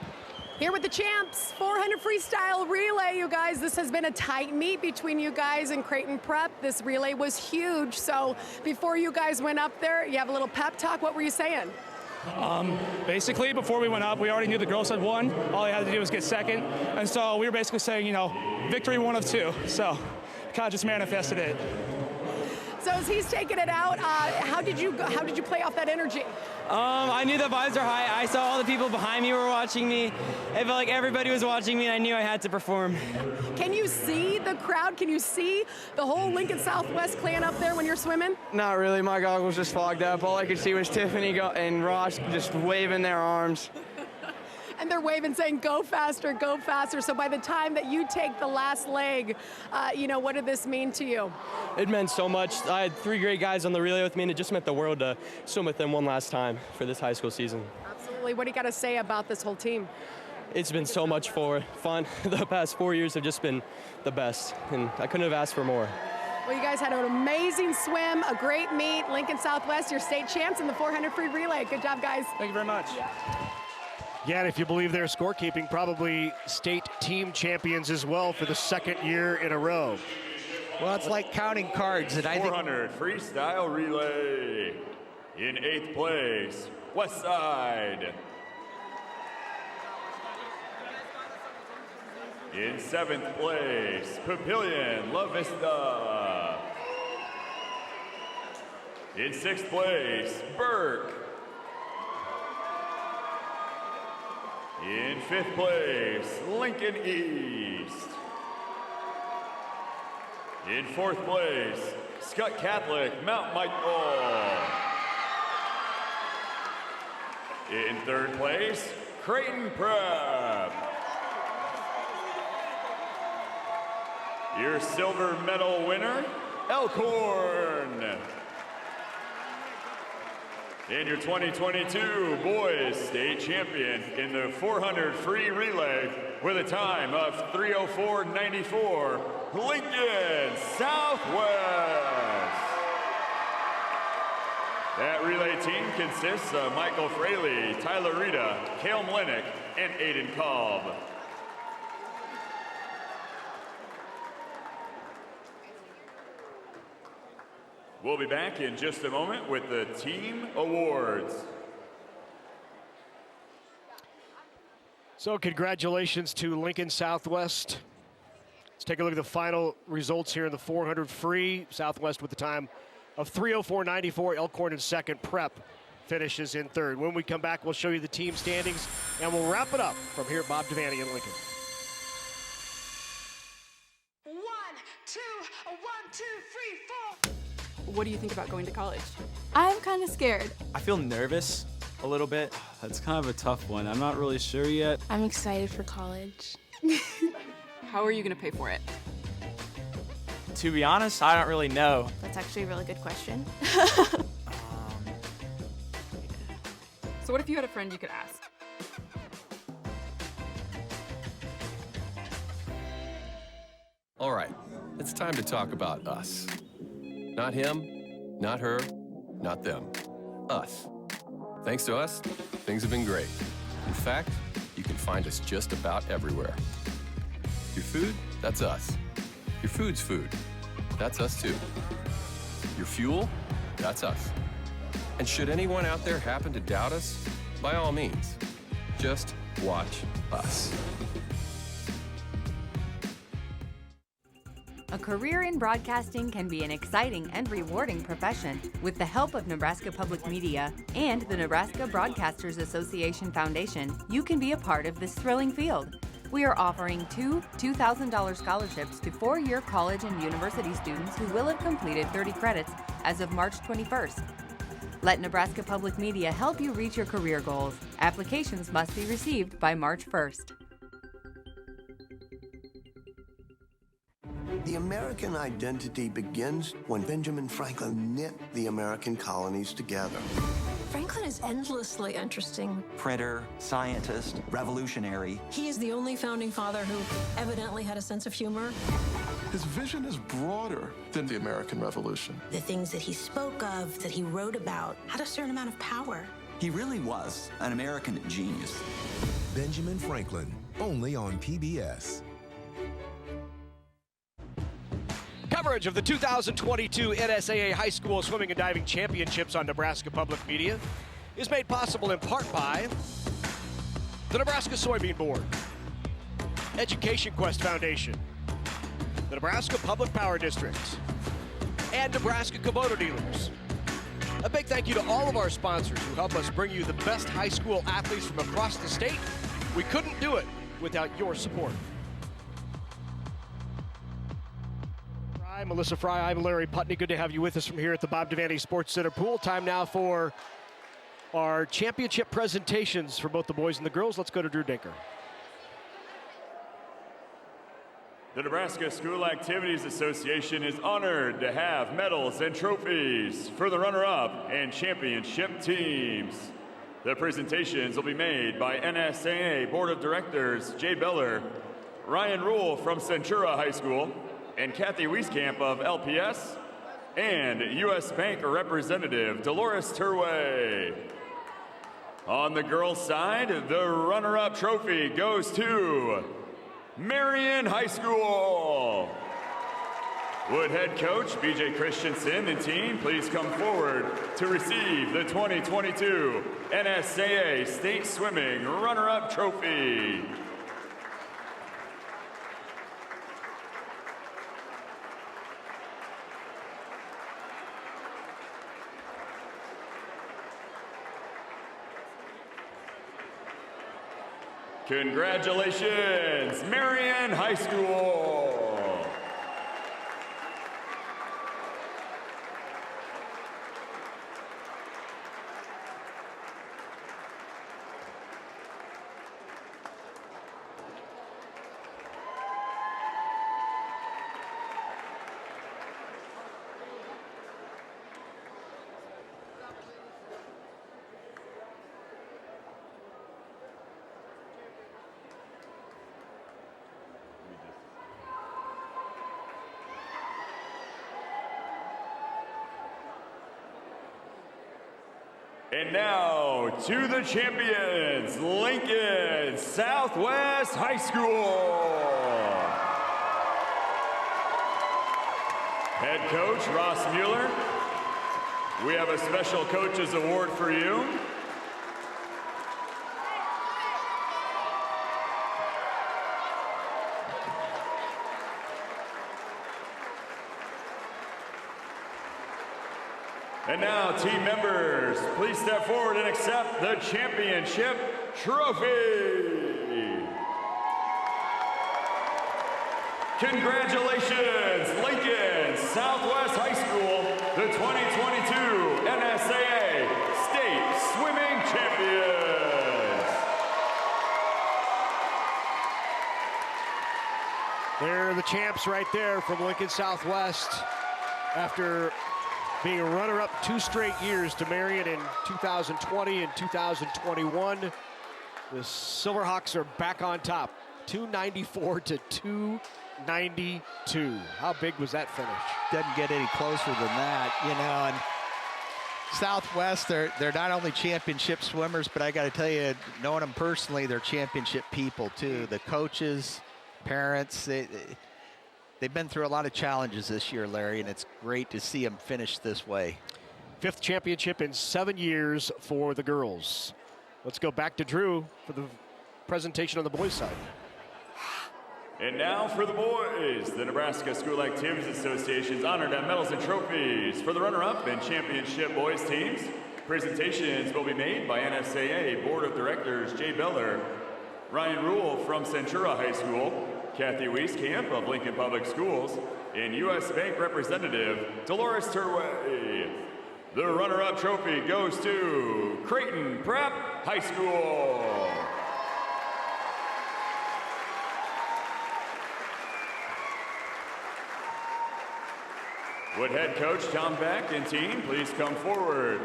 Here with the Champs, 400 freestyle relay, you guys. This has been a tight meet between you guys and Creighton Prep. This relay was huge. So before you guys went up there, you have a little pep talk. What were you saying? Basically, before we went up, we already knew the girls had won. All they had to do was get second. And so we were basically saying, victory 1 of 2. So kind of just manifested it. So as he's taking it out, how did you play off that energy? I knew the vibes are high. I saw all the people behind me were watching me. It felt like everybody was watching me, and I knew I had to perform. Can you see the crowd? Can you see the whole Lincoln Southwest clan up there when you're swimming? Not really. My goggles just fogged up. All I could see was Tiffany and Ross just waving their arms. and they're waving saying, go faster, go faster. So by the time that you take the last leg, what did this mean to you? It meant so much. I had 3 great guys on the relay with me, and it just meant the world to swim with them one last time for this high school season. Absolutely. What do you got to say about this whole team? It's been so much fun. The past 4 years have just been the best, and I couldn't have asked for more. Well, you guys had an amazing swim, a great meet. Lincoln Southwest, your state champs in the 400 free relay. Good job, guys. Thank you very much. Yeah, and if you believe their scorekeeping, probably state team champions as well for the 2nd year in a row. Well, it's like counting cards. And I think 400 freestyle relay. In 8th place, West Side. In 7th place, Papillion La Vista. In 6th place, Burke. In 5th place, Lincoln East. In 4th place, Scott Catholic Mount Michael. In 3rd place, Creighton Prep. Your silver medal winner, Elkhorn. And your 2022 boys state champion in the 400 free relay with a time of 3:04.94, Lincoln Southwest. That relay team consists of Michael Fraley, Tyler Rita, Cale Mlenick, and Aiden Kolb. We'll be back in just a moment with the team awards. So congratulations to Lincoln Southwest. Let's take a look at the final results here in the 400 free. Southwest with the time of 3:04.94. Elkhorn in 2nd. Prep finishes in 3rd. When we come back, we'll show you the team standings, and we'll wrap it up from here at Bob Devaney in Lincoln. 1, 2, 1, 2, 3, 4. What do you think about going to college? I'm kind of scared. I feel nervous a little bit. That's kind of a tough one. I'm not really sure yet. I'm excited for college. How are you going to pay for it? To be honest, I don't really know. That's actually a really good question. So what if you had a friend you could ask? All right, it's time to talk about us. Not him, not her, not them. Us. Thanks to us, things have been great. In fact, you can find us just about everywhere. Your food, that's us. Your food's food, that's us too. Your fuel, that's us. And should anyone out there happen to doubt us, by all means, just watch us. A career in broadcasting can be an exciting and rewarding profession. With the help of Nebraska Public Media and the Nebraska Broadcasters Association Foundation, you can be a part of this thrilling field. We are offering 2 $2,000 scholarships to 4-year college and university students who will have completed 30 credits as of March 21st. Let Nebraska Public Media help you reach your career goals. Applications must be received by March 1st. The American identity begins when Benjamin Franklin knit the American colonies together. Franklin is endlessly interesting. Printer, scientist, revolutionary. He is the only founding father who evidently had a sense of humor. His vision is broader than the American Revolution. The things that he spoke of, that he wrote about, had a certain amount of power. He really was an American genius. Benjamin Franklin, only on PBS. Coverage of the 2022 NSAA High School Swimming and Diving Championships on Nebraska Public Media is made possible in part by the Nebraska Soybean Board, Education Quest Foundation, the Nebraska Public Power District, and Nebraska Kubota Dealers. A big thank you to all of our sponsors who help us bring you the best high school athletes from across the state. We couldn't do it without your support. Melissa Fry, I'm Larry Putney. Good to have you with us from here at the Bob Devaney Sports Center pool. Time now for our championship presentations for both the boys and the girls. Let's go to Drew Dinker. The Nebraska School Activities Association is honored to have medals and trophies for the runner-up and championship teams. The presentations will be made by NSAA Board of Directors Jay Beller, Ryan Rule from Centura High School, and Kathy Wieskamp of LPS, and U.S. Bank Representative Dolores Turway. On the girls' side, the runner-up trophy goes to Marion High School. Would head coach BJ Christensen and team please come forward to receive the 2022 NSAA State Swimming Runner-Up Trophy. Congratulations, Marion High School. And now to the champions, Lincoln Southwest High School. Head coach Ross Mueller, we have a special coaches award for you. And now, team members, please step forward and accept the championship trophy. Congratulations, Lincoln Southwest High School, the 2022 NSAA State Swimming Champions. They're the champs right there from Lincoln Southwest after being a runner-up 2 straight years to Marion in 2020 and 2021. The Silverhawks are back on top, 294 to 292. How big was that finish? Doesn't get any closer than that, you know. And Southwest, they're not only championship swimmers, but I got to tell you, knowing them personally, they're championship people too. The coaches, parents, they've been through a lot of challenges this year, Larry, and it's great to see them finish this way. 5th championship in 7 years for the girls. Let's go back to Drew for the presentation on the boys' side. And now for the boys, the Nebraska School Activities Association's honored at medals and trophies for the runner-up and championship boys teams. Presentations will be made by NSAA Board of Directors Jay Beller, Ryan Rule from Centura High School, Kathy Wieskamp of Lincoln Public Schools, and U.S. Bank Representative Dolores Turway. The runner-up trophy goes to Creighton Prep High School. Would head coach Tom Beck and team please come forward?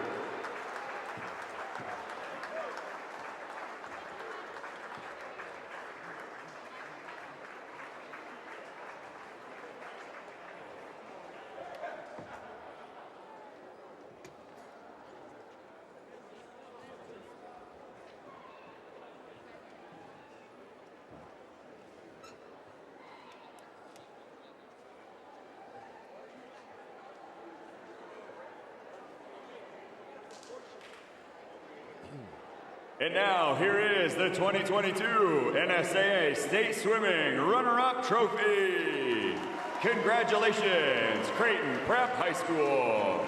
And now, here is the 2022 NSAA State Swimming Runner-Up Trophy. Congratulations, Creighton Prep High School.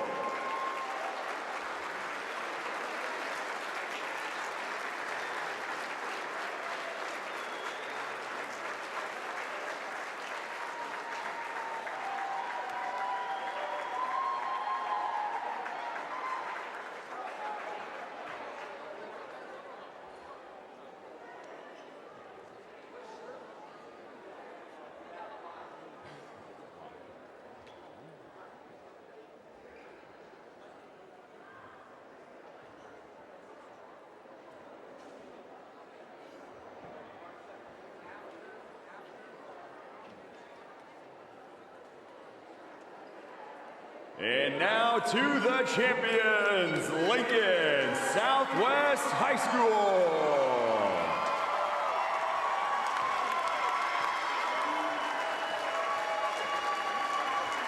And now to the champions, Lincoln Southwest High School.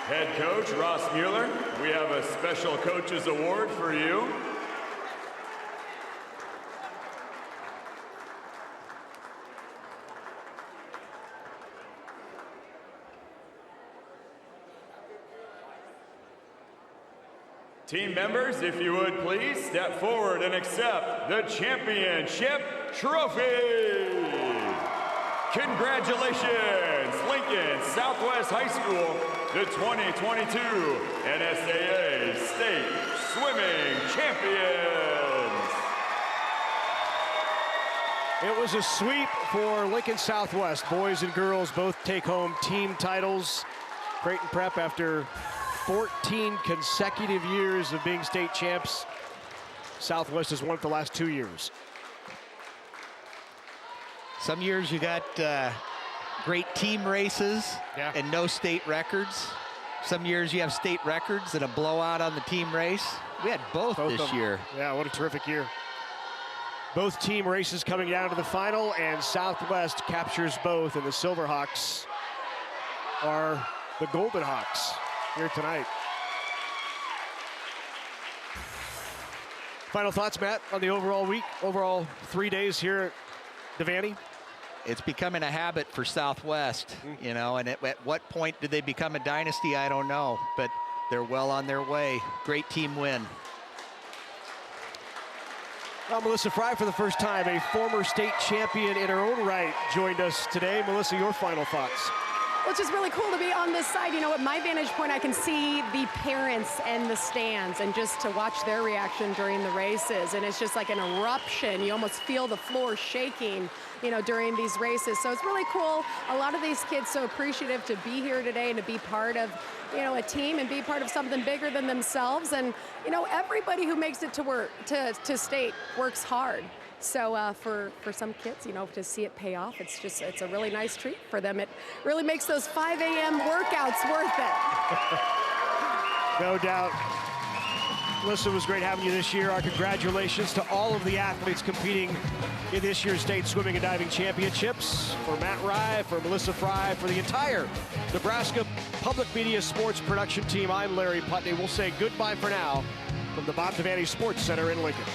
Head coach Ross Mueller, we have a special coaches award for you. Team members, if you would please step forward and accept the championship trophy. Congratulations, Lincoln Southwest High School, the 2022 NSAA State Swimming Champions. It was a sweep for Lincoln Southwest. Boys and girls both take home team titles. Creighton Prep, after 14 consecutive years of being state champs, Southwest has won for the last 2 years. Some years you got great team races and no state records. Some years you have state records and a blowout on the team race. We had both this year. Yeah, what a terrific year. Both team races coming down to the final, and Southwest captures both, and the Silverhawks are the Golden Hawks here tonight. Final thoughts, Matt, on the overall week, overall 3 days here at Devaney? It's becoming a habit for Southwest, you know, and at what point did they become a dynasty? I don't know, but they're well on their way. Great team win. Well, Melissa Fry, for the first time, a former state champion in her own right, joined us today. Melissa, your final thoughts? Well, it's just really cool to be on this side. You know, at my vantage point, I can see the parents and the stands and just to watch their reaction during the races. And it's just like an eruption. You almost feel the floor shaking, you know, during these races. So it's really cool. A lot of these kids so appreciative to be here today and to be part of, you know, a team and be part of something bigger than themselves. And, you know, everybody who makes it to work, to state works hard. So for some kids, you know, to see it pay off, it's a really nice treat for them. It really makes those 5 a.m. workouts worth it. No doubt. Melissa, it was great having you this year. Our congratulations to all of the athletes competing in this year's State Swimming and Diving Championships. For Matt Rye, for Melissa Fry, for the entire Nebraska Public Media Sports production team, I'm Larry Putney. We'll say goodbye for now from the Bob Devaney Sports Center in Lincoln.